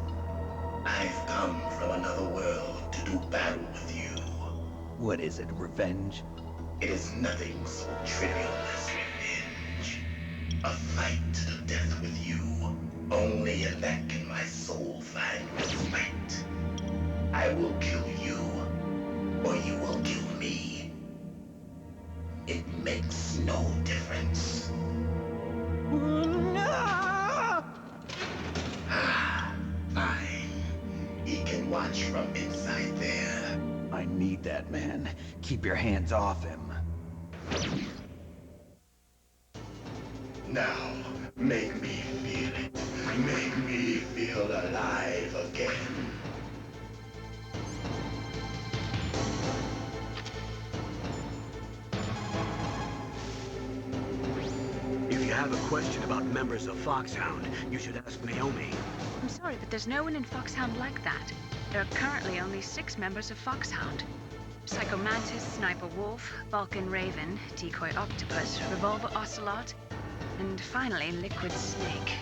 I've come from another world to do battle with you. What is it, revenge? It is nothing so trivial as revenge. A fight to the death with you. Only in that can my soul find respite. I will kill you, or you will kill me. It makes no difference. Ah, fine. He can watch from inside there. I need that man. Keep your hands off him. Now, make me feel it. Make me feel alive again. If you have a question about members of Foxhound, you should ask Naomi. I'm sorry, but there's no one in Foxhound like that. There are currently only 6 members of Foxhound. Psycho Mantis, Sniper Wolf, Vulcan Raven, Decoy Octopus, Revolver Ocelot, and finally Liquid Snake.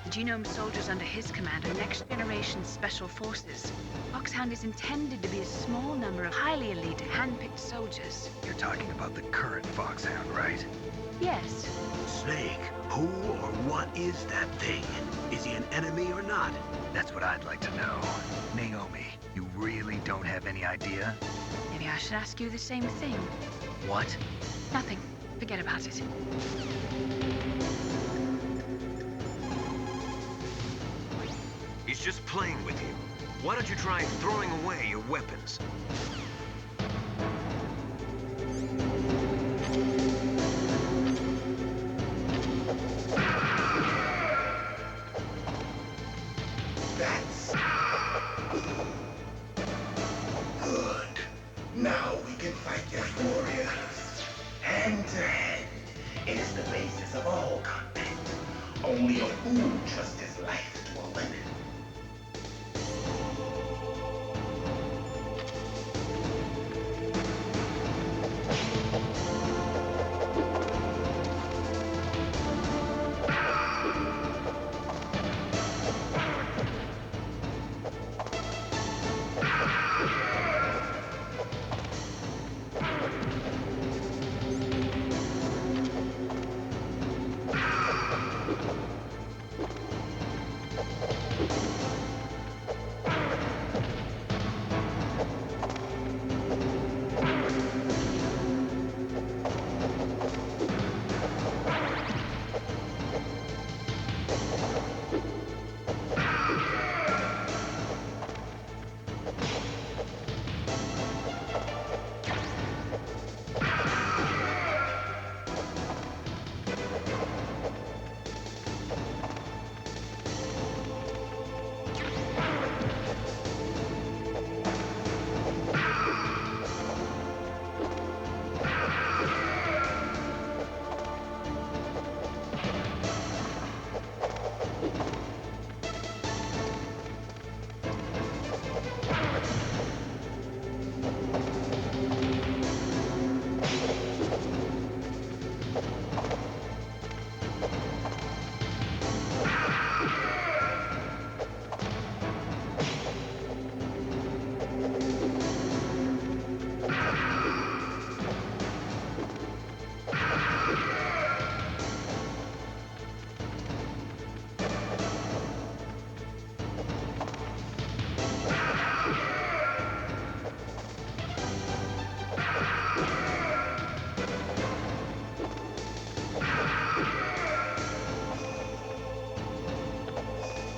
The genome soldiers under his command are next-generation special forces. Foxhound is intended to be a small number of highly elite, hand-picked soldiers. You're talking about the current Foxhound, right? Yes. Snake, who or what is that thing? Is he an enemy or not? That's what I'd like to know. Naomi, you really don't have any idea? Maybe I should ask you the same thing. What? Nothing. Forget about it. He's just playing with you. Why don't you try throwing away your weapons? It is the basis of all combat. Only a fool trusts his life to a weapon.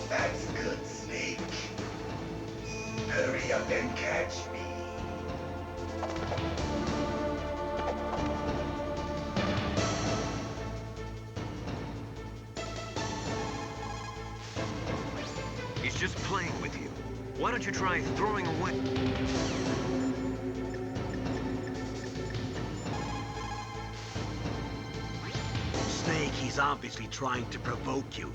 That's good, Snake. Hurry up and catch me. He's just playing with you. Why don't you try throwing away? Snake, he's obviously trying to provoke you.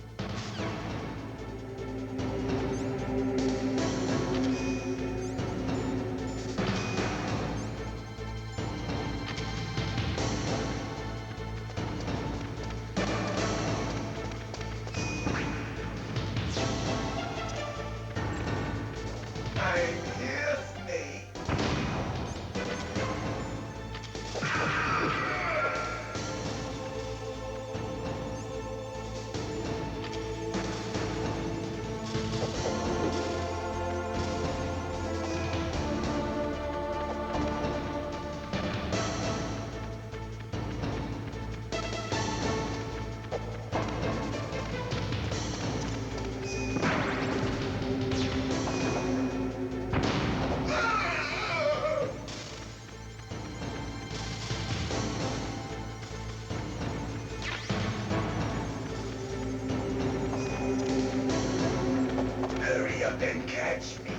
I'm here, Snake. Hurry up and catch me.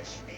catch me.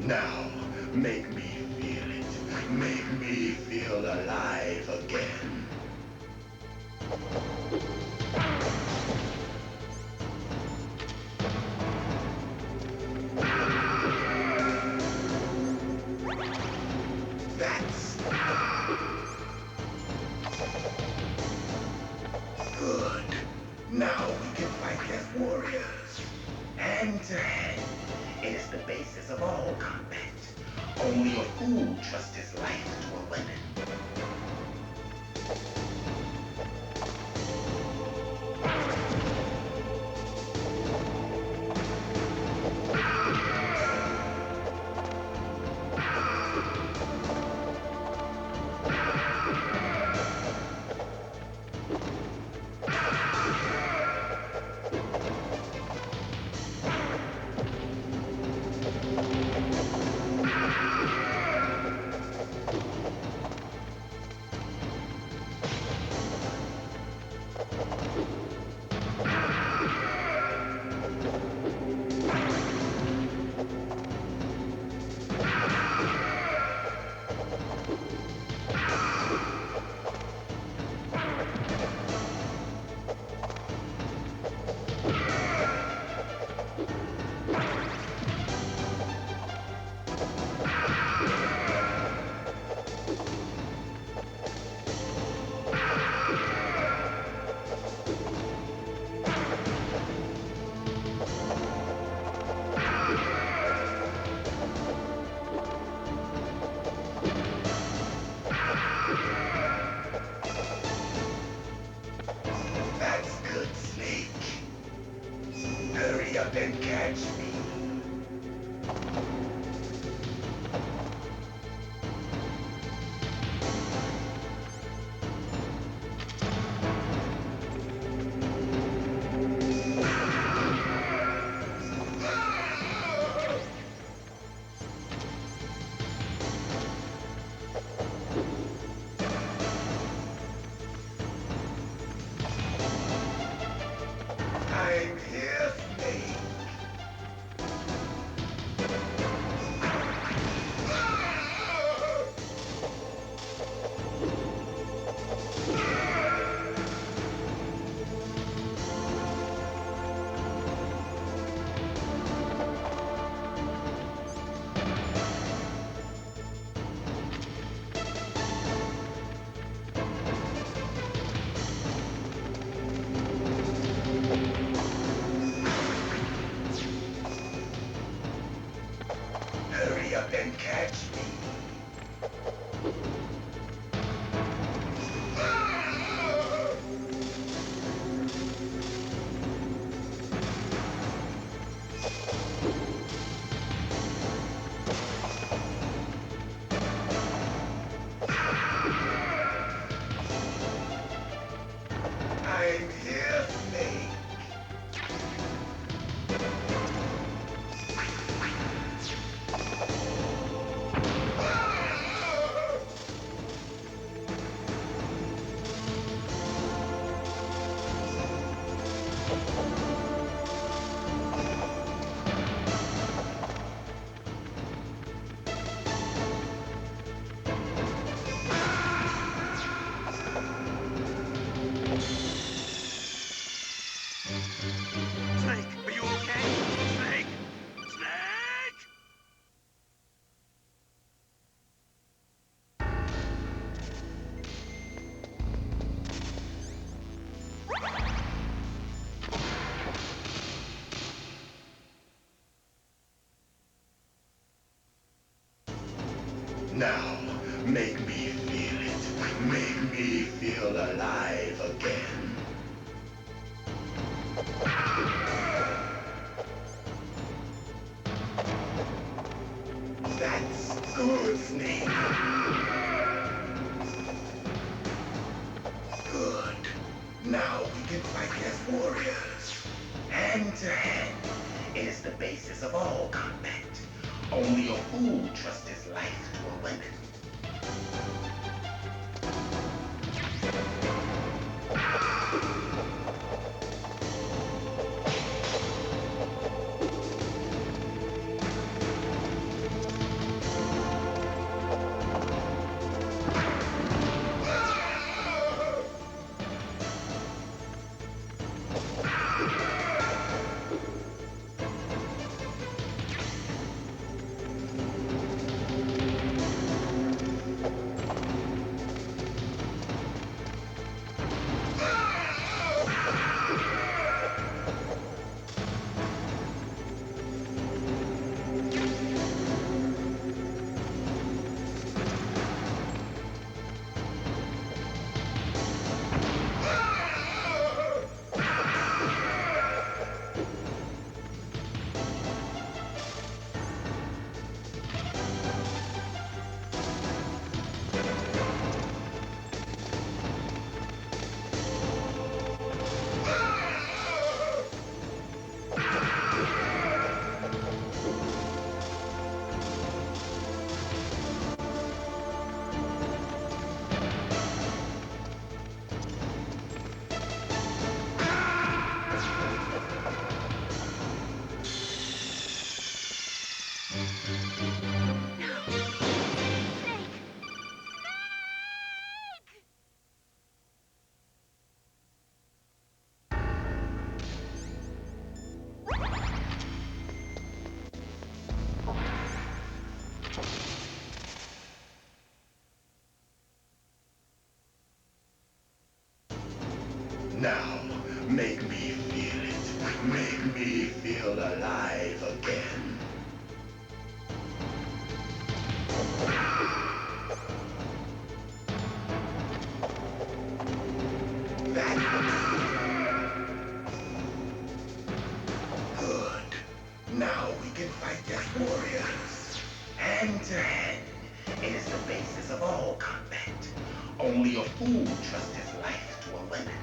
Now, make me feel it. Make me feel alive again. That's good. Now we can fight as warriors. Hand to hand. It is the basis of all combat. Only a fool trusts his life to a weapon. That's good, Snake. Hurry up and catch me. I'm here, Snake. Hurry up and catch me. I'm here, Snake. Snake, are you okay? Snake! Snake! Now, make me feel it. Make me feel alive again. That's good, Snake. Good. Now we can fight as warriors. Hand to hand. It is the basis of all combat. Only a fool trusts his life to a weapon. Now, make me feel it. Make me feel alive again. Good. Now we can fight as warriors. Hand to hand. It is the basis of all combat. Only a fool trusts his life to a weapon.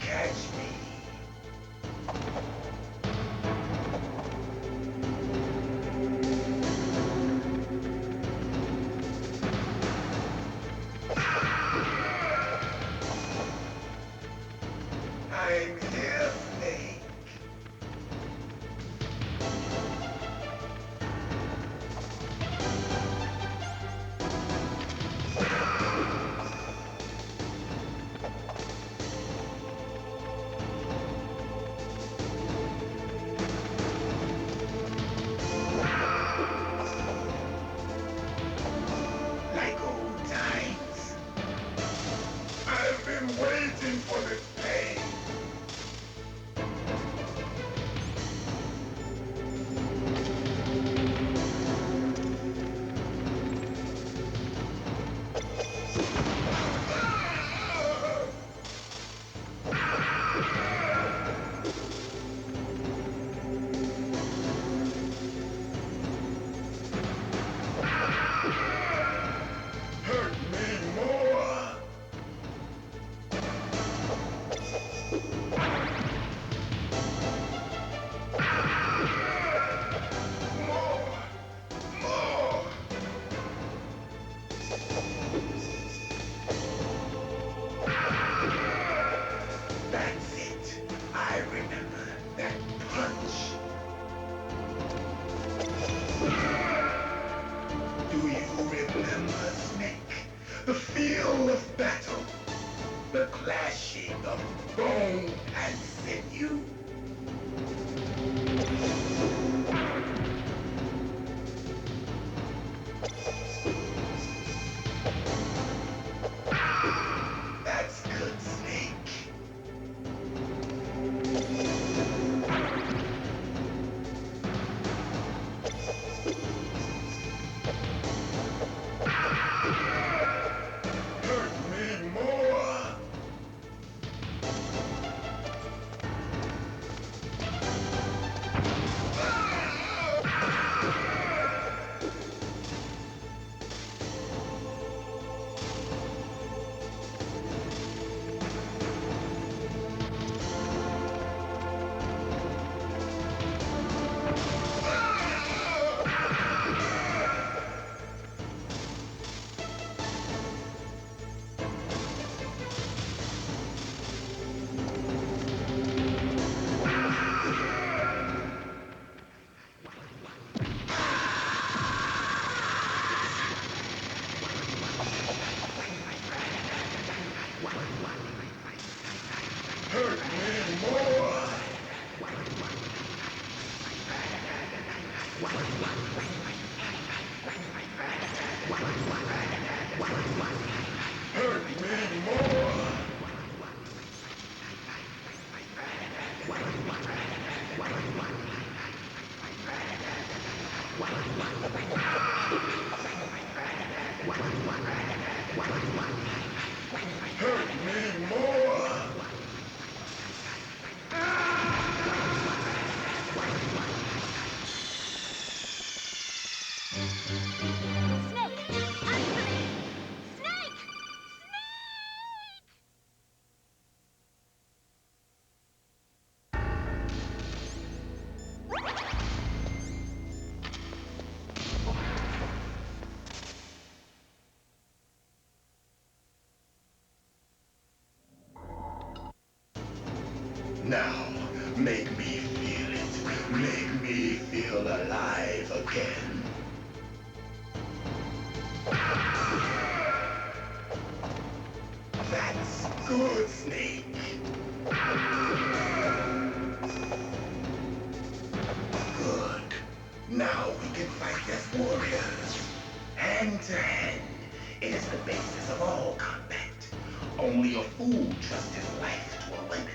catch me. I'm here, Snake. Like old times. I've been waiting for this day. Hurt me more. More. That's it. I remember that punch. Do you remember, Snake? The feel of battle. The clashing of bone and sinew. That's good, Snake. Hurt me more. Hurt me more. Hurt me more. Hurt me more. Snake! Answer me! Snake! Now, make me feel it. Make me feel alive again. That's good, Snake. Good. Now we can fight as warriors. Hand to hand. It is the basis of all combat. Only a fool trusts his life to a weapon.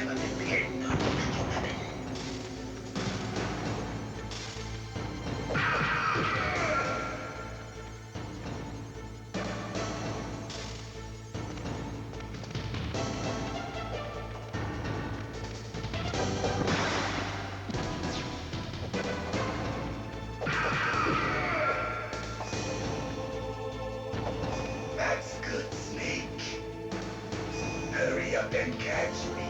never depend on your weapon. That's good, Snake. Hurry up and catch me.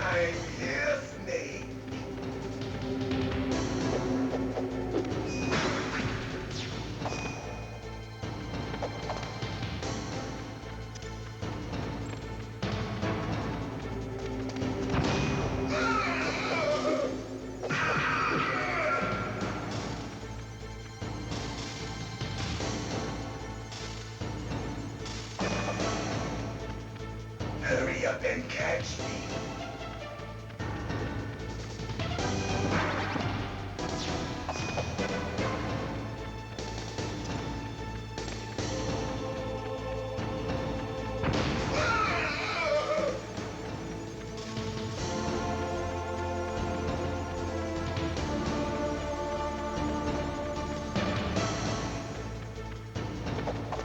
I'm here, Snake. Hurry up and catch me.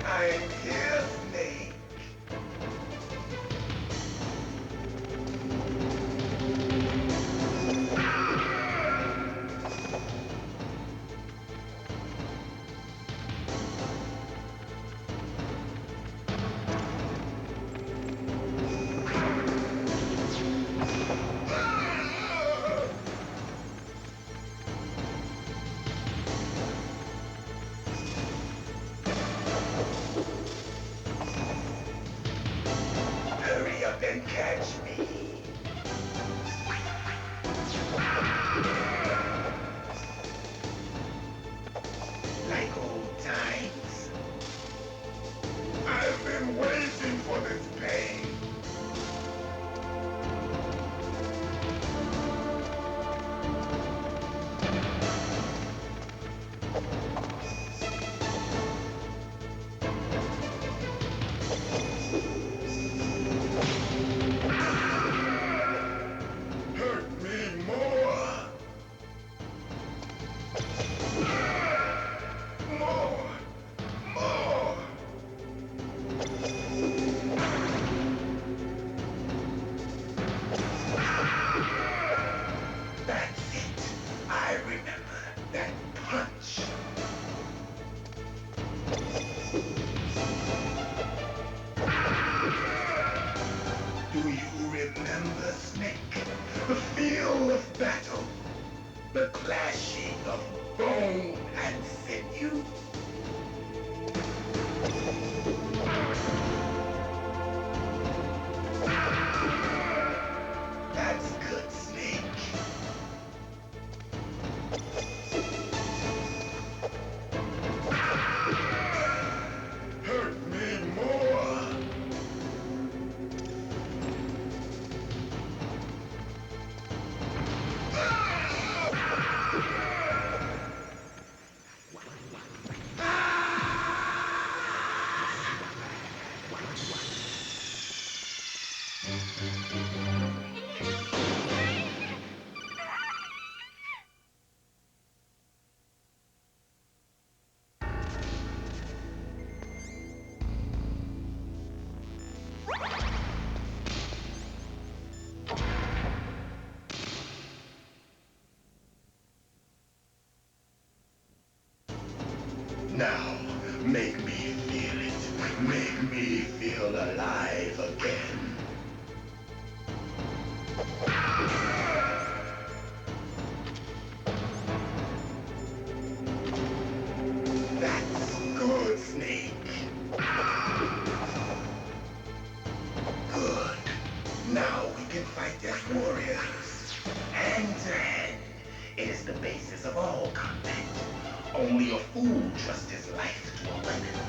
I'm here, Snake. Hurry up and catch me. Like old times. I've been waiting for this pain. Hurt me more. More. More. That's it. I remember that punch. Do you remember, Snake? The feel of battle. The clashing of bone and sinew. That's good, Snake. Hurt me more. Now, make me feel it. Make me feel alive again. That's good, Snake. Good. Now we can fight as warriors. Hand to hand. It is the basis of all combat. Only a fool trusts his life to a weapon.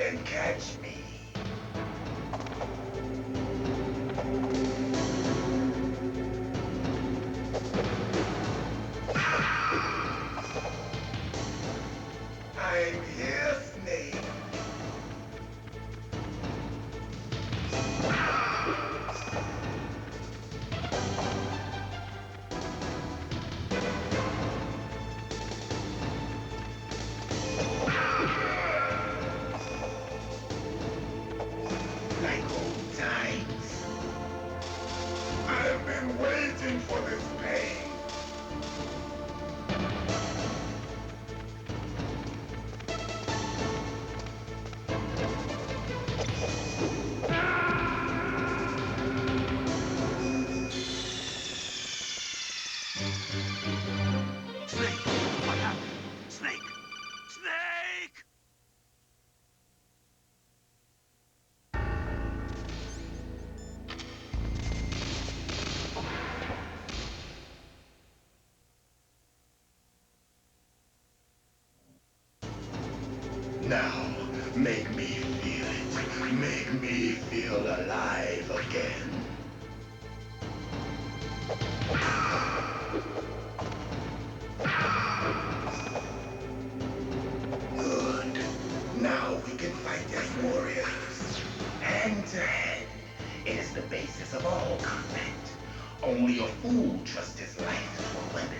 and catch me. I'm here, Snake. Like old times. I've been waiting for this pain. Snake! What happened? Snake! Snake! Now, make me feel it. Make me feel alive again. Good. Now we can fight as warriors. Hand to hand. It is the basis of all combat. Only a fool trusts his life to a weapon.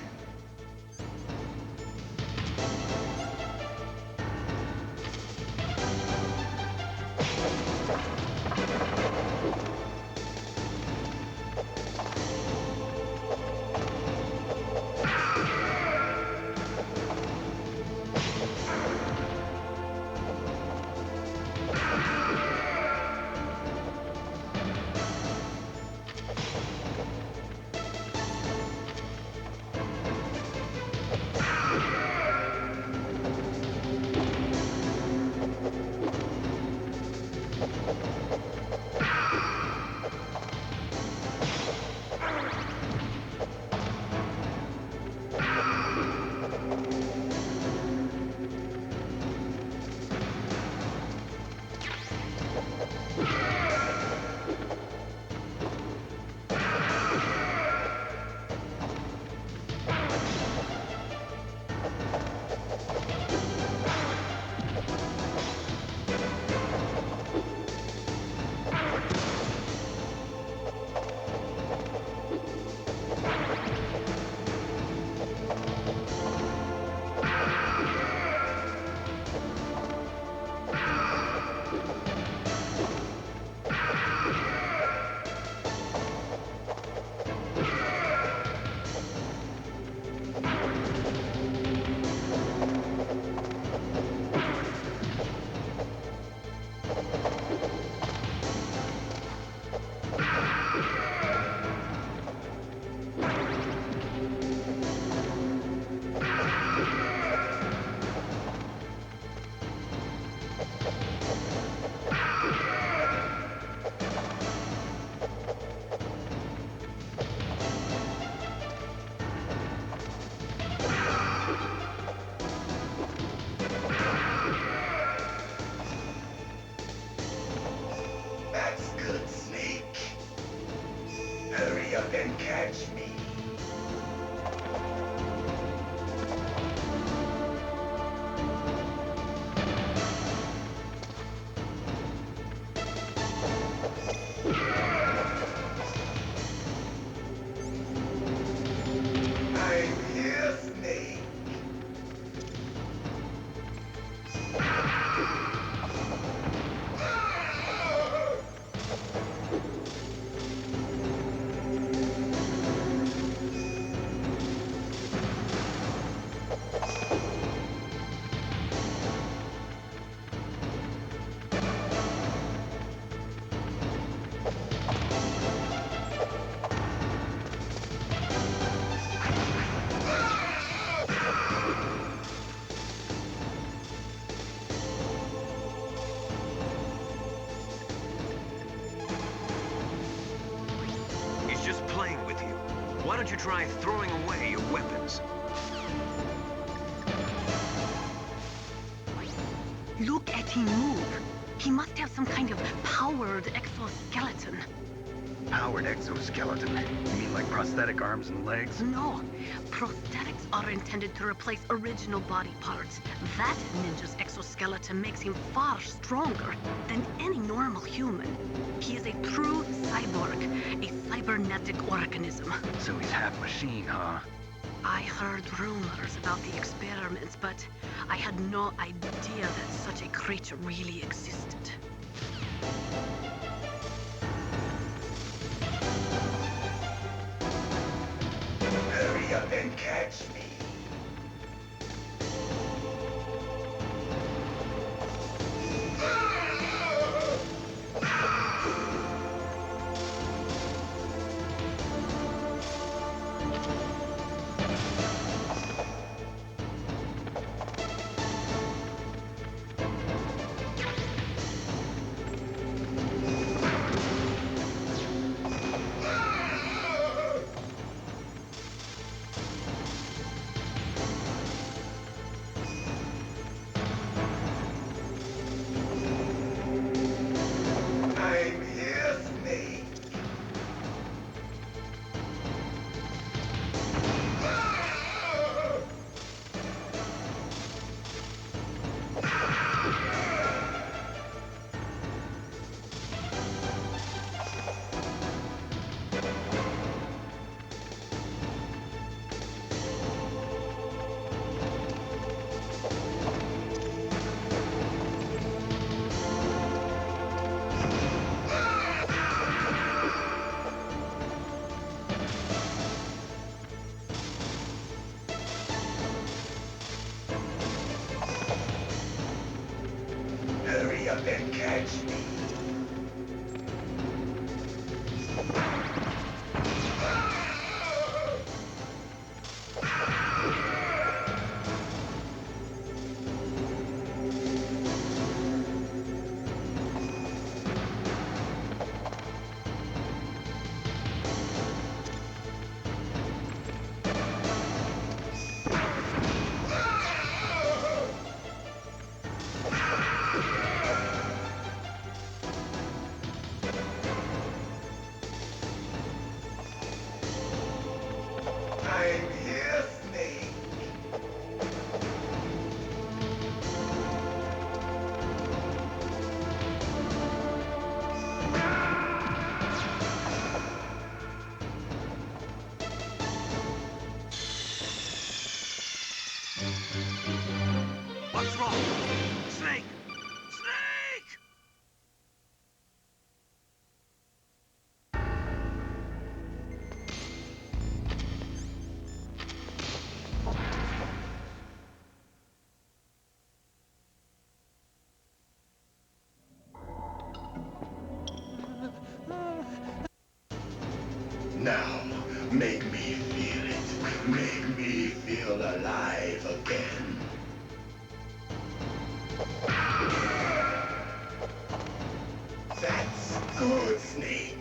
don't you try throwing away your weapons? Look at him move. He must have some kind of powered exoskeleton. Powered exoskeleton? You mean like prosthetic arms and legs? No. Prosthetics are intended to replace original body parts. That ninja's exoskeleton makes him far stronger than any normal human. He is a true cyborg, a cybernetic organism. So he's half machine, huh? I heard rumors about the experiments, but I had no idea that such a creature really existed. Hurry up and catch me. Hurry up and catch me. I'm here, Snake. What's wrong? Snake! Snake! Now, make me feel it. Make me feel alive again. That's good, Snake.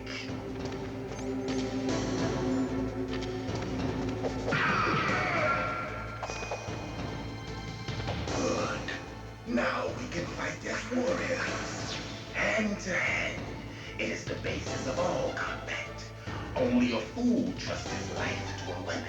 Good. Now we can fight as warriors. Hand to hand. It is the basis of all combat. Only a fool trusts his life to a weapon.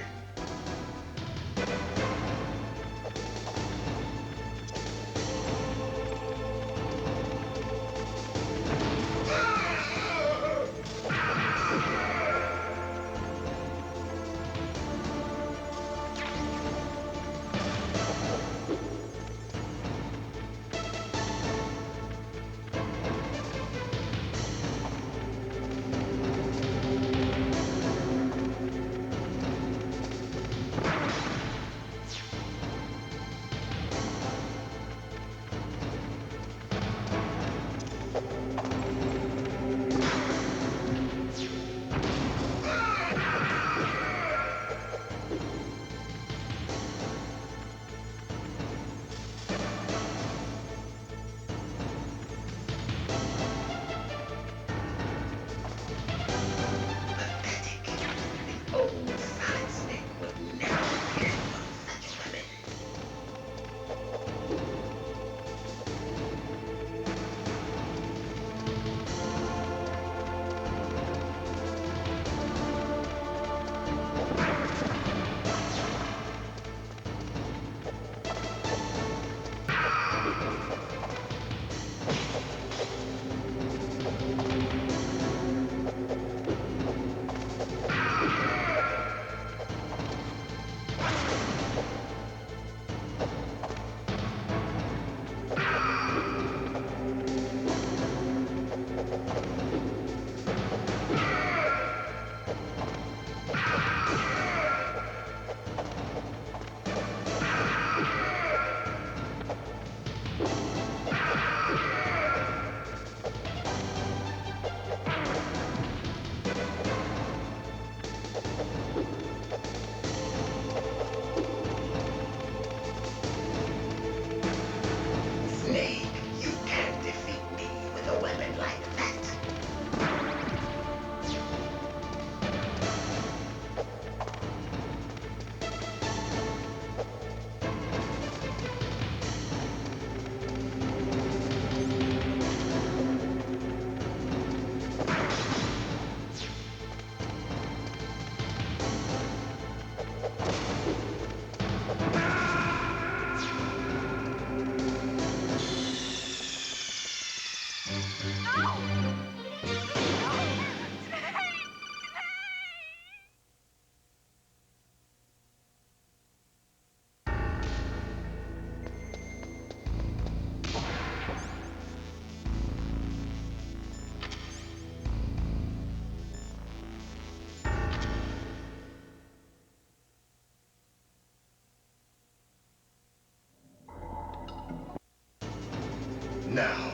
Now,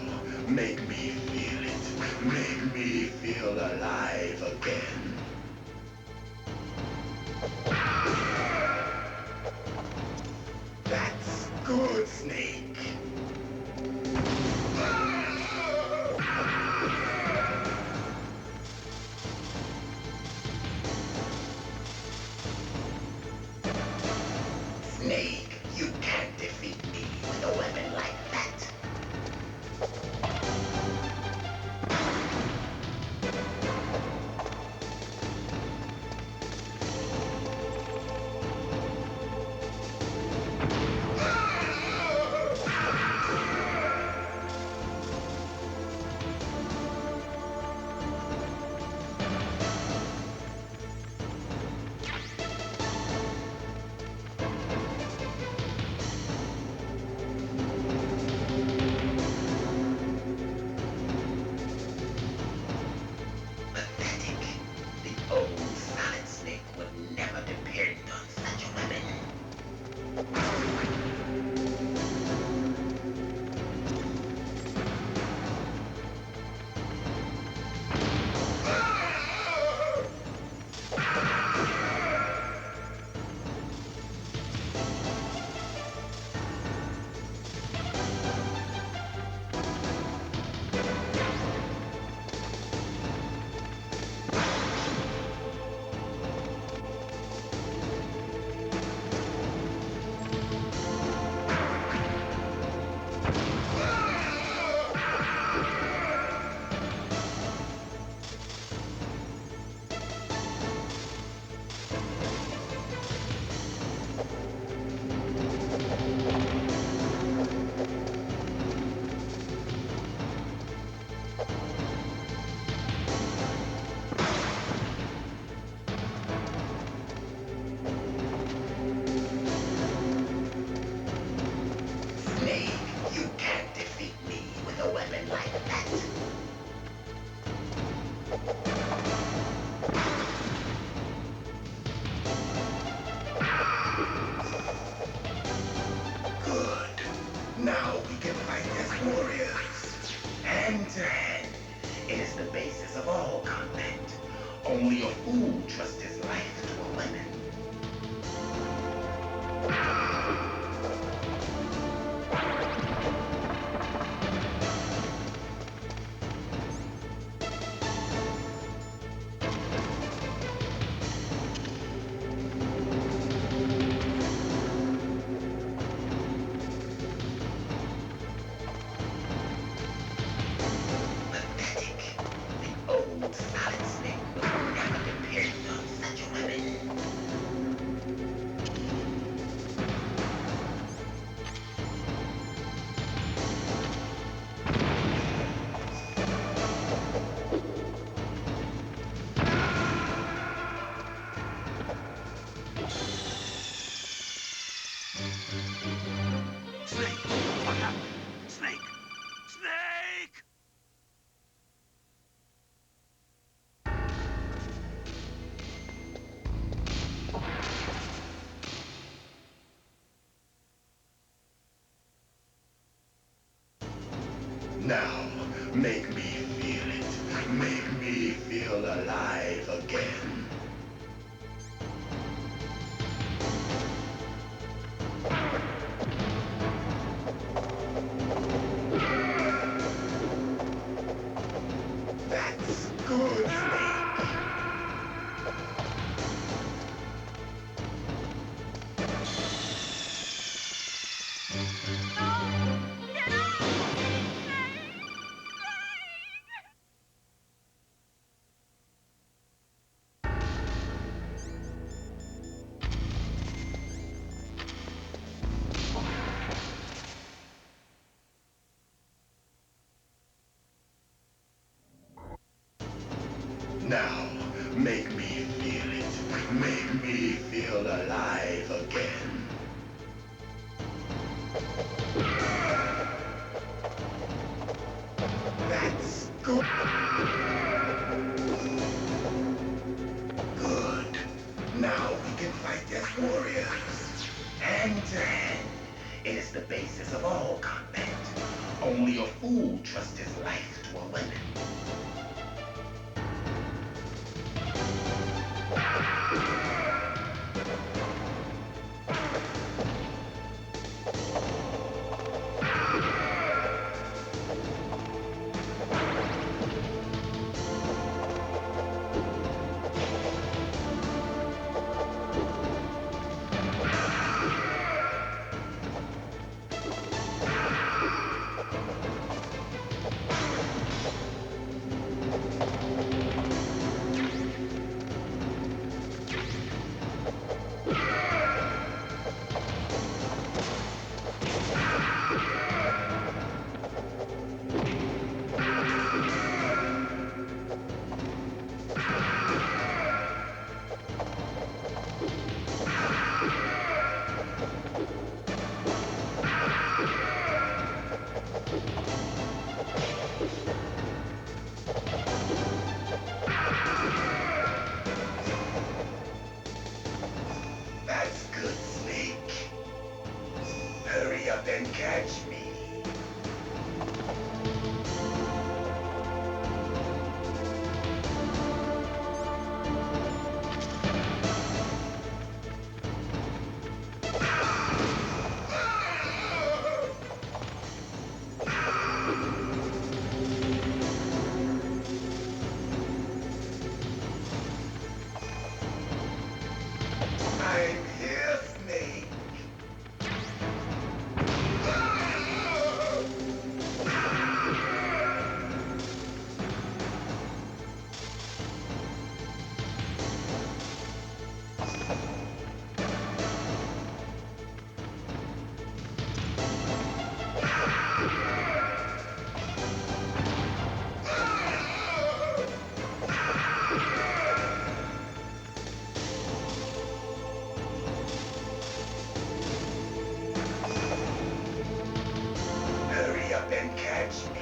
make me feel it. Make me feel alive again. That's good, Snake. Snake, you can't defeat me with a weapon like that. Now we can fight as warriors. Hand to hand. It is the basis of all combat. Only a fool trusts his life to a weapon. Now, make me feel it. Make me feel alive again. That's good, Snake. Now, make me feel it. Make me feel alive again. That's good. Good. Now we can fight as warriors. Hand to hand. It is the basis of all combat. Only a fool trusts his life to a weapon. That's good, Snake. Hurry up and catch me. I'm here, Snake. Hurry up and catch me.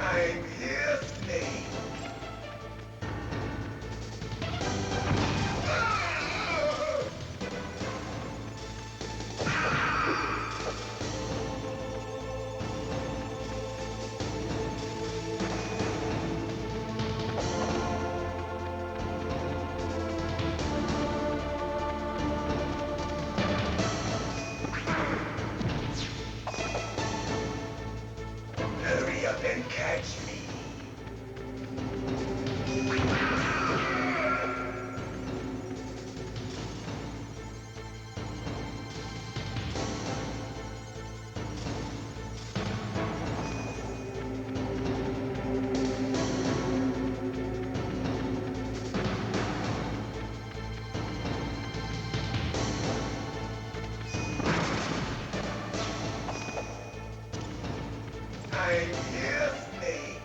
I'm here, Snake. Hurry up and catch me. I'm here, Snake.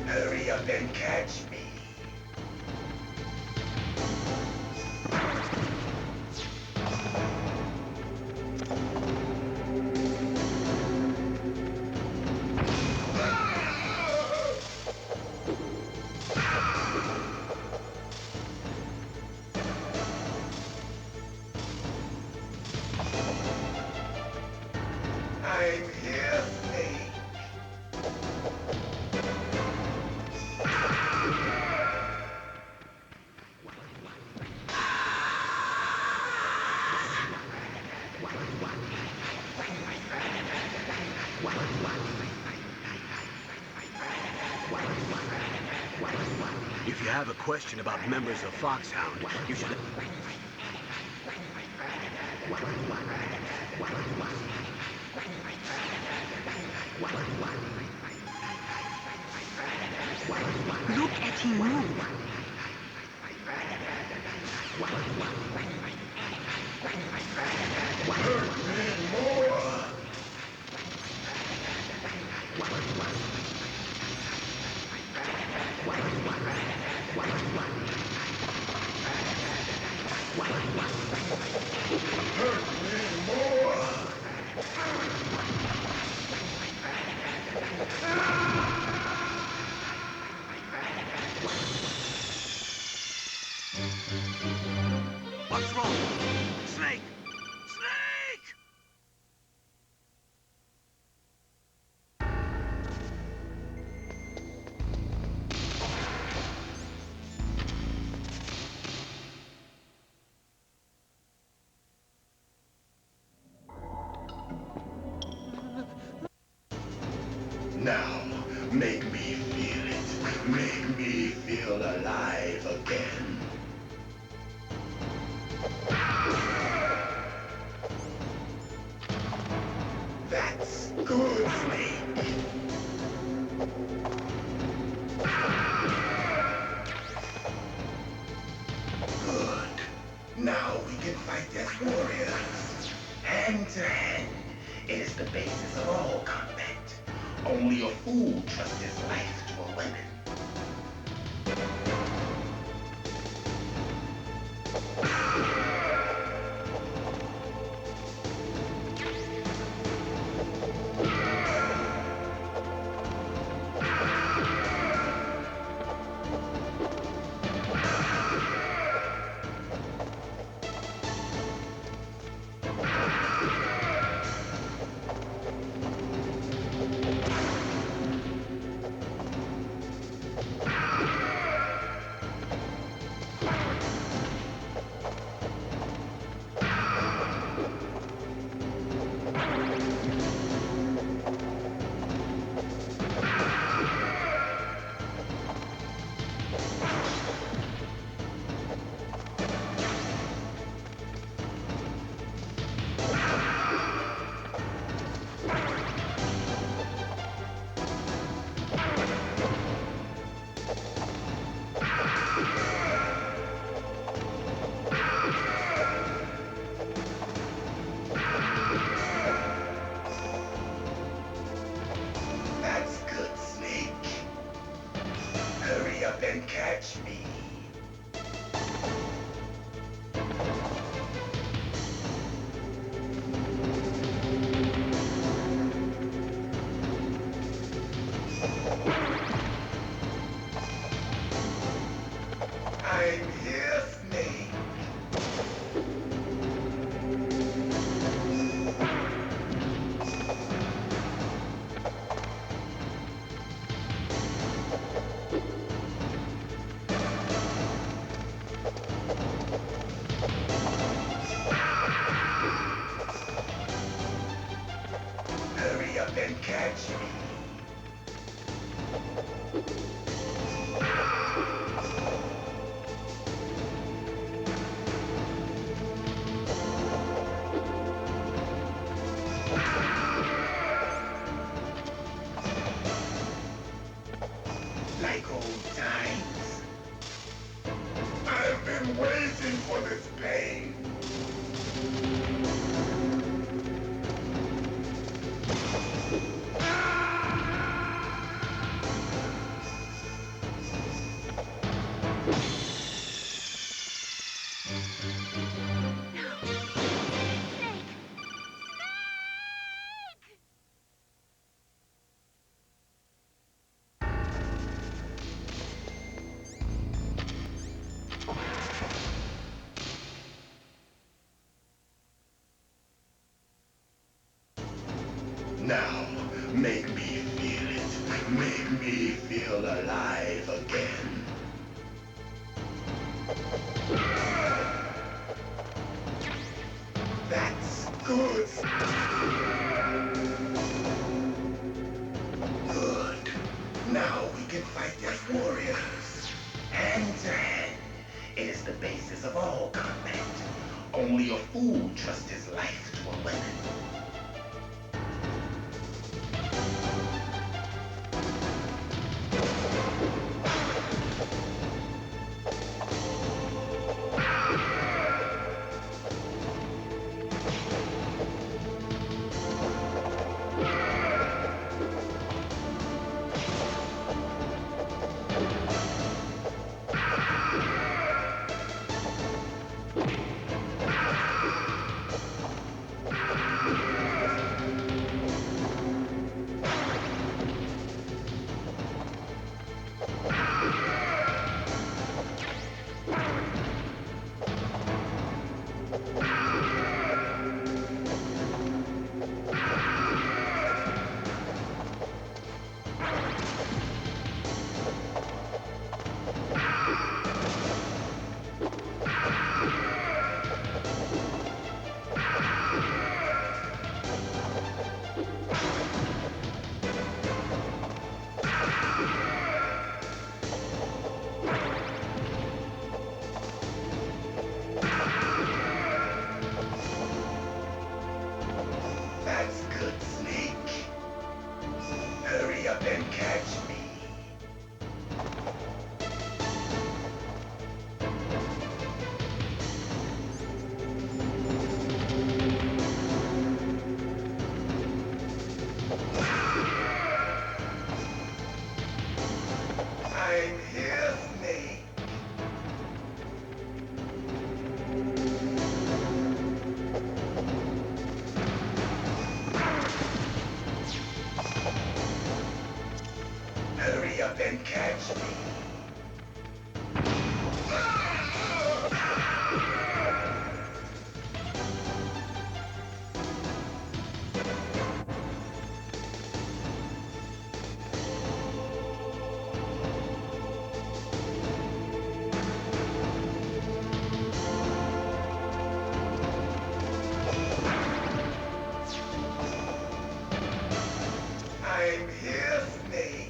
Hurry up and catch me. I'm here, Snake. If you have a question about members of Foxhound, you should... Look at him move. What's wrong? Snake! Snake! Now, make me feel it. Make me feel alive again. That's good, Snake. Good. Now we can fight as warriors. Hand to hand. It is the basis of all combat. Only a fool trusts his life to a weapon. And catch me. I'm here, Snake. Hurry up and catch me. Like old times. I've been waiting for this pain. Now, make me feel it. Make me feel alive again. That's good. Good. Now we can fight as warriors. Hand to hand, it is the basis of all combat. Only a fool trusts his life to a weapon. That's good, Snake. Hurry up and catch me. I'm here, Snake. Hurry up and catch me. I'm here, Snake.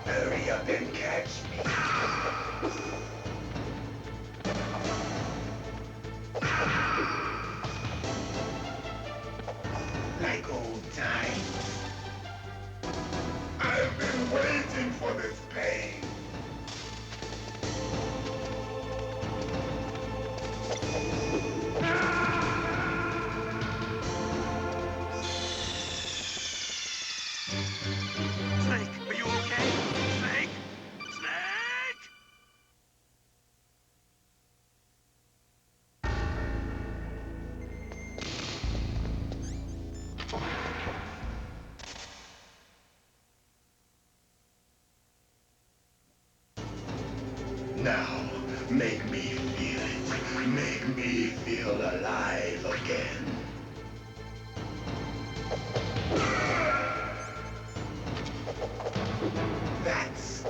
Hurry up and catch me. Like old times. I've been waiting for this pain. Snake, are you okay? Snake! Snake! Now, make me feel it. Make me feel alive again. That's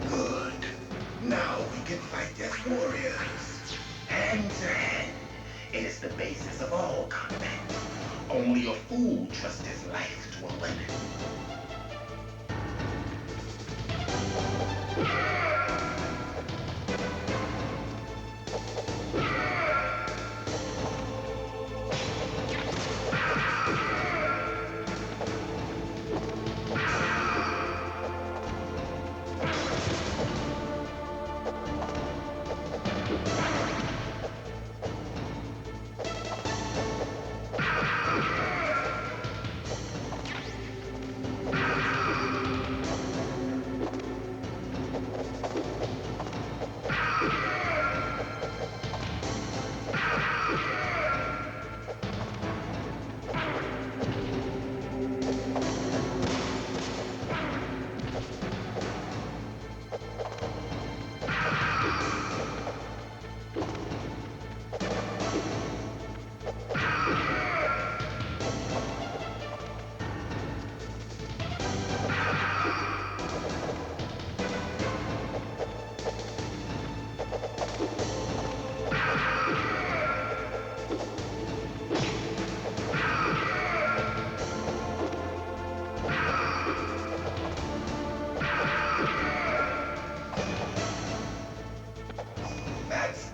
good. Now we can fight as warriors. Hand to hand. It is the basis of all combat. Only a fool trusts his life to a weapon.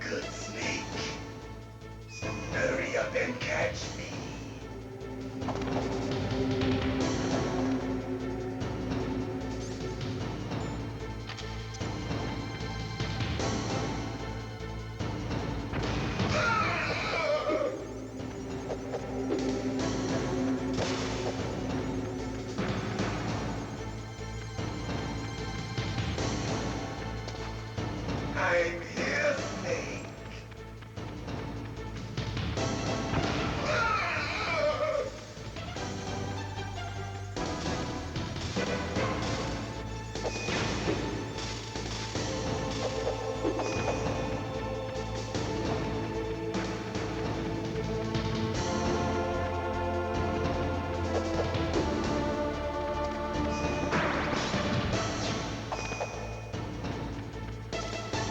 good, Snake. So hurry up and catch me. I'm here, Snake.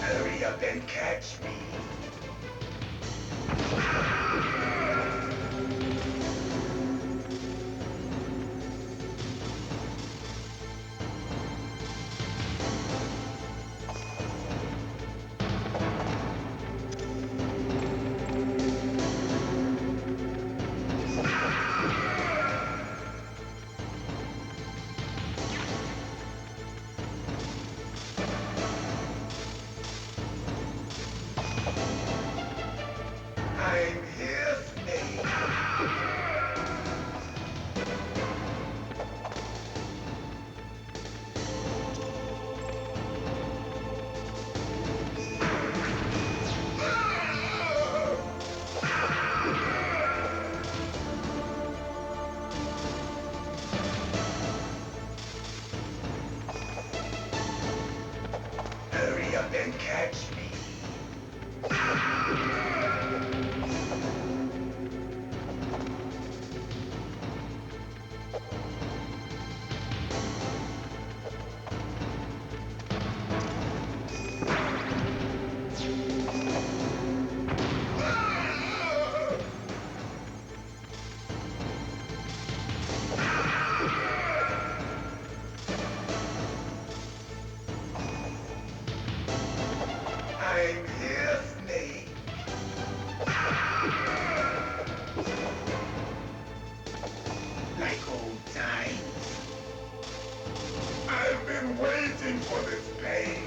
Hurry up and catch me. I'm here, Snake. Hurry up and catch me. I'm here, Snake. Like old times. I've been waiting for this pain.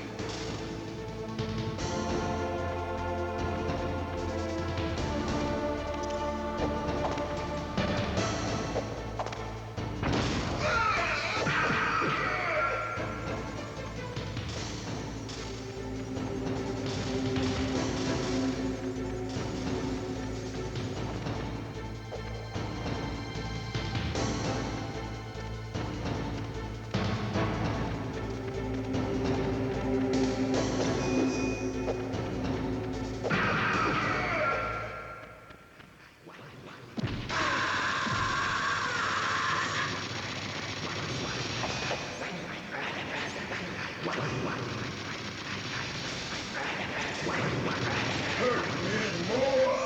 Hurt me more.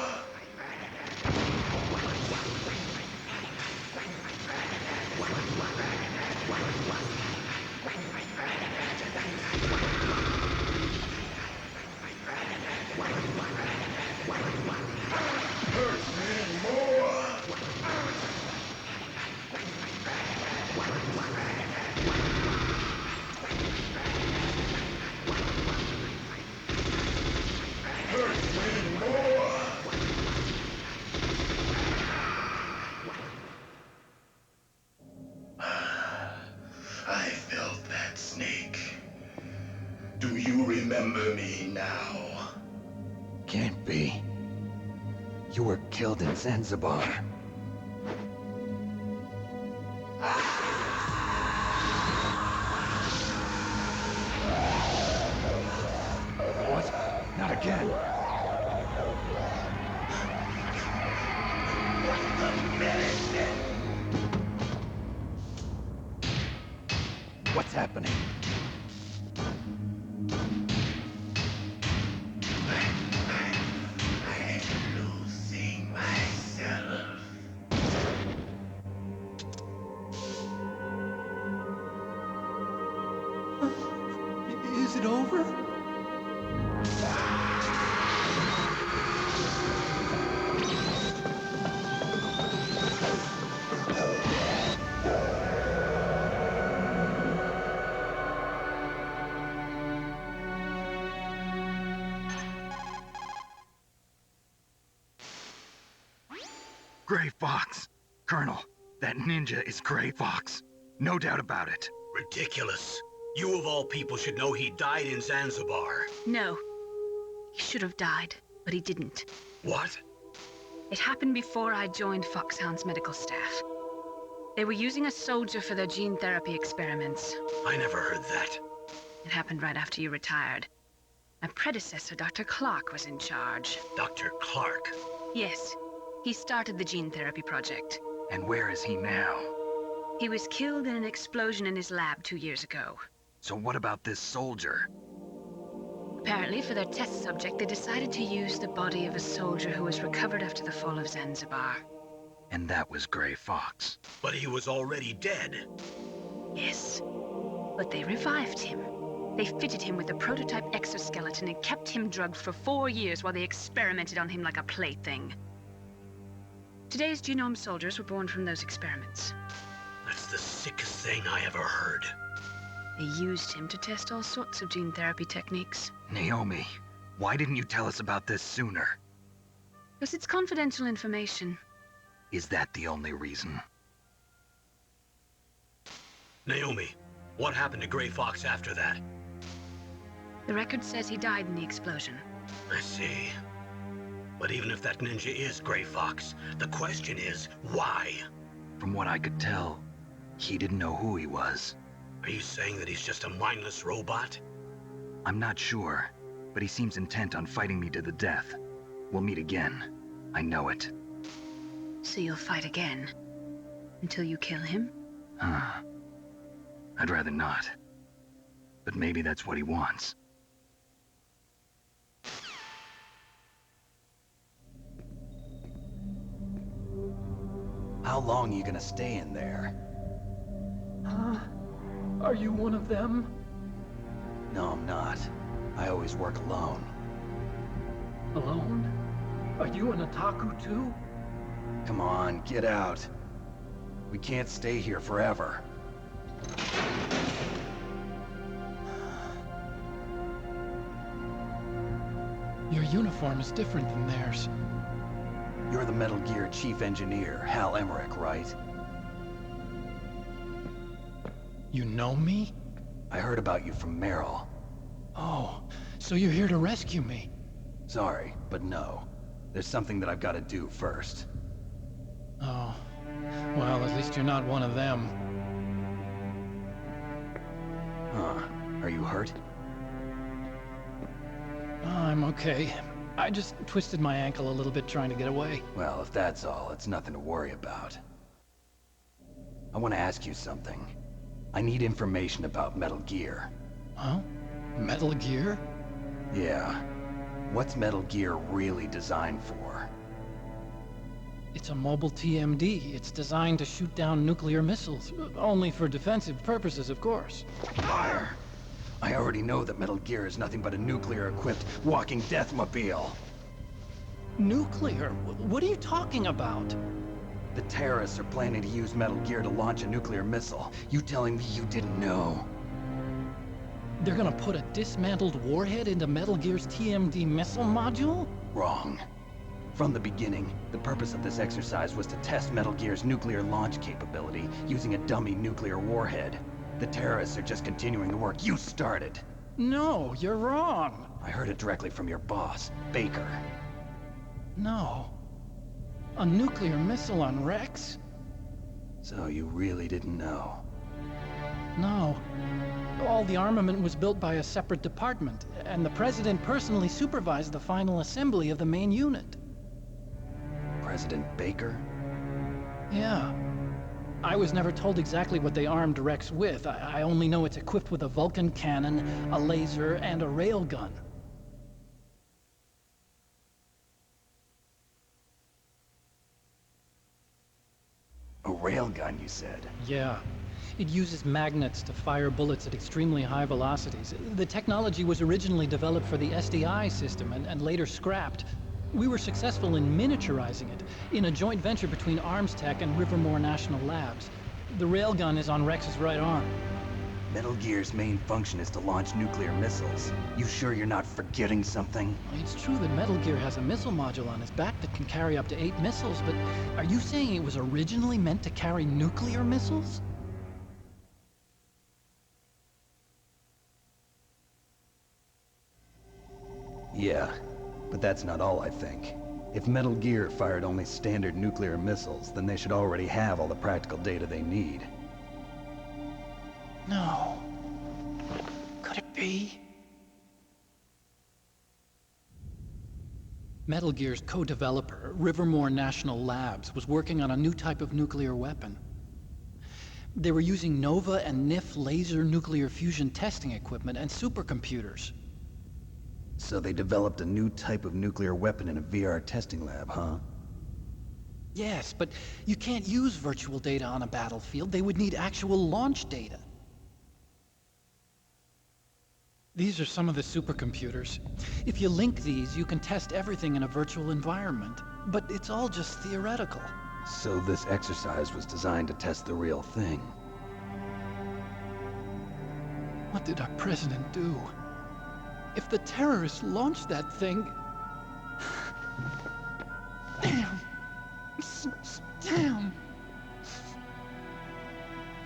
Hurt me more. Hurt me more. I felt that, Snake. Do you remember me now? Can't be. You were killed in Zanzibar. What? Not again. What's happening? I'm losing myself. Is it over? Gray Fox! Colonel, that ninja is Gray Fox. No doubt about it. Ridiculous. You of all people should know he died in Zanzibar. No. He should have died, but he didn't. What? It happened before I joined Foxhound's medical staff. They were using a soldier for their gene therapy experiments. I never heard that. It happened right after you retired. My predecessor, Dr. Clark, was in charge. Dr. Clark? Yes. He started the gene therapy project. And where is he now? He was killed in an explosion in his lab 2 years ago. So what about this soldier? Apparently, for their test subject, they decided to use the body of a soldier who was recovered after the fall of Zanzibar. And that was Gray Fox. But he was already dead. Yes. But they revived him. They fitted him with a prototype exoskeleton and kept him drugged for 4 years while they experimented on him like a plaything. Today's genome soldiers were born from those experiments. That's the sickest thing I ever heard. They used him to test all sorts of gene therapy techniques. Naomi, why didn't you tell us about this sooner? Because it's confidential information. Is that the only reason? Naomi, what happened to Gray Fox after that? The record says he died in the explosion. I see. But even if that ninja is Gray Fox, the question is, why? From what I could tell, he didn't know who he was. Are you saying that he's just a mindless robot? I'm not sure, but he seems intent on fighting me to the death. We'll meet again. I know it. So you'll fight again? Until you kill him? I'd rather not. But maybe that's what he wants. How long are you gonna stay in there? Are you one of them? No, I'm not. I always work alone. Alone? Are you an otaku too? Come on, get out. We can't stay here forever. Your uniform is different than theirs. You're the Metal Gear Chief Engineer, Hal Emmerich, right? You know me? I heard about you from Meryl. Oh, so you're here to rescue me? Sorry, but no. There's something that I've got to do first. Oh. Well, at least you're not one of them. Huh. Are you hurt? I'm okay. I just twisted my ankle a little bit trying to get away. Well, if that's all, it's nothing to worry about. I want to ask you something. I need information about Metal Gear. Huh? Metal Gear? Yeah. What's Metal Gear really designed for? It's a mobile TMD. It's designed to shoot down nuclear missiles. Only for defensive purposes, of course. Fire! I already know that Metal Gear is nothing but a nuclear-equipped walking deathmobile. Nuclear? What are you talking about? The terrorists are planning to use Metal Gear to launch a nuclear missile. You telling me you didn't know? They're gonna put a dismantled warhead into Metal Gear's TMD missile module? Wrong. From the beginning, the purpose of this exercise was to test Metal Gear's nuclear launch capability using a dummy nuclear warhead. The terrorists are just continuing the work you started. No, you're wrong. I heard it directly from your boss, Baker. No. A nuclear missile on Rex? So you really didn't know? No. All the armament was built by a separate department, and the President personally supervised the final assembly of the main unit. President Baker? Yeah. I was never told exactly what they armed Rex with. I only know it's equipped with a Vulcan cannon, a laser, and a railgun. A railgun, you said? Yeah. It uses magnets to fire bullets at extremely high velocities. The technology was originally developed for the SDI system and later scrapped. We were successful in miniaturizing it, in a joint venture between Arms Tech and Rivermore National Labs. The railgun is on Rex's right arm. Metal Gear's main function is to launch nuclear missiles. You sure you're not forgetting something? It's true that Metal Gear has a missile module on his back that can carry up to 8 missiles, but are you saying it was originally meant to carry nuclear missiles? Yeah, but that's not all I think. If Metal Gear fired only standard nuclear missiles, then they should already have all the practical data they need. No. Could it be? Metal Gear's co-developer, Rivermore National Labs, was working on a new type of nuclear weapon. They were using Nova and NIF laser nuclear fusion testing equipment and supercomputers. So they developed a new type of nuclear weapon in a VR testing lab, huh? Yes, but you can't use virtual data on a battlefield. They would need actual launch data. These are some of the supercomputers. If you link these, you can test everything in a virtual environment. But it's all just theoretical. So this exercise was designed to test the real thing. What did our president do? If the terrorists launched that thing... Damn. Damn.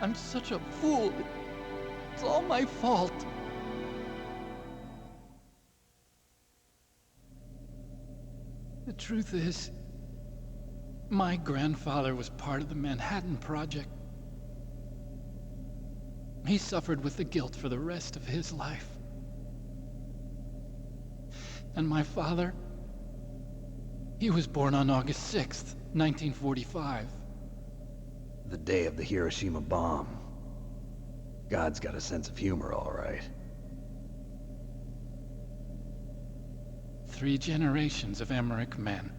I'm such a fool. It's all my fault. The truth is, my grandfather was part of the Manhattan Project. He suffered with the guilt for the rest of his life. And my father, he was born on August 6th, 1945. The day of the Hiroshima bomb. God's got a sense of humor, all right. 3 generations of Emmerich men.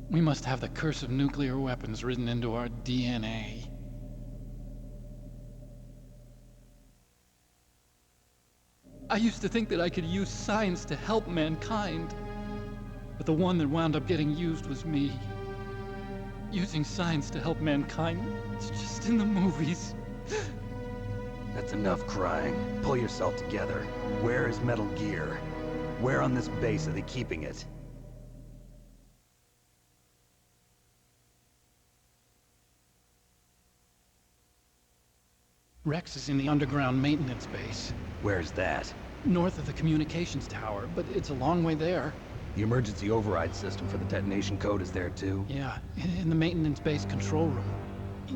We must have the curse of nuclear weapons written into our DNA. I used to think that I could use science to help mankind. But the one that wound up getting used was me. Using science to help mankind, it's just in the movies. That's enough crying. Pull yourself together. Where is Metal Gear? Where on this base are they keeping it? Rex is in the underground maintenance base. Where's that? North of the communications tower, but it's a long way there. The emergency override system for the detonation code is there too? Yeah, in the maintenance base control room.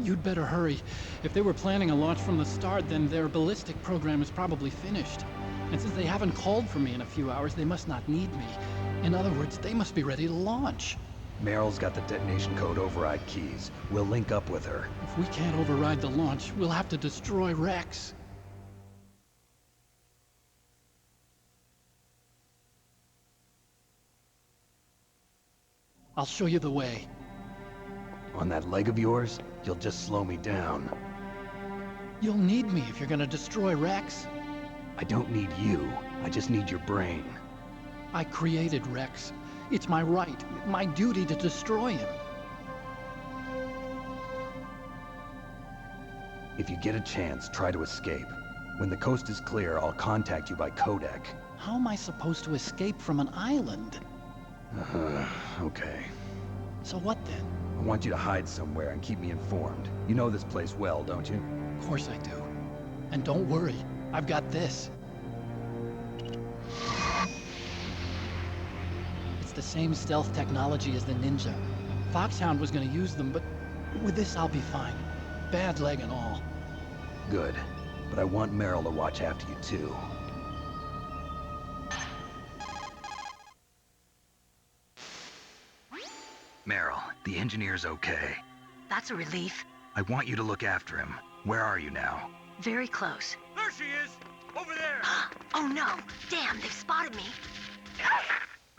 You'd better hurry. If they were planning a launch from the start, then their ballistic program is probably finished. And since they haven't called for me in a few hours, they must not need me. In other words, they must be ready to launch. Meryl's got the detonation code override keys. We'll link up with her. If we can't override the launch, we'll have to destroy Rex. I'll show you the way. On that leg of yours, you'll just slow me down. You'll need me if you're gonna destroy Rex. I don't need you. I just need your brain. I created Rex. It's my right, my duty to destroy him. If you get a chance, try to escape. When the coast is clear, I'll contact you by codec. How am I supposed to escape from an island? Okay. So what then? I want you to hide somewhere and keep me informed. You know this place well, don't you? Of course I do. And don't worry, I've got this. It's the same stealth technology as the Ninja. Foxhound was gonna use them, but with this I'll be fine. Bad leg and all. Good. But I want Meryl to watch after you too. Meryl, the engineer's okay. That's a relief. I want you to look after him. Where are you now? Very close. There she is! Over there! Oh no! Damn, they've spotted me!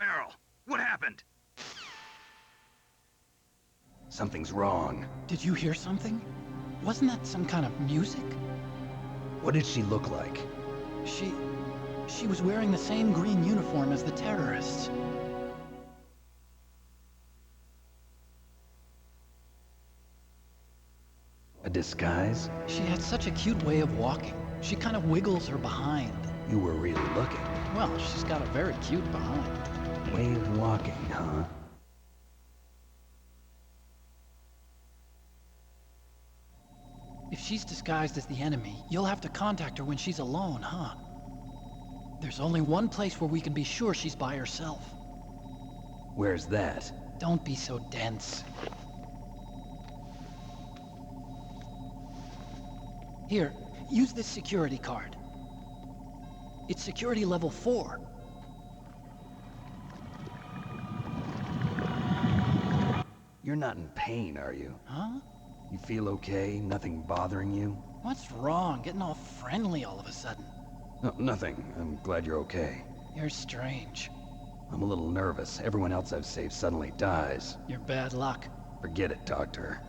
Meryl, what happened? Something's wrong. Did you hear something? Wasn't that some kind of music? What did she look like? She was wearing the same green uniform as the terrorists. A disguise? She had such a cute way of walking. She kind of wiggles her behind. You were really looking. Well, she's got a very cute behind. Way of walking, huh? If she's disguised as the enemy, you'll have to contact her when she's alone, huh? There's only one place where we can be sure she's by herself. Where's that? Don't be so dense. Here, use this security card. It's security level 4. You're not in pain, are you? Huh? You feel okay? Nothing bothering you? What's wrong? Getting all friendly all of a sudden. No, nothing. I'm glad you're okay. You're strange. I'm a little nervous. Everyone else I've saved suddenly dies. You're bad luck. Forget it, Doctor.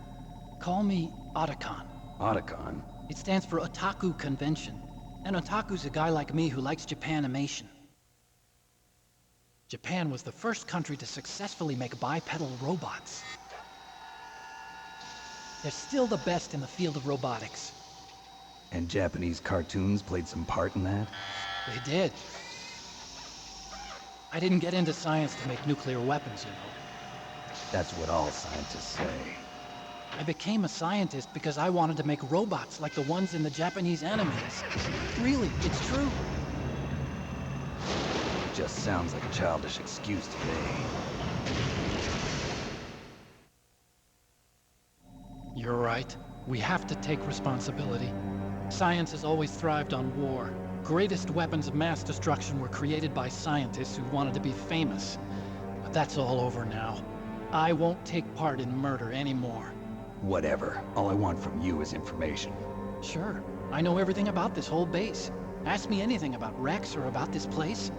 Call me Otacon. Otacon? It stands for Otaku Convention. And Otaku's a guy like me who likes Japanimation. Japan was the first country to successfully make bipedal robots. They're still the best in the field of robotics. And Japanese cartoons played some part in that? They did. I didn't get into science to make nuclear weapons, you know. That's what all scientists say. I became a scientist because I wanted to make robots like the ones in the Japanese animes. Really, it's true. Just sounds like a childish excuse to me. You're right. We have to take responsibility. Science has always thrived on war. Greatest weapons of mass destruction were created by scientists who wanted to be famous. But that's all over now. I won't take part in murder anymore. Whatever. All I want from you is information. Sure. I know everything about this whole base. Ask me anything about Rex or about this place.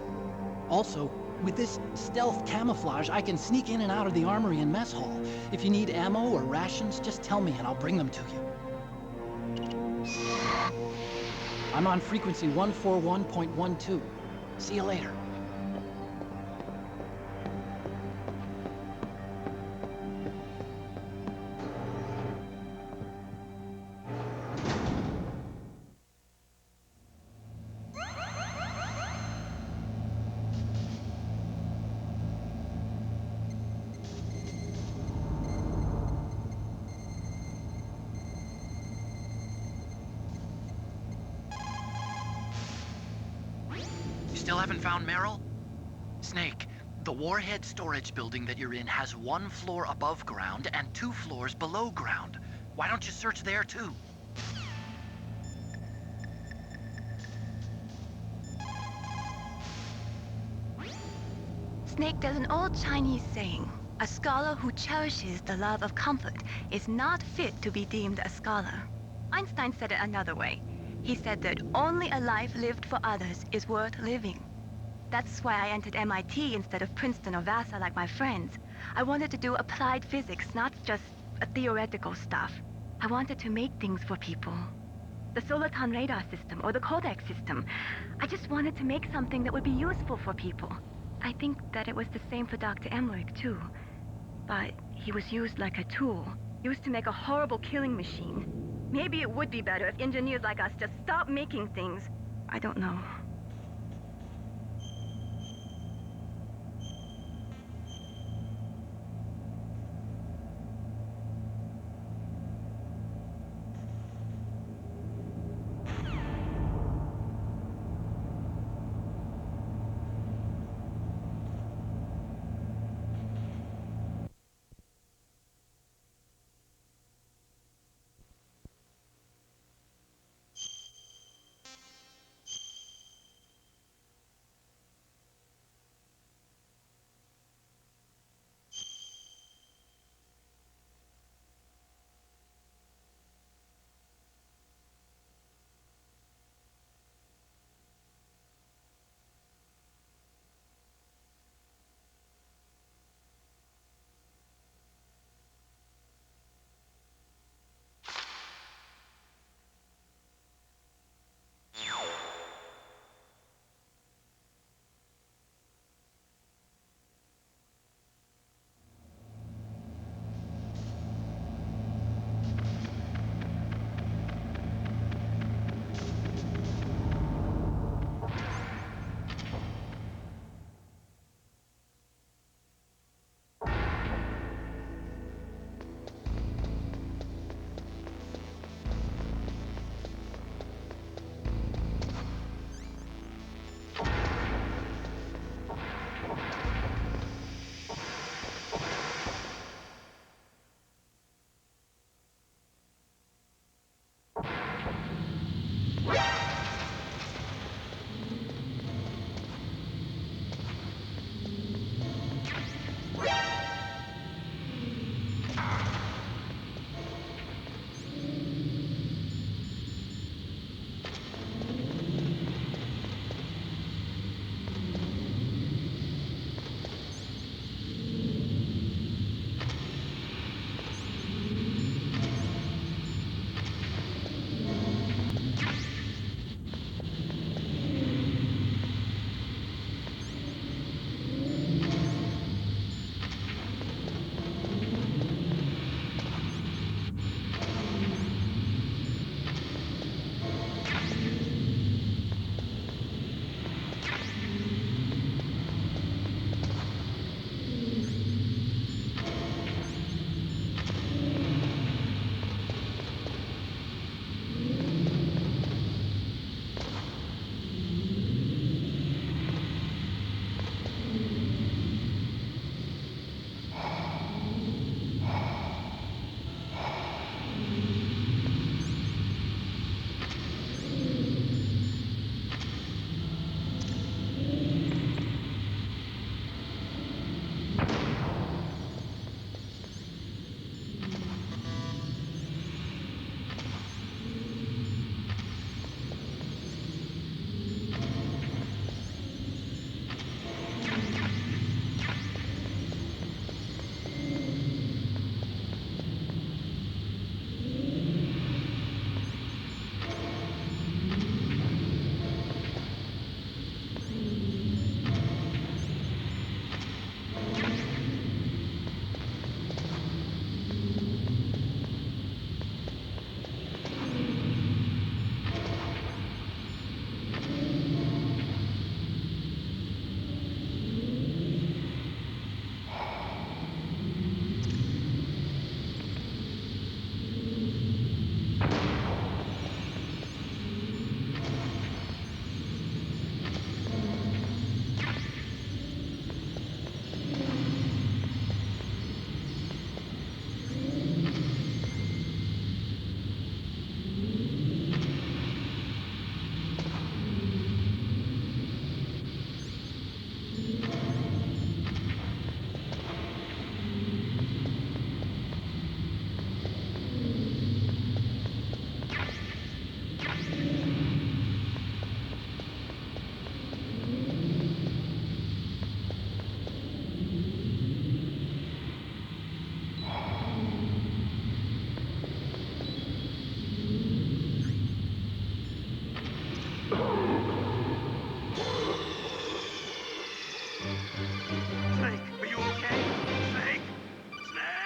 Also, with this stealth camouflage, I can sneak in and out of the armory and mess hall. If you need ammo or rations, just tell me and I'll bring them to you. I'm on frequency 141.12. See you later. Still haven't found Meryl? Snake, the warhead storage building that you're in has 1 floor above ground and 2 floors below ground. Why don't you search there too? Snake, there's an old Chinese saying, a scholar who cherishes the love of comfort is not fit to be deemed a scholar. Einstein said it another way. He said that only a life lived for others is worth living. That's why I entered MIT instead of Princeton or Vassar like my friends. I wanted to do applied physics, not just theoretical stuff. I wanted to make things for people. The Soliton radar system or the Codex system. I just wanted to make something that would be useful for people. I think that it was the same for Dr. Emmerich too. But he was used like a tool, used to make a horrible killing machine. Maybe it would be better if engineers like us just stopped making things. I don't know. Snake, are you okay? Snake! Snake!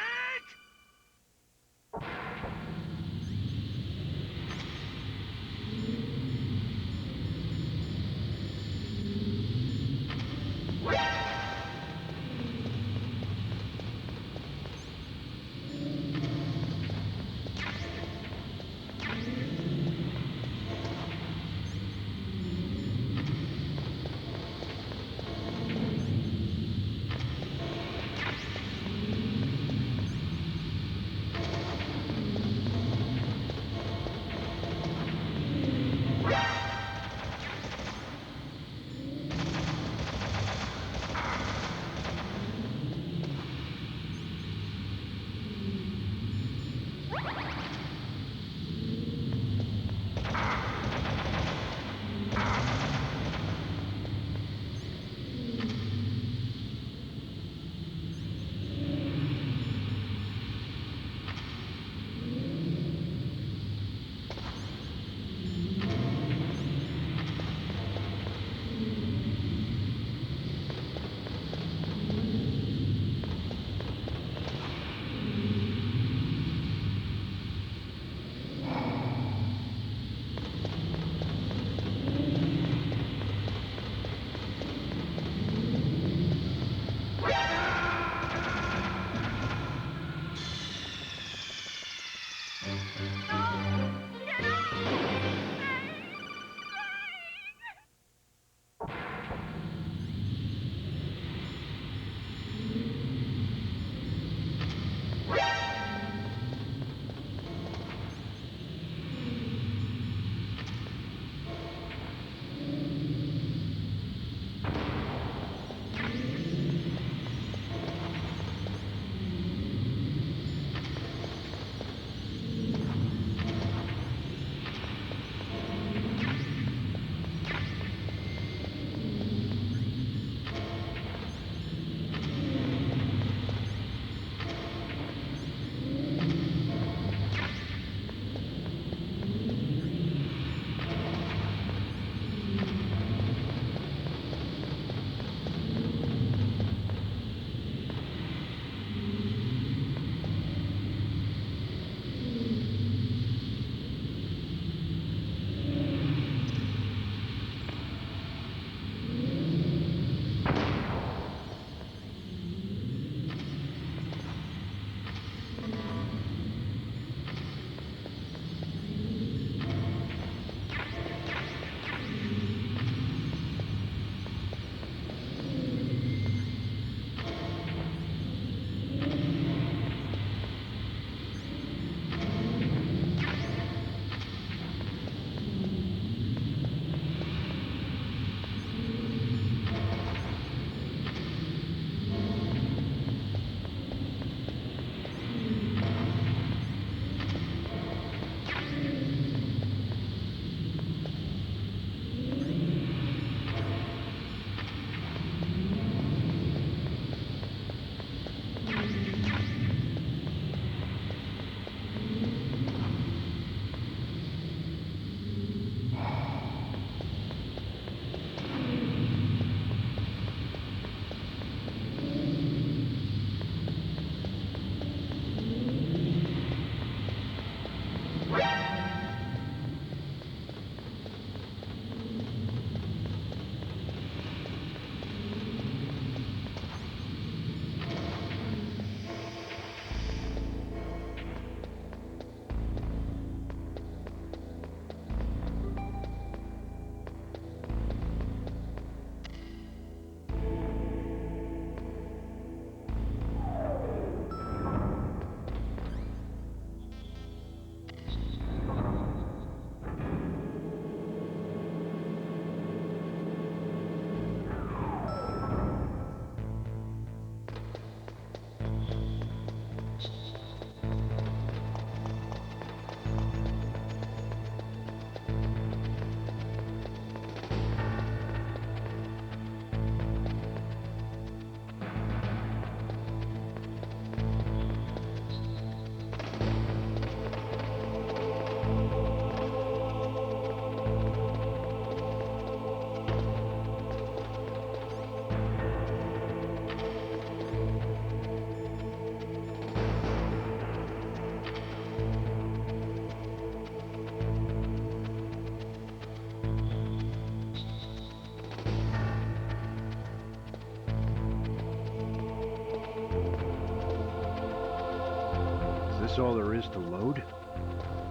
this all there is to load?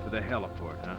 To the heliport, huh?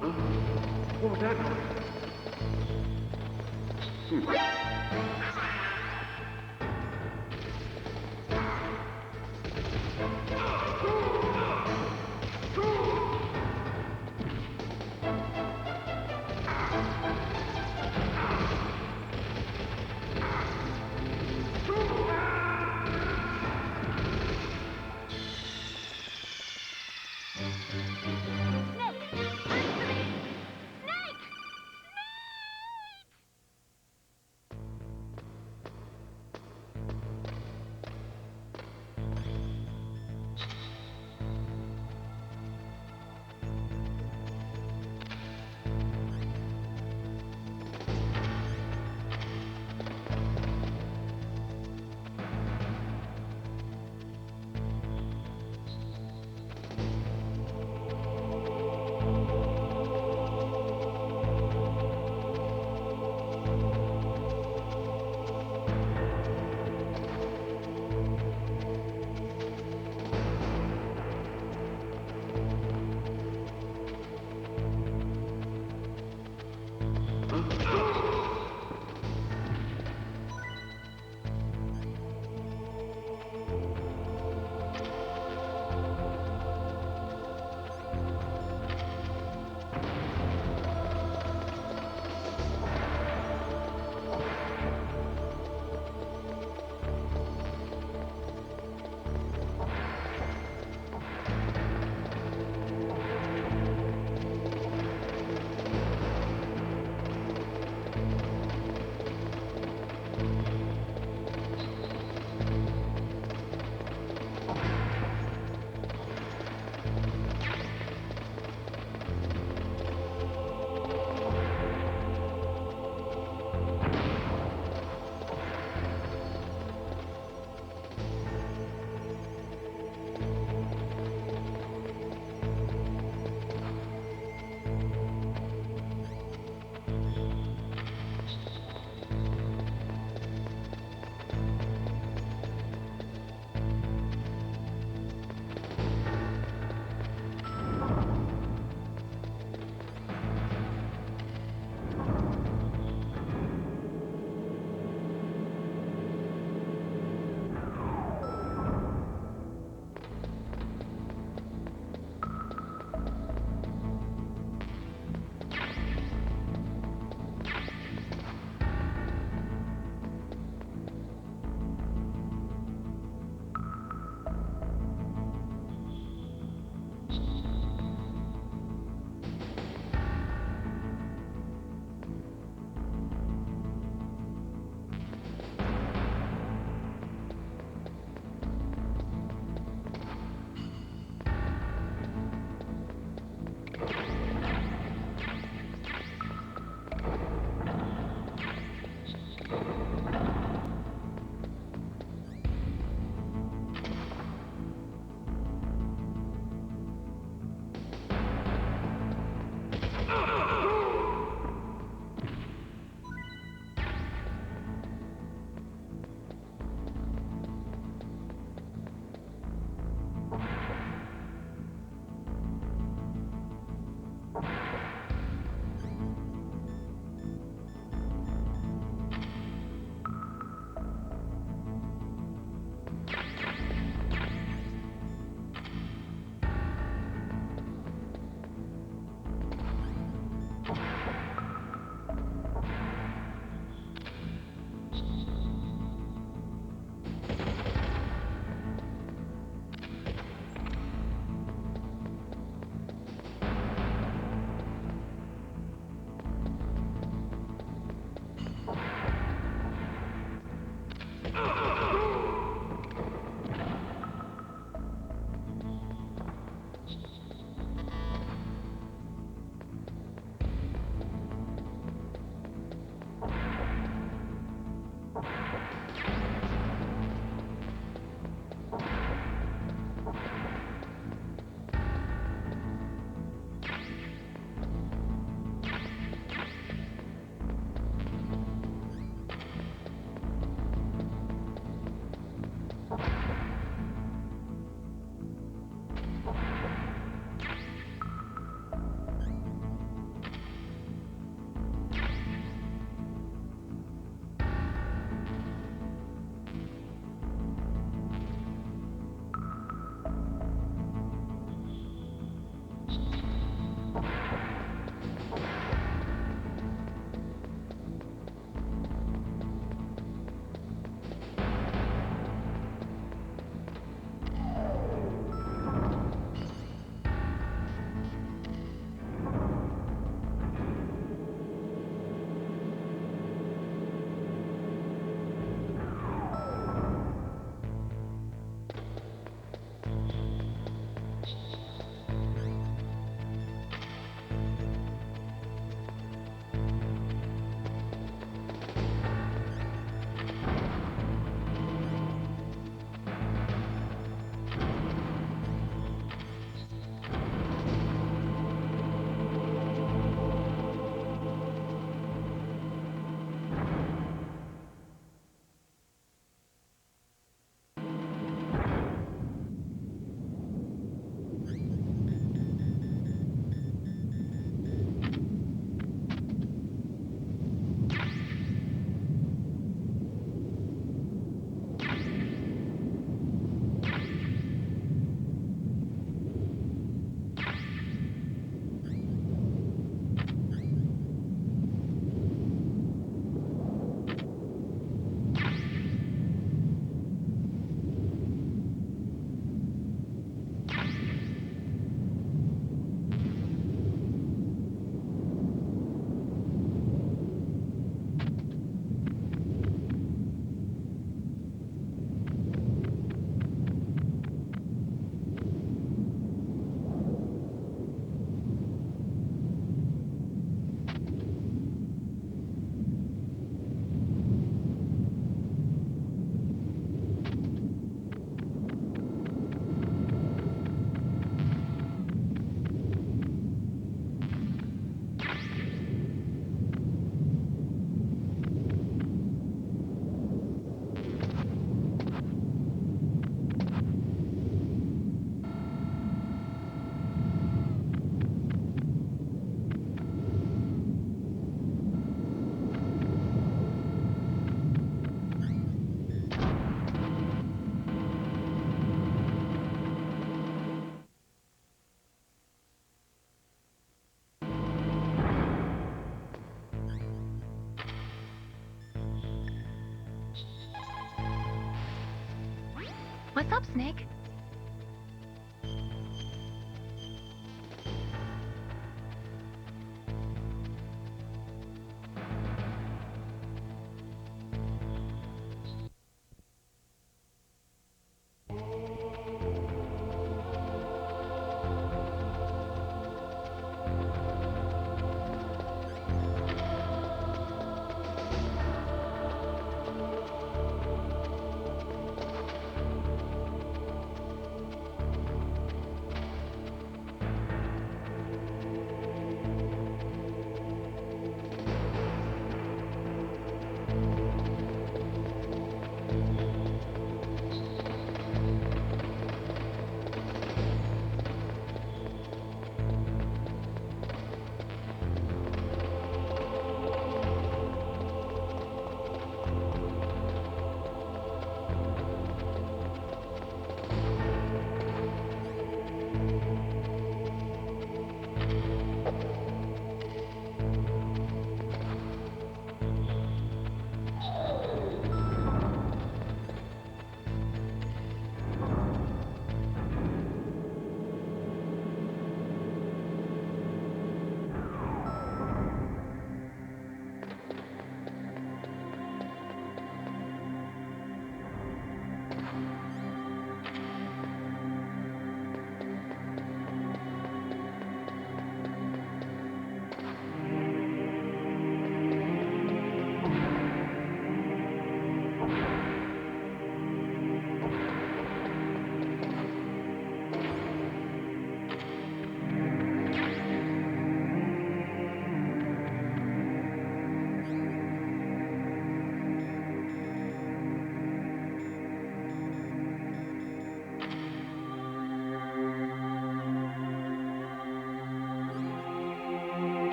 What was that noise? What's up, Snake?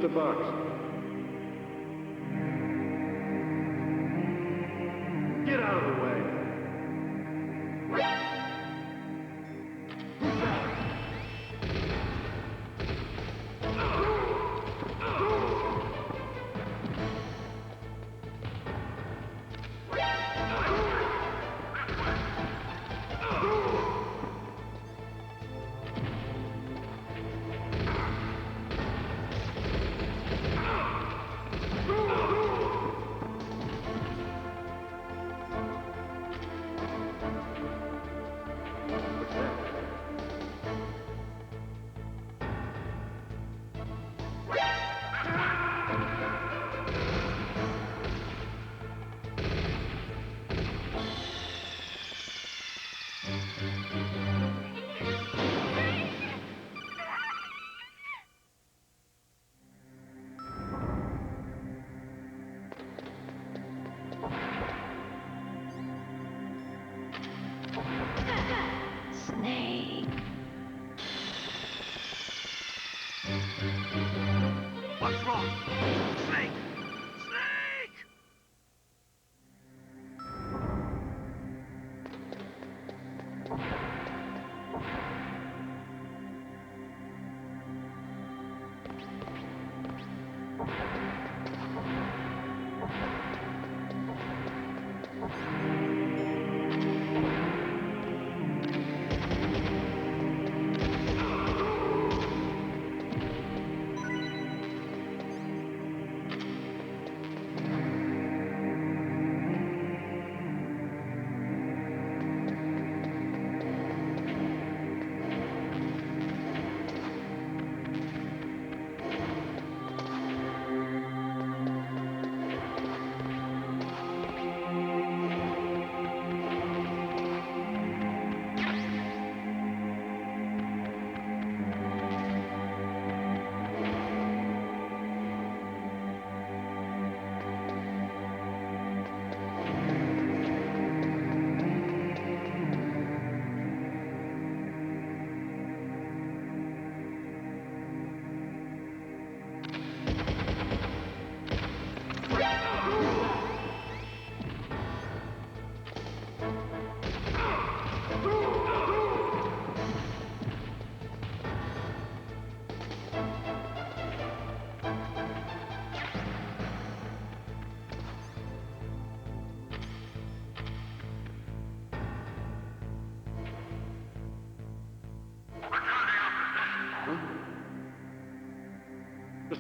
Mr. Box. Get out of the way. Snake. What's wrong? Snake! Snake!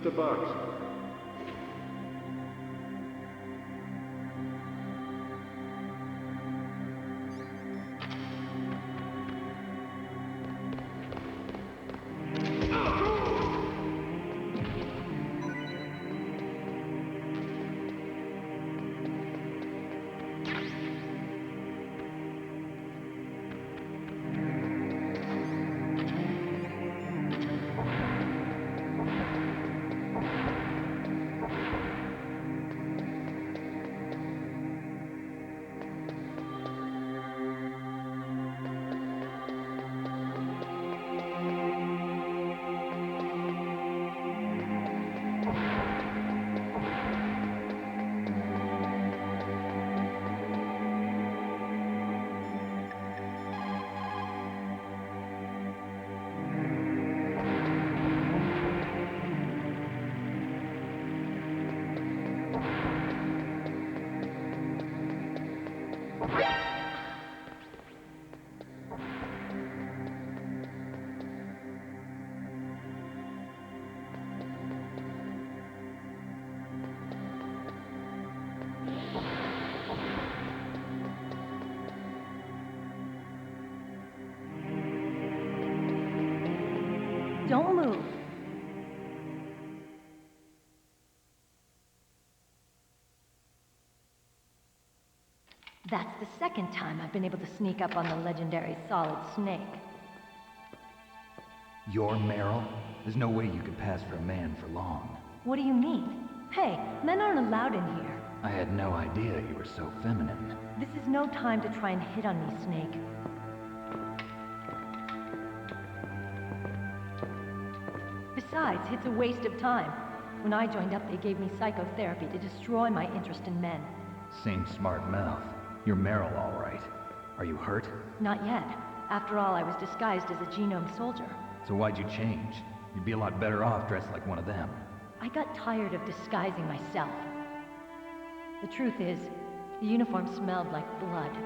the box. Don't move. That's the second time I've been able to sneak up on the legendary Solid Snake. You're Meryl? There's no way you could pass for a man for long. What do you mean? Hey, men aren't allowed in here. I had no idea you were so feminine. This is no time to try and hit on me, Snake. Besides, it's a waste of time. When I joined up, they gave me psychotherapy to destroy my interest in men. Same smart mouth. You're Meryl, all right. Are you hurt? Not yet. After all, I was disguised as a genome soldier. So why'd you change? You'd be a lot better off dressed like one of them. I got tired of disguising myself. The truth is, the uniform smelled like blood.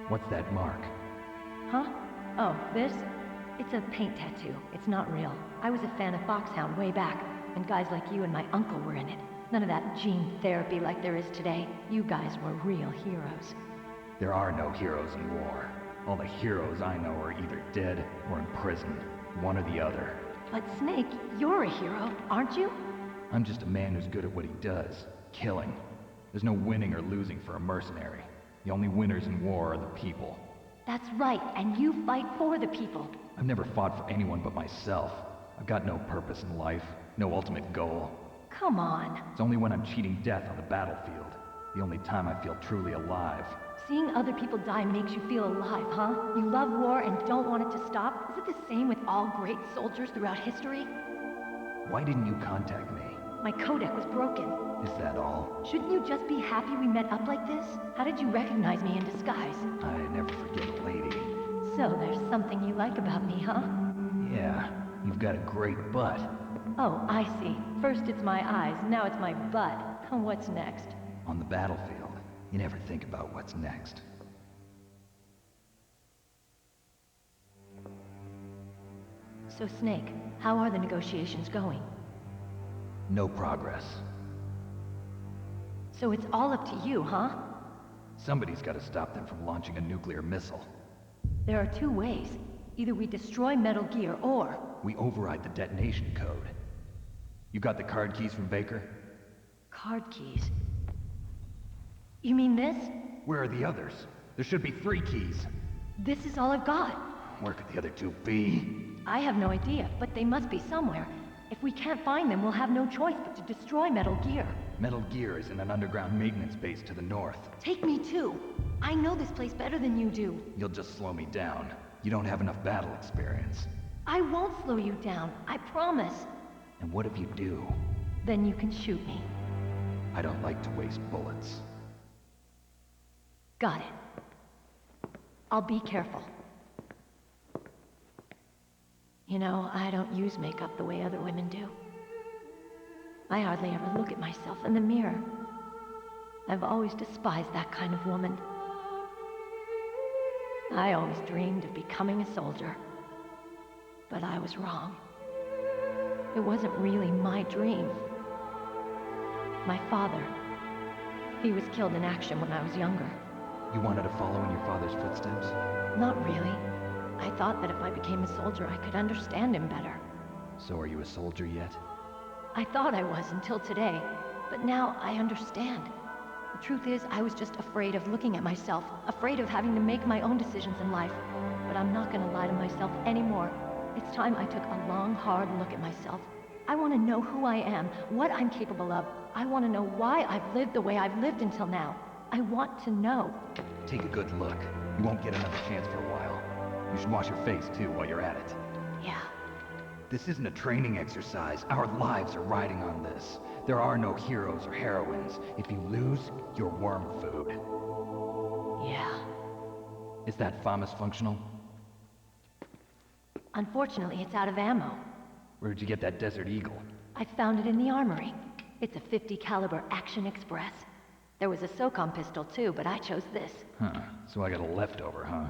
What's that mark? Huh? Oh, this? It's a paint tattoo. It's not real. I was a fan of Foxhound way back, and guys like you and my uncle were in it. None of that gene therapy like there is today. You guys were real heroes. There are no heroes in war. All the heroes I know are either dead or in prison. One or the other. But Snake, you're a hero, aren't you? I'm just a man who's good at what he does. Killing. There's no winning or losing for a mercenary. The only winners in war are the people. That's right, and you fight for the people. I've never fought for anyone but myself. I've got no purpose in life, no ultimate goal. Come on. It's only when I'm cheating death on the battlefield. The only time I feel truly alive. Seeing other people die makes you feel alive, huh? You love war and don't want it to stop? Is it the same with all great soldiers throughout history? Why didn't you contact me? My codec was broken. Is that all? Shouldn't you just be happy we met up like this? How did you recognize me in disguise? I never forget a lady. So there's something you like about me, huh? Yeah, you've got a great butt. Oh, I see. First it's my eyes, now it's my butt. What's next? On the battlefield, you never think about what's next. So Snake, how are the negotiations going? No progress. So it's all up to you, huh? Somebody's got to stop them from launching a nuclear missile. There are two ways. Either we destroy Metal Gear, or... we override the detonation code. You got the card keys from Baker? Card keys? You mean this? Where are the others? There should be 3 keys. This is all I've got. Where could the other 2 be? I have no idea, but they must be somewhere. If we can't find them, we'll have no choice but to destroy Metal Gear. Metal Gear is in an underground maintenance base to the north. Take me too. I know this place better than you do. You'll just slow me down. You don't have enough battle experience. I won't slow you down, I promise. And what if you do? Then you can shoot me. I don't like to waste bullets. Got it. I'll be careful. You know, I don't use makeup the way other women do. I hardly ever look at myself in the mirror. I've always despised that kind of woman. I always dreamed of becoming a soldier. But I was wrong. It wasn't really my dream. My father, he was killed in action when I was younger. You wanted to follow in your father's footsteps? Not really. I thought that if I became a soldier, I could understand him better. So are you a soldier yet? I thought I was until today, but now I understand. The truth is, I was just afraid of looking at myself, afraid of having to make my own decisions in life. But I'm not gonna lie to myself anymore. It's time I took a long, hard look at myself. I want to know who I am, what I'm capable of. I want to know why I've lived the way I've lived until now. I want to know. Take a good look. You won't get another chance for a while. You should wash your face, too, while you're at it. Yeah. This isn't a training exercise. Our lives are riding on this. There are no heroes or heroines. If you lose, you're worm food. Yeah. Is that FAMAS functional? Unfortunately, it's out of ammo. Where'd you get that Desert Eagle? I found it in the armory. It's a .50 caliber Action Express. There was a SOCOM pistol too, but I chose this. Huh, so I got a leftover, huh?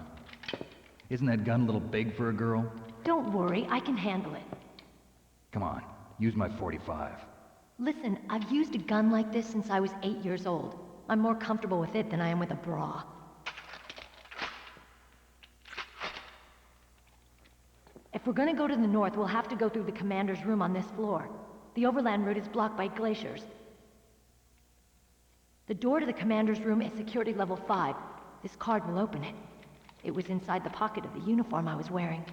Isn't that gun a little big for a girl? Don't worry, I can handle it. Come on, use my .45. Listen, I've used a gun like this since I was 8 years old. I'm more comfortable with it than I am with a bra. If we're gonna go to the north, we'll have to go through the commander's room on this floor. The overland route is blocked by glaciers. The door to the commander's room is security level 5. This card will open it. It was inside the pocket of the uniform I was wearing.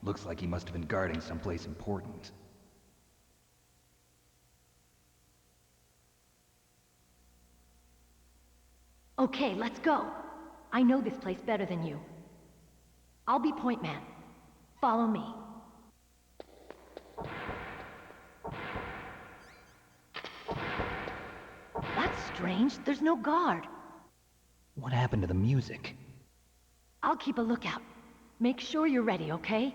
Looks like he must have been guarding someplace important. Okay, let's go. I know this place better than you. I'll be point man. Follow me. That's strange. There's no guard. What happened to the music? I'll keep a lookout. Make sure you're ready, okay?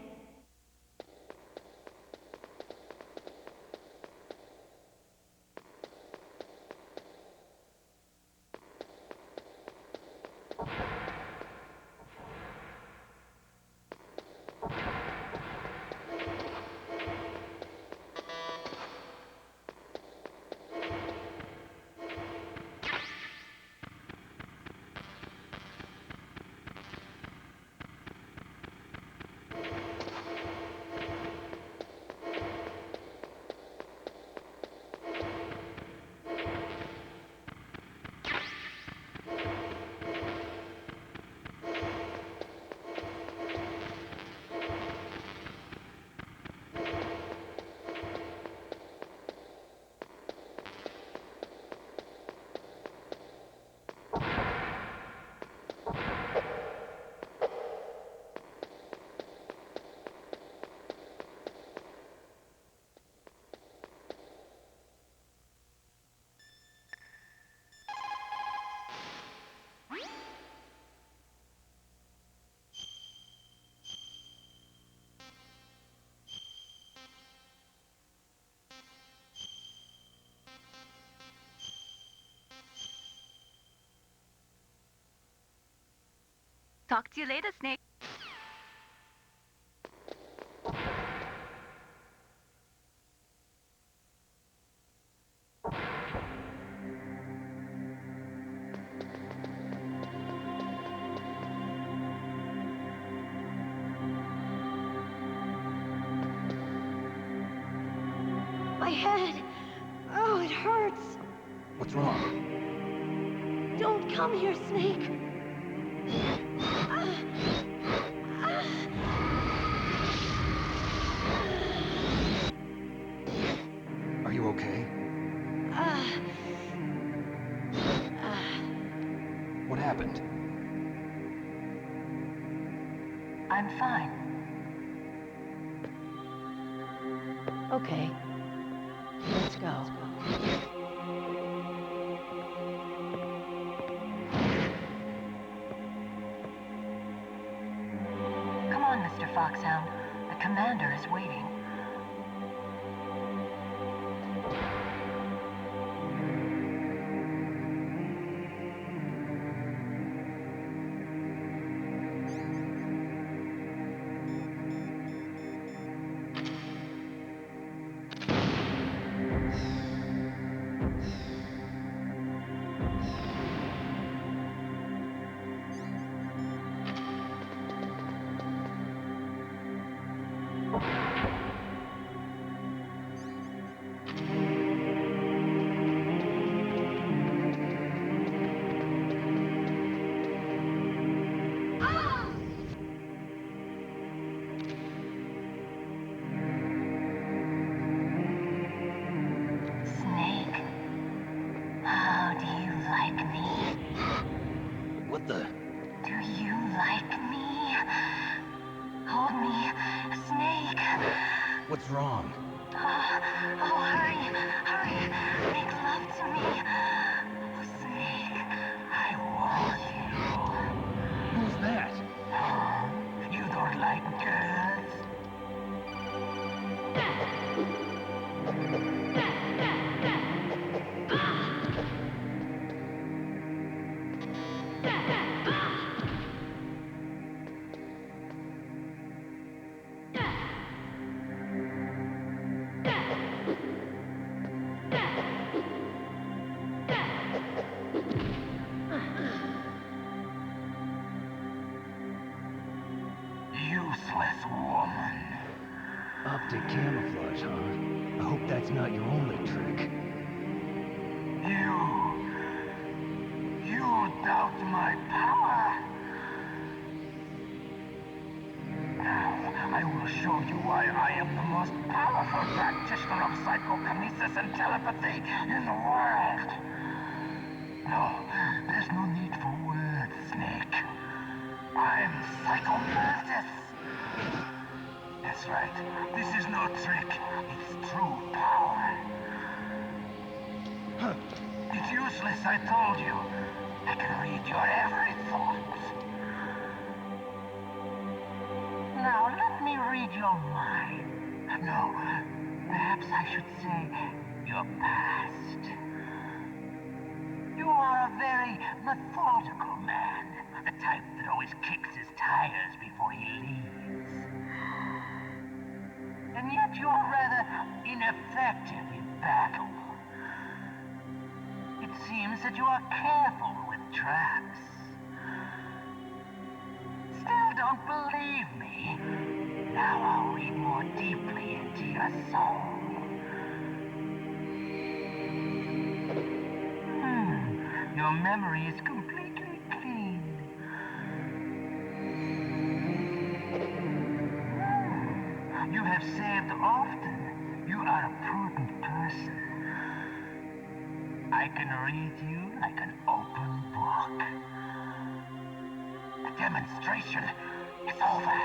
Talk to you later, Snake. My head! Oh, it hurts! What's wrong? Don't come here, Snake! Are you okay? What happened? I'm fine. Okay. Let's go. Come on, Mr. Foxhound. The commander is waiting. Snake, how do you like me? What the? Do you like me? Hold me, Snake. What's wrong? Oh, hurry, hurry. Make love to me. Oh, Snake, I want you. Who's that? Oh, you don't like girls? Useless woman. Optic camouflage, huh? I hope that's not your only trick. You doubt my power. Now, I will show you why I am the most powerful practitioner of psychokinesis and telepathy in the world. No, there's no need for words, Snake. I'm Psychomantis. That's right. This is no trick. It's true power. It's useless, I told you. I can read your every thought. Now, let me read your mind. No, perhaps I should say your past. You are a very methodical man. The type that always kicks his tires before he leaves. And yet you are rather ineffective in battle. It seems that you are careful with traps. Still don't believe me? Now I'll read more deeply into your soul. Your memory is completely clean. You have saved often. You are a prudent person. I can read you like an open book. The demonstration is over.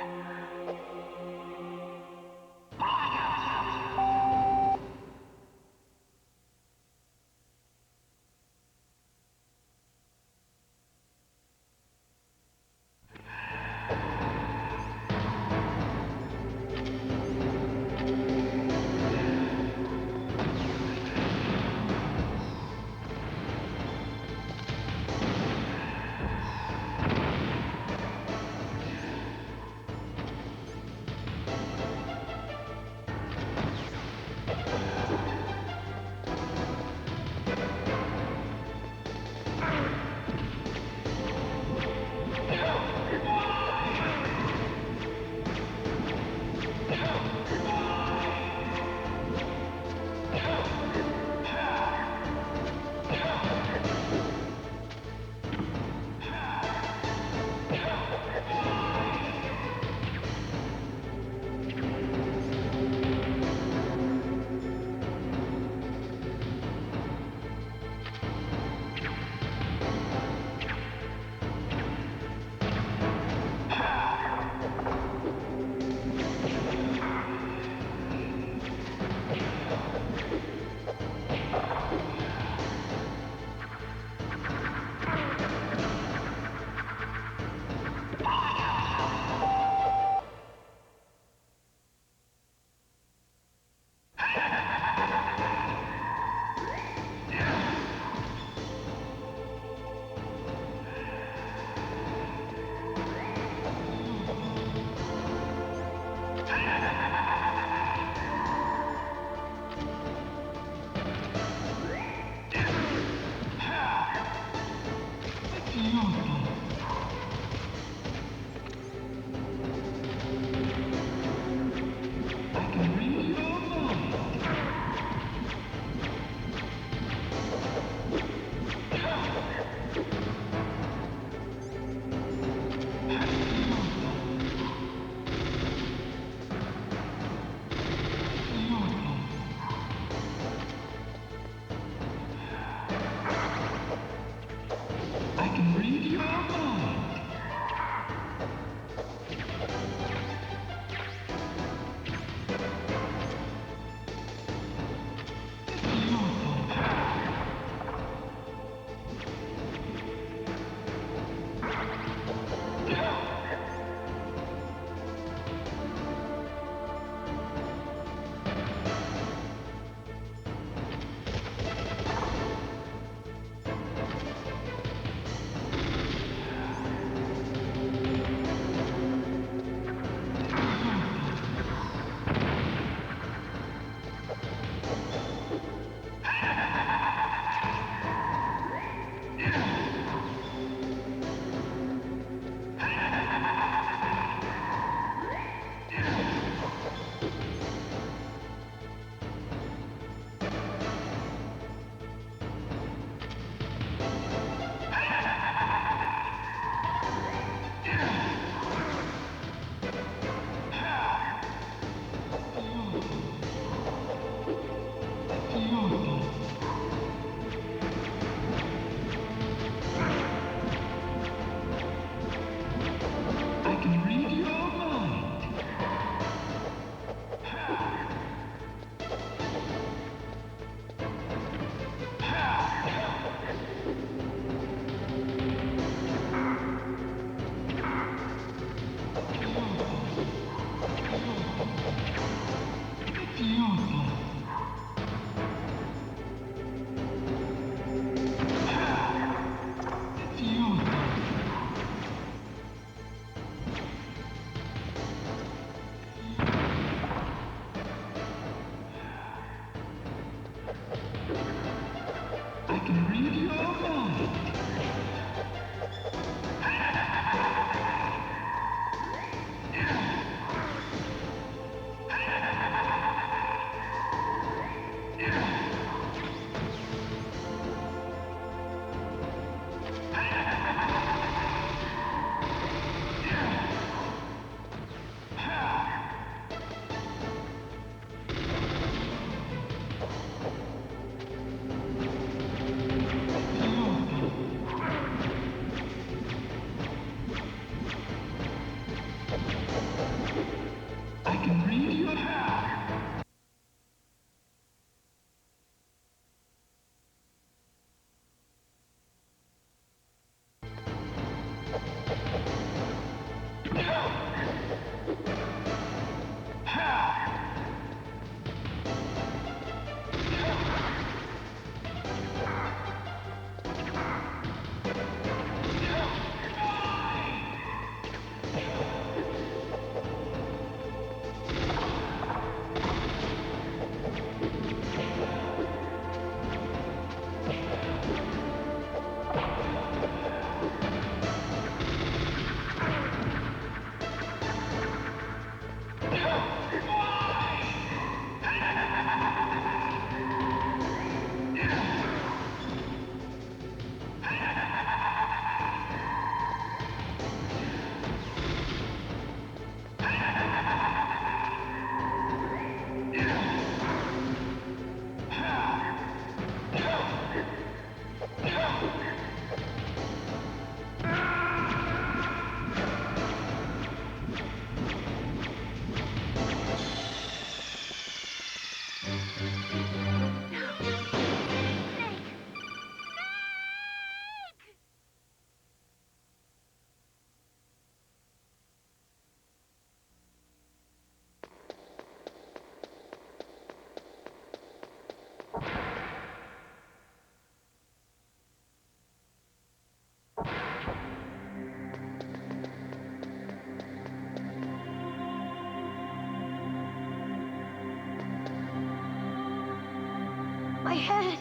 My head!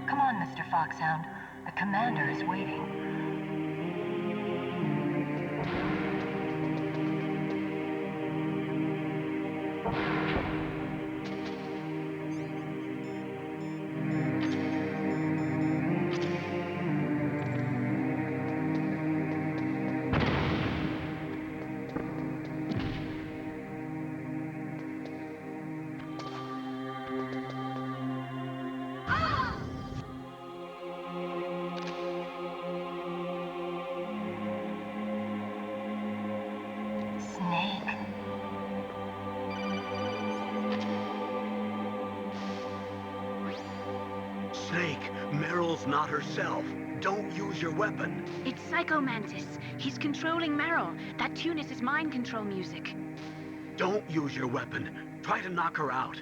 Come on, Mr. Foxhound. The commander is waiting. Snake, Meryl's not herself. Don't use your weapon. It's Psycho Mantis. He's controlling Meryl. That tune is his mind control music. Don't use your weapon. Try to knock her out.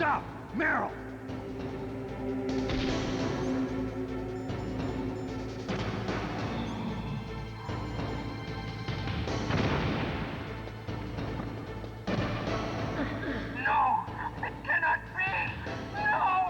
Stop! Meryl! No! It cannot be! No!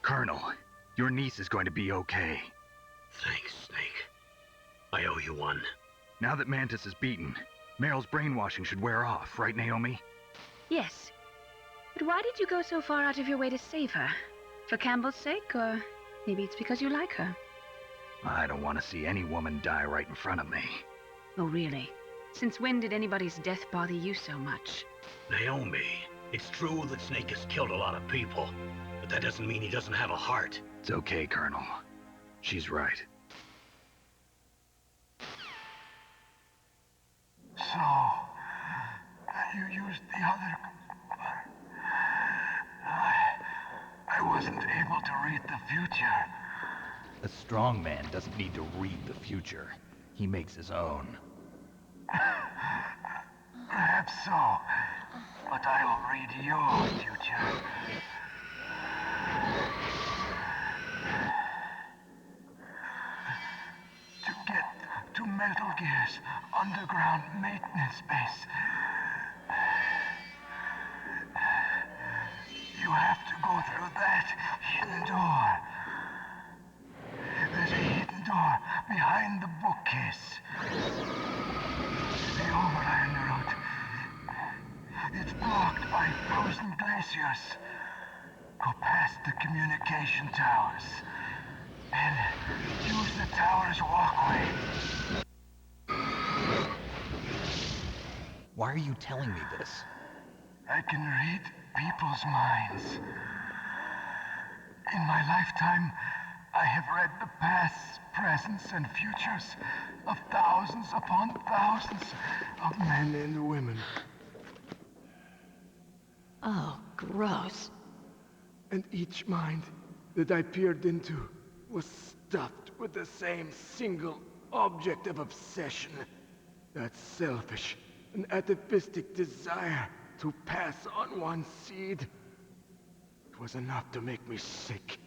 Colonel, your niece is going to be okay. Thanks, Snake. I owe you one. Now that Mantis is beaten, Meryl's brainwashing should wear off, right, Naomi? Yes. But why did you go so far out of your way to save her? For Campbell's sake, or maybe it's because you like her? I don't want to see any woman die right in front of me. Oh, really? Since when did anybody's death bother you so much? Naomi, it's true that Snake has killed a lot of people, but that doesn't mean he doesn't have a heart. It's okay, Colonel. She's right. So, you used the other... I wasn't able to read the future. A strong man doesn't need to read the future. He makes his own. Perhaps so, but I will read your future. To get to Metal Gear's underground maintenance base, you have to go through that hidden door. There's a hidden door behind the bookcase. The overland route. It's blocked by frozen glaciers. Go past the communication towers. And use the tower's walkway. Why are you telling me this? I can read people's minds. In my lifetime, I have read the pasts, presents, and futures of thousands upon thousands of men and women. Oh, gross. And each mind that I peered into was stuffed with the same single object of obsession. That selfish and atavistic desire to pass on one seed. It was enough to make me sick.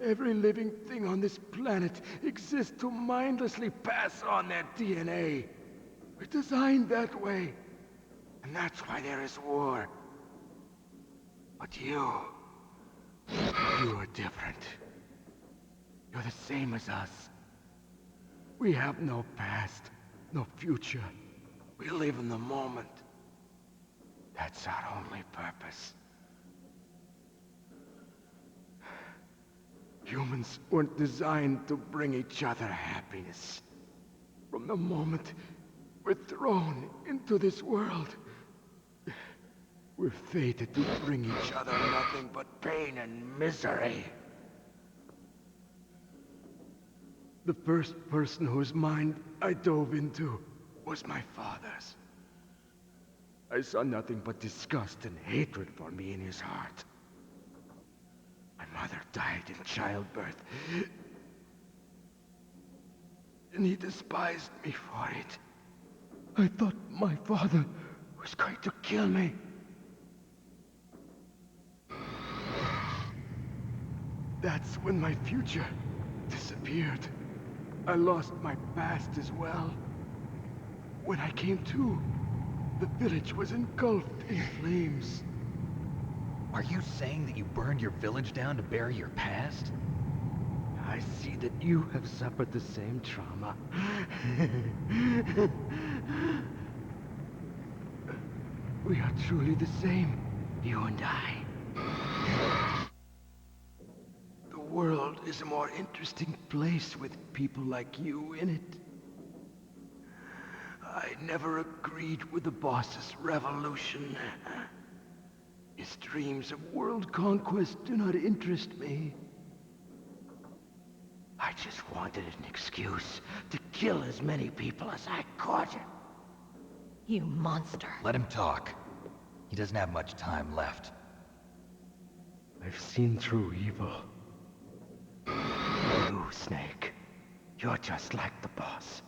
Every living thing on this planet exists to mindlessly pass on their DNA. We're designed that way. And that's why there is war. But you are different. You're the same as us. We have no past, no future. We live in the moment. That's our only purpose. Humans weren't designed to bring each other happiness. From the moment we're thrown into this world, we're fated to bring each other nothing but pain and misery. The first person whose mind I dove into was my father's. I saw nothing but disgust and hatred for me in his heart. My mother died in childbirth, and he despised me for it. I thought my father was going to kill me. That's when my future disappeared. I lost my past as well. When I came to, the village was engulfed in flames. Are you saying that you burned your village down to bury your past? I see that you have suffered the same trauma. We are truly the same, you and I. The world is a more interesting place with people like you in it. I never agreed with the boss's revolution. His dreams of world conquest do not interest me. I just wanted an excuse to kill as many people as I could. You monster. Let him talk. He doesn't have much time left. I've seen through evil. You, Snake. You're just like the boss.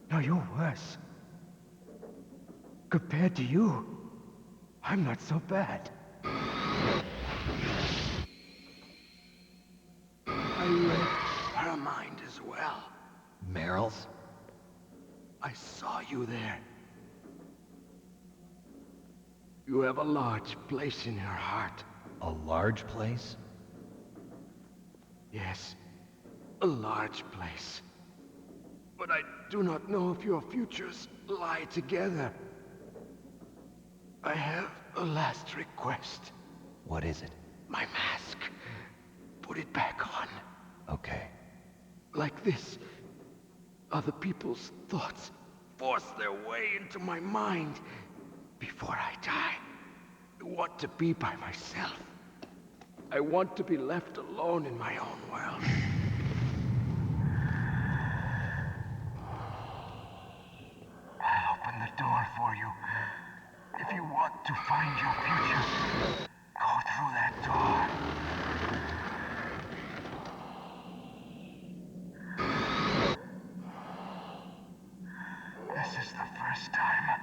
No, you're worse. Compared to you, I'm not so bad. Meryl's? I saw you there. You have a large place in your heart. A large place? Yes, a large place. But I do not know if your futures lie together. I have a last request. What is it? My mask. Put it back on. Okay. Like this, other people's thoughts force their way into my mind. Before I die, I want to be by myself. I want to be left alone in my own world. I'll open the door for you. If you want to find your future, go through that door. This is the first time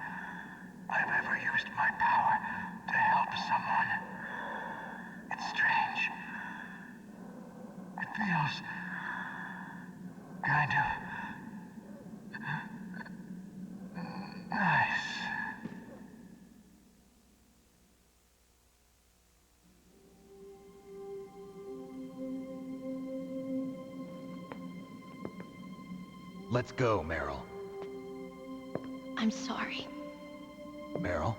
I've ever used my power to help someone. It's strange. It feels kind of nice. Let's go, Meryl. I'm sorry. Meryl?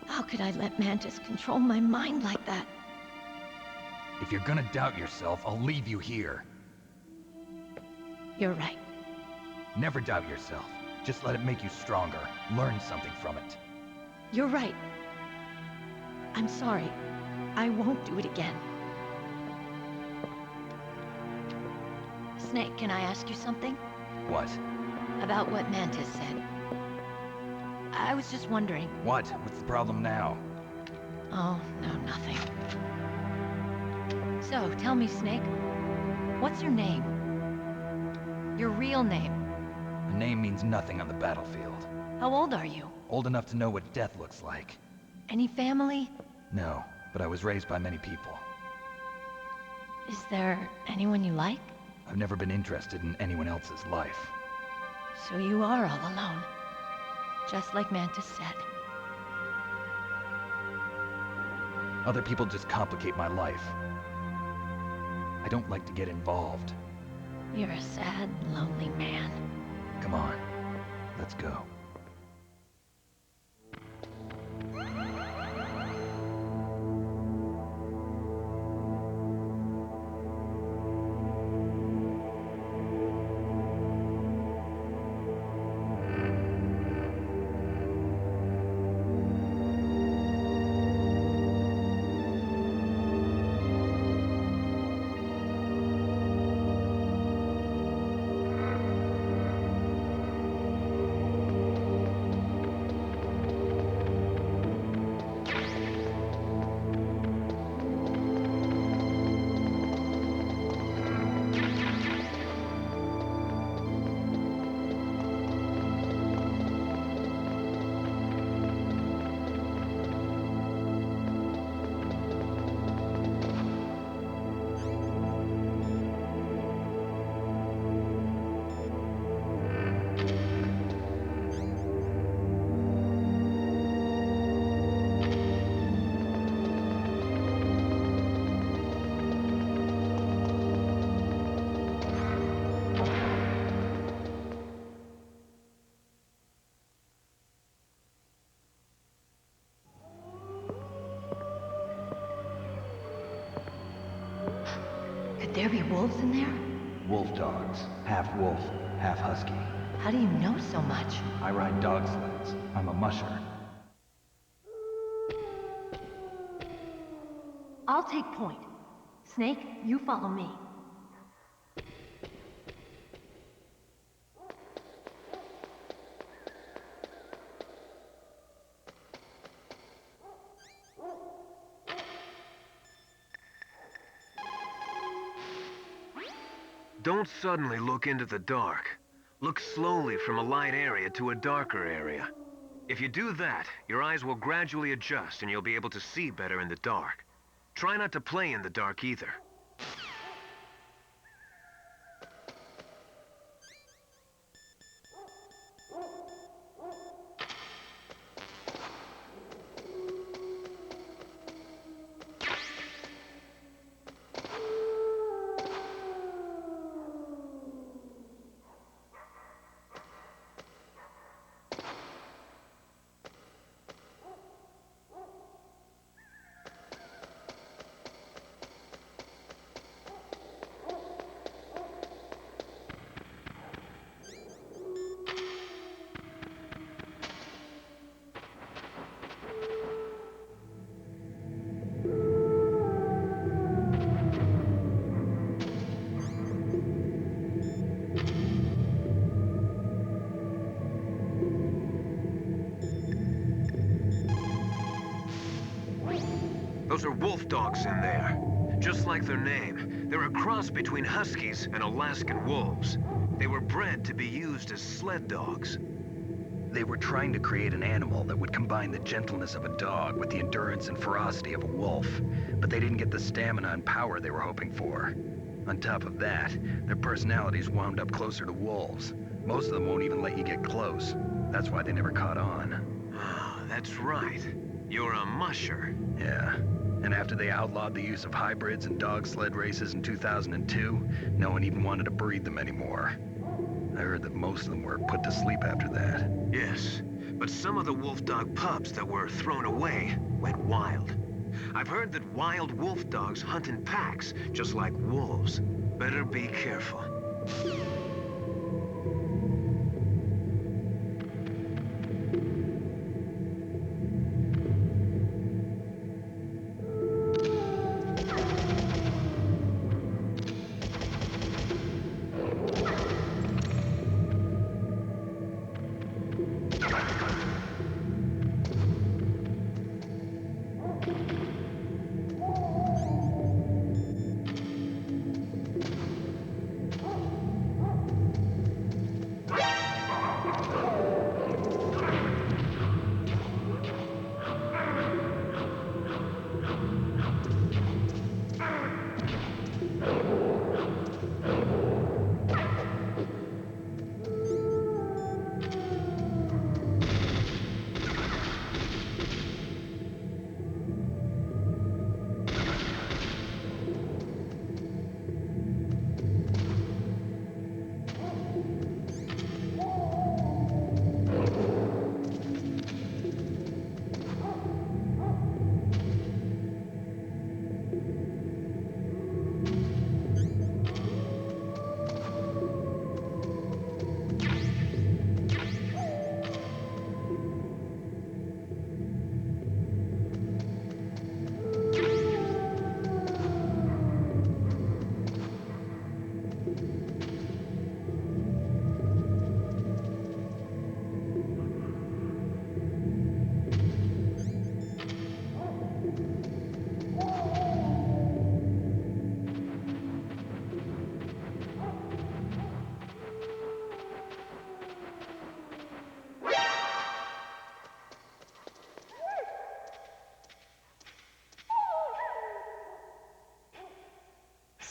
How could I let Mantis control my mind like that? If you're gonna doubt yourself, I'll leave you here. You're right. Never doubt yourself. Just let it make you stronger. Learn something from it. You're right. I'm sorry. I won't do it again. Snake, can I ask you something? What? About what Mantis said. I was just wondering. What? What's the problem now? Oh, no, nothing. So, tell me, Snake. What's your name? Your real name? A name means nothing on the battlefield. How old are you? Old enough to know what death looks like. Any family? No, but I was raised by many people. Is there anyone you like? I've never been interested in anyone else's life. So you are all alone. Just like Mantis said. Other people just complicate my life. I don't like to get involved. You're a sad, lonely man. Come on, let's go. Could there be wolves in there? Wolf dogs. Half wolf, half husky. How do you know so much? I ride dog sleds. I'm a musher. I'll take point. Snake, you follow me. Don't suddenly look into the dark. Look slowly from a light area to a darker area. If you do that, your eyes will gradually adjust and you'll be able to see better in the dark. Try not to play in the dark either. Those are wolf dogs in there. Just like their name, they're a cross between huskies and Alaskan wolves. They were bred to be used as sled dogs. They were trying to create an animal that would combine the gentleness of a dog with the endurance and ferocity of a wolf, but they didn't get the stamina and power they were hoping for. On top of that, their personalities wound up closer to wolves. Most of them won't even let you get close. That's why they never caught on. Ah, that's right. You're a musher. Yeah. And after they outlawed the use of hybrids and dog sled races in 2002, no one even wanted to breed them anymore. I heard that most of them were put to sleep after that. Yes, but some of the wolf dog pups that were thrown away went wild. I've heard that wild wolf dogs hunt in packs, just like wolves. Better be careful.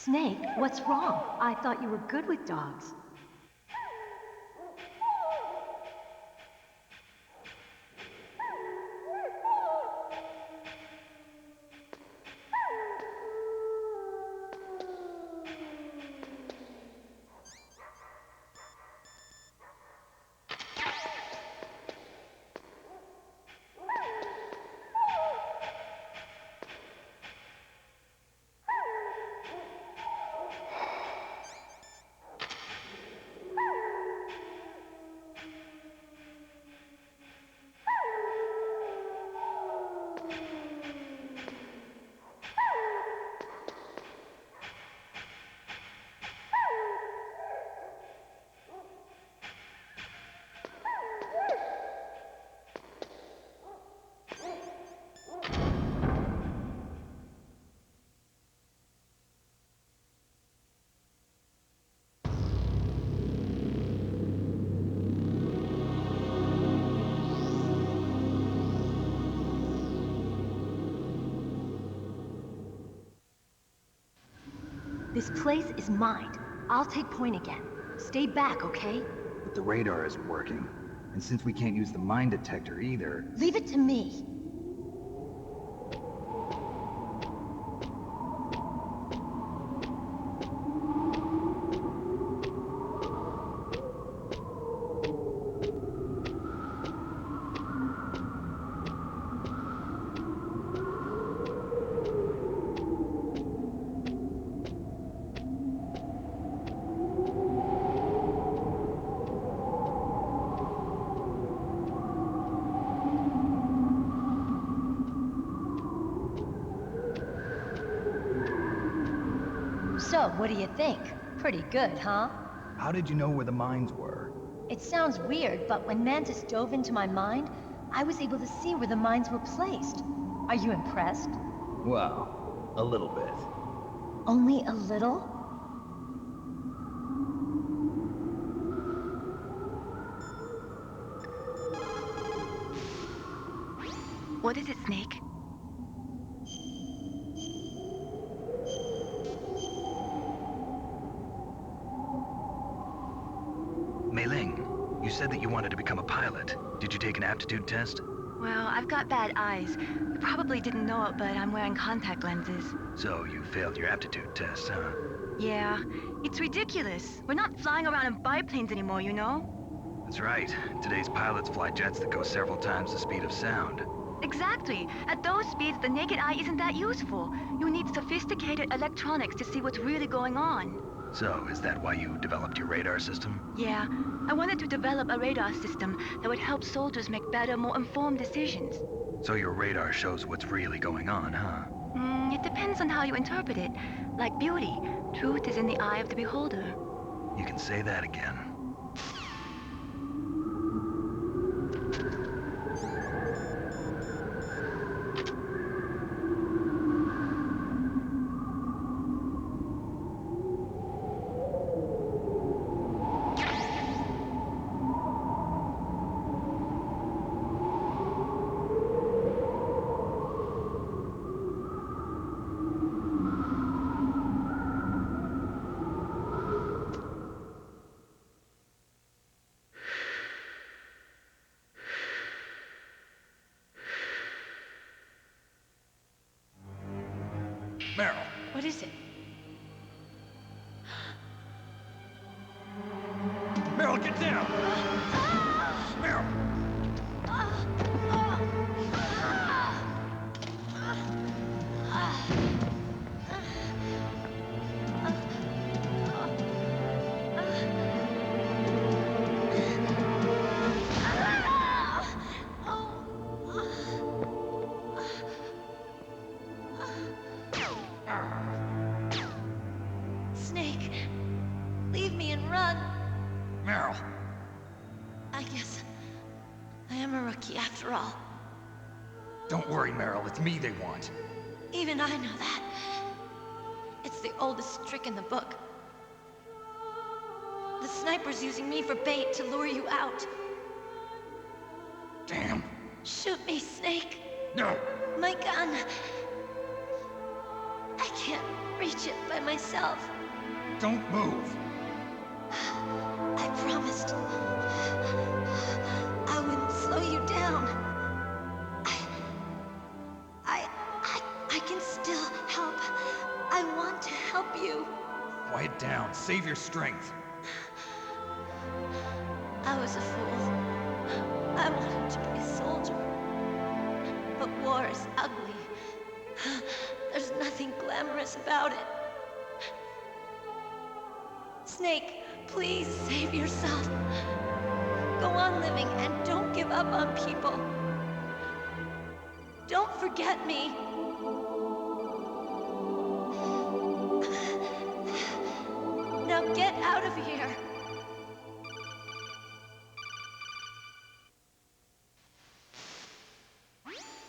Snake, what's wrong? I thought you were good with dogs. This place is mine. I'll take point again. Stay back, okay? But the radar isn't working. And since we can't use the mine detector either... Leave it to me. So, what do you think? Pretty good, huh? How did you know where the mines were? It sounds weird, but when Mantis dove into my mind, I was able to see where the mines were placed. Are you impressed? Well, a little bit. Only a little? What is it, Snake? Mei Ling, you said that you wanted to become a pilot. Did you take an aptitude test? Well, I've got bad eyes. You probably didn't know it, but I'm wearing contact lenses. So you failed your aptitude test, huh? Yeah, it's ridiculous. We're not flying around in biplanes anymore, you know? That's right. Today's pilots fly jets that go several times the speed of sound. Exactly. At those speeds, the naked eye isn't that useful. You need sophisticated electronics to see what's really going on. So, is that why you developed your radar system? Yeah, I wanted to develop a radar system that would help soldiers make better, more informed decisions. So your radar shows what's really going on, huh? It depends on how you interpret it. Like beauty, truth is in the eye of the beholder. You can say that again. Meryl! What is it? Meryl, get down! Meryl! Snake, leave me and run. Meryl! I guess I am a rookie after all. Don't worry, Meryl. It's me they want. Even I know that. It's the oldest trick in the book. The sniper's using me for bait to lure you out. Damn. Shoot me, Snake. No! My gun. I can't reach it by myself. Don't move. I promised. I wouldn't slow you down. I can still help. I want to help you. Quiet down. Save your strength. I was a fool. I wanted to be a soldier. But war is ugly. There's nothing glamorous about it. Snake, please save yourself. Go on living and don't give up on people. Don't forget me. Now get out of here.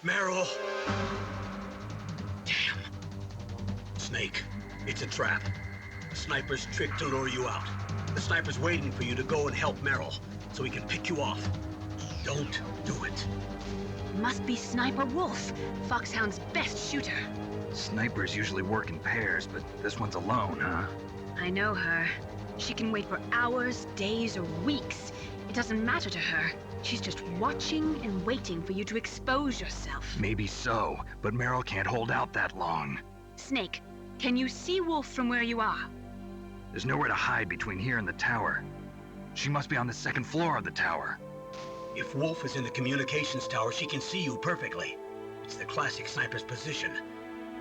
Meryl! Damn. Snake, it's a trap. The sniper's trick to lure you out. The sniper's waiting for you to go and help Meryl, so he can pick you off. Don't do it. Must be Sniper Wolf, Foxhound's best shooter. Snipers usually work in pairs, but this one's alone, huh? I know her. She can wait for hours, days, or weeks. It doesn't matter to her. She's just watching and waiting for you to expose yourself. Maybe so, but Meryl can't hold out that long. Snake, can you see Wolf from where you are? There's nowhere to hide between here and the tower. She must be on the second floor of the tower. If Wolf is in the communications tower, she can see you perfectly. It's the classic sniper's position.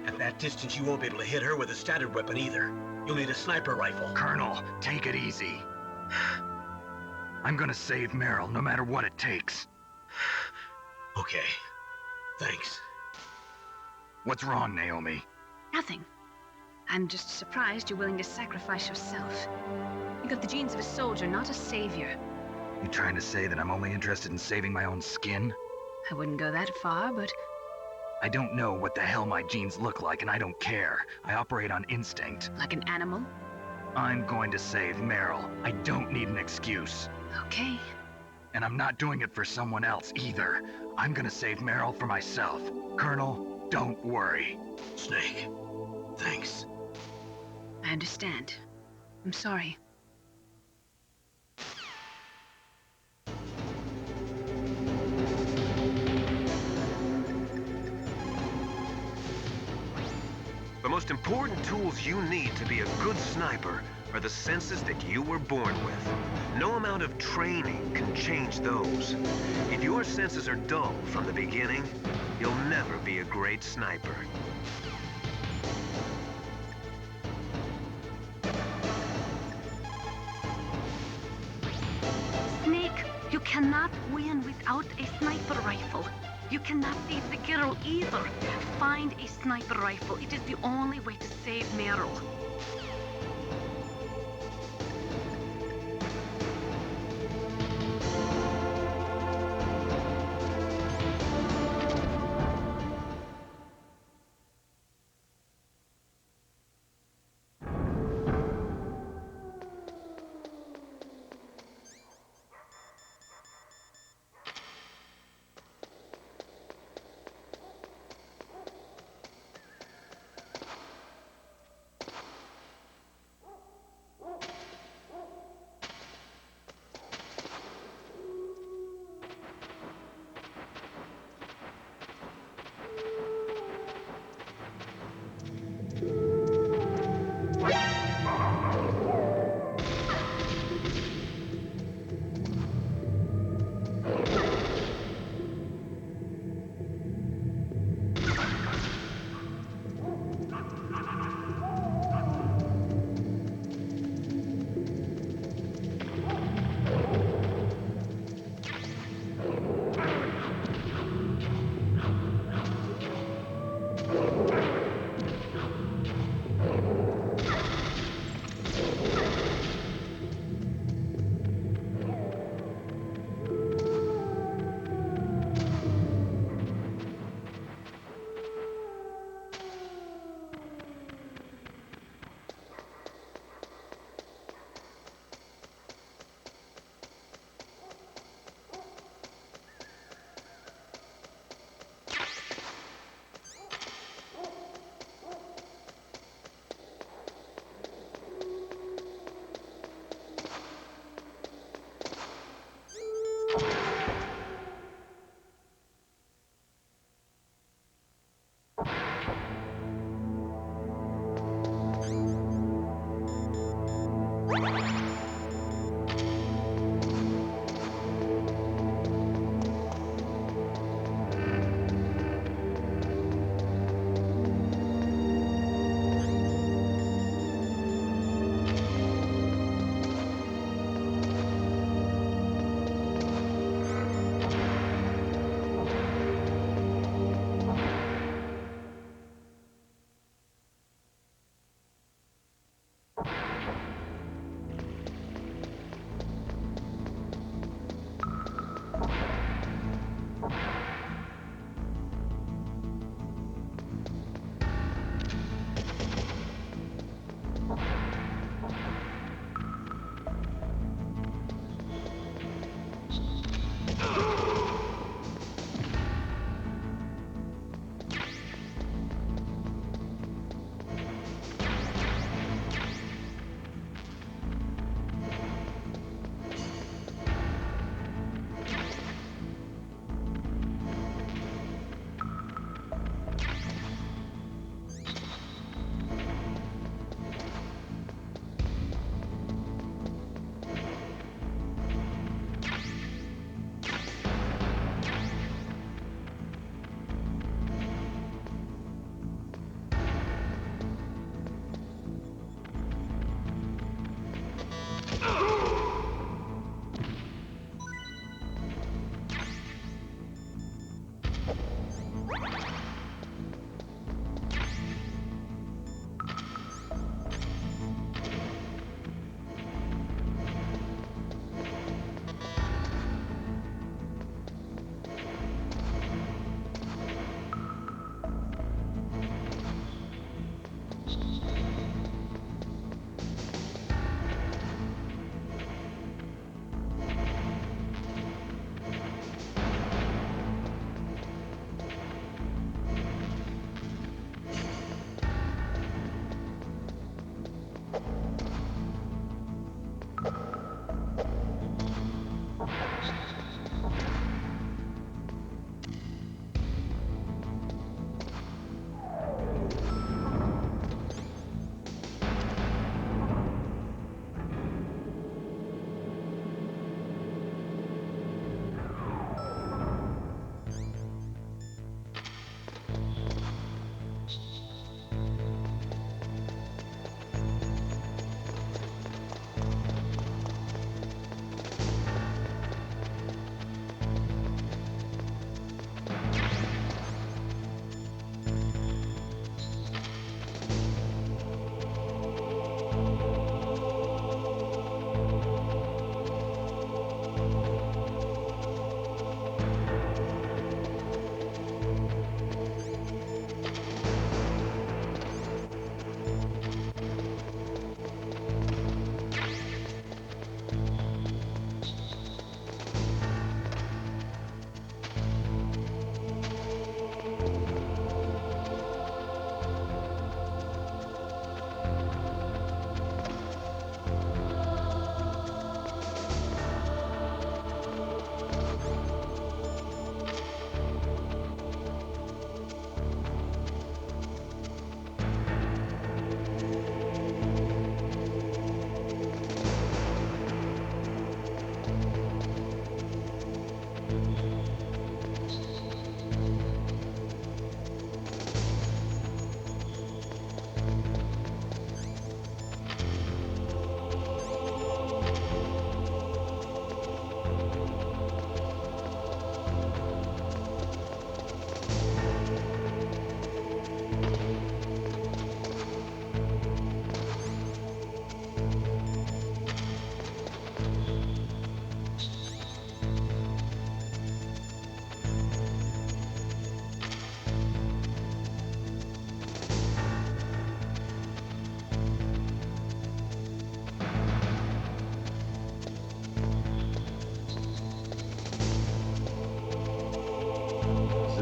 At that distance, you won't be able to hit her with a standard weapon either. You'll need a sniper rifle. Colonel, take it easy. I'm gonna save Meryl, no matter what it takes. Okay. Thanks. What's wrong, Naomi? Nothing. I'm just surprised you're willing to sacrifice yourself. You got the genes of a soldier, not a savior. You trying to say that I'm only interested in saving my own skin? I wouldn't go that far, but... I don't know what the hell my genes look like, and I don't care. I operate on instinct. Like an animal? I'm going to save Meryl. I don't need an excuse. Okay. And I'm not doing it for someone else either. I'm gonna save Meryl for myself. Colonel, don't worry. Snake, thanks. I understand. I'm sorry. The most important tools you need to be a good sniper are the senses that you were born with. No amount of training can change those. If your senses are dull from the beginning, you'll never be a great sniper. Snake, you cannot win without a sniper rifle. You cannot save the girl either. Find a sniper rifle. It is the only way to save Meryl.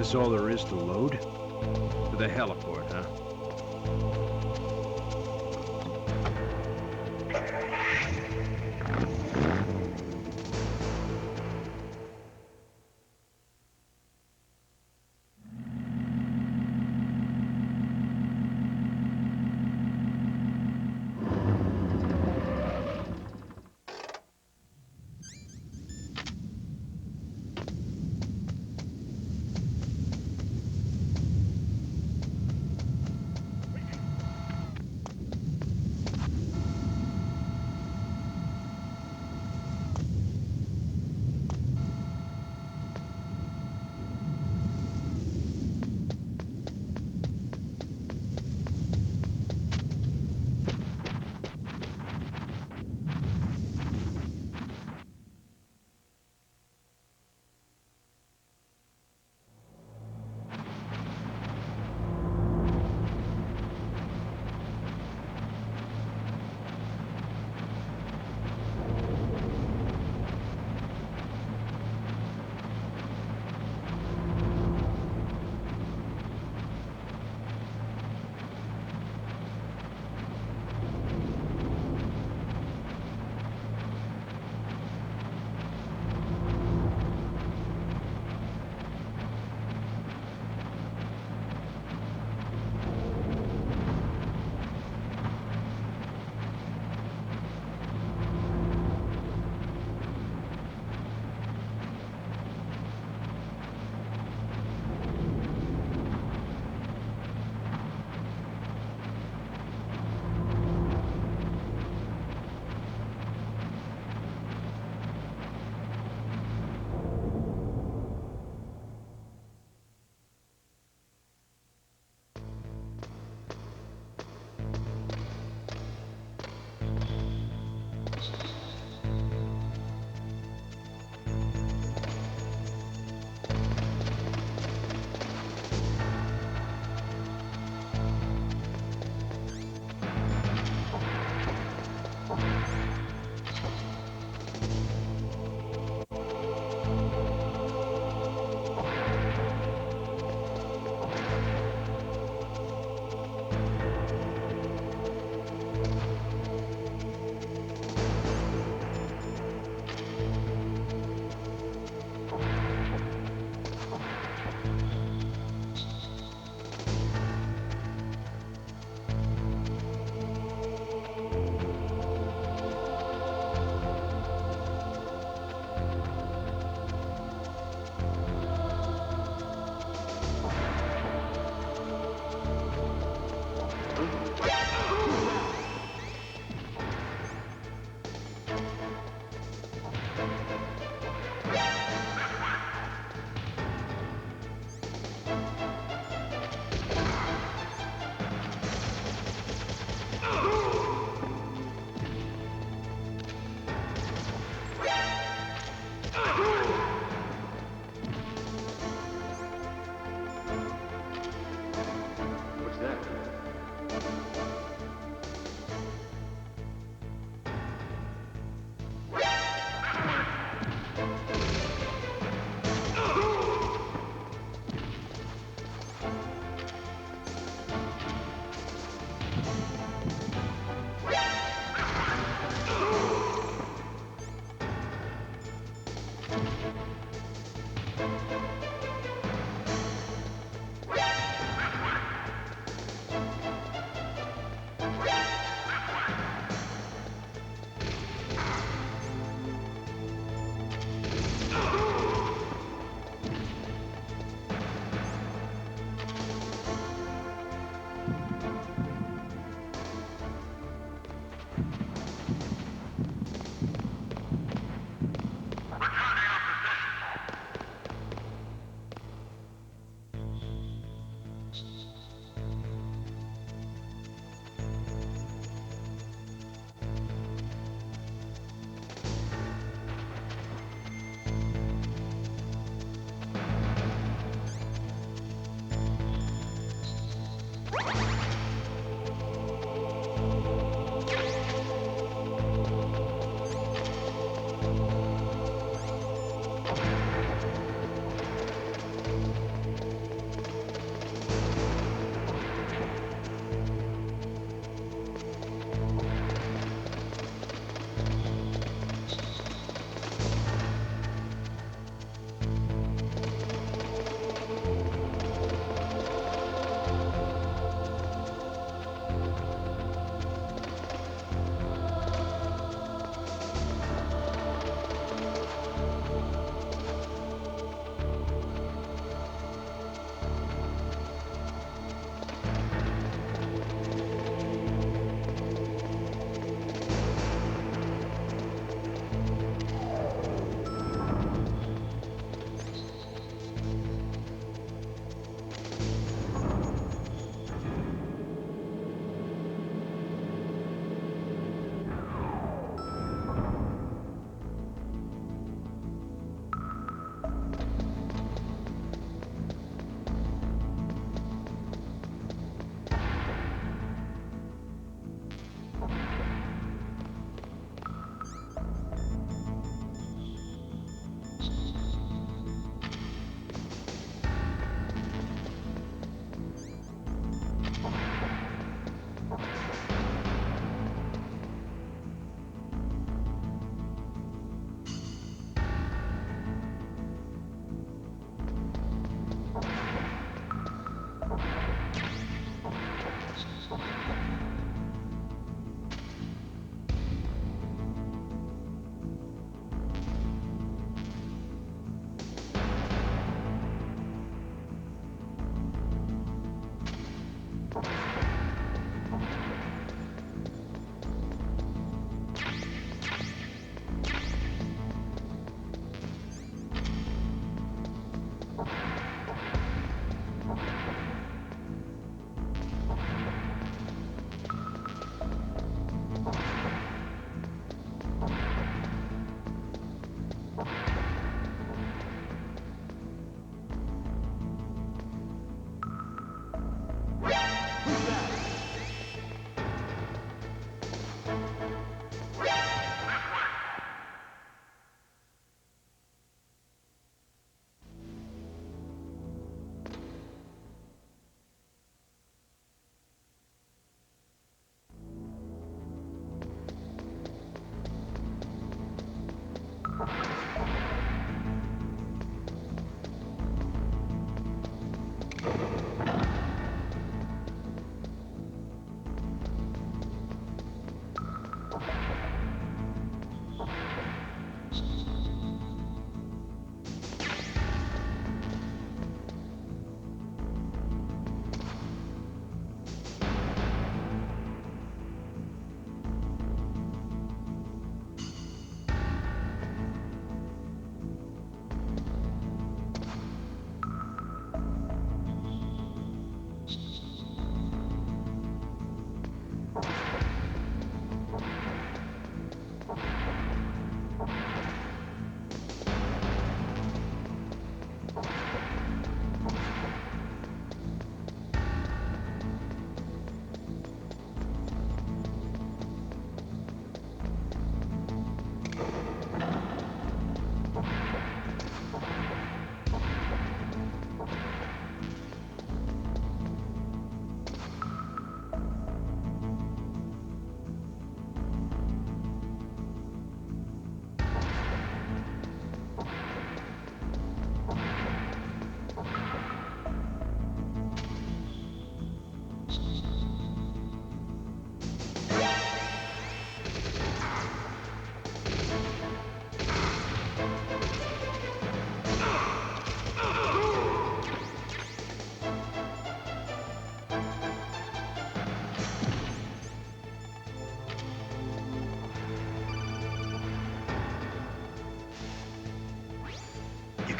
this all there is to load? To the heliport, huh?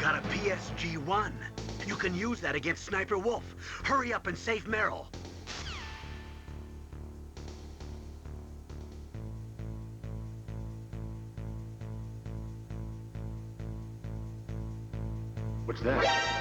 got a PSG-1. You can use that against Sniper Wolf. Hurry up and save Meryl. What's that?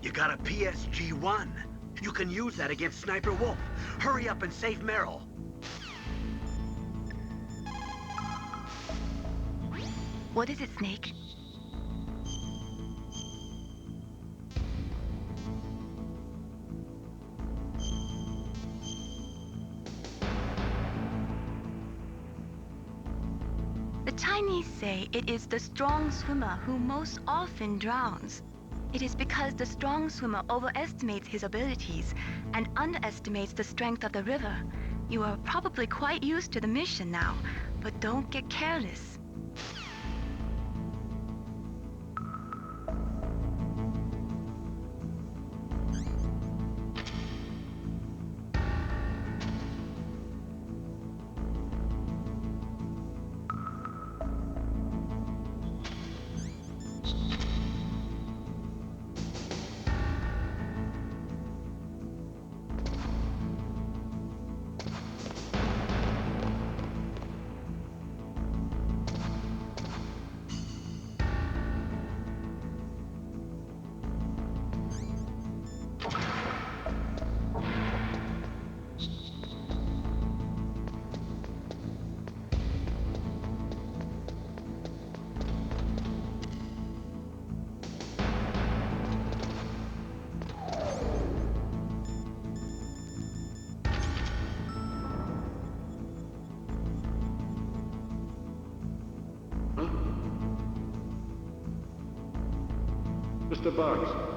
You got a PSG-1. You can use that against Sniper Wolf. Hurry up and save Meryl. What is it, Snake? The Chinese say it is the strong swimmer who most often drowns. It is because the strong swimmer overestimates his abilities and underestimates the strength of the river. You are probably quite used to the mission now, but don't get careless. Mr. Bugs,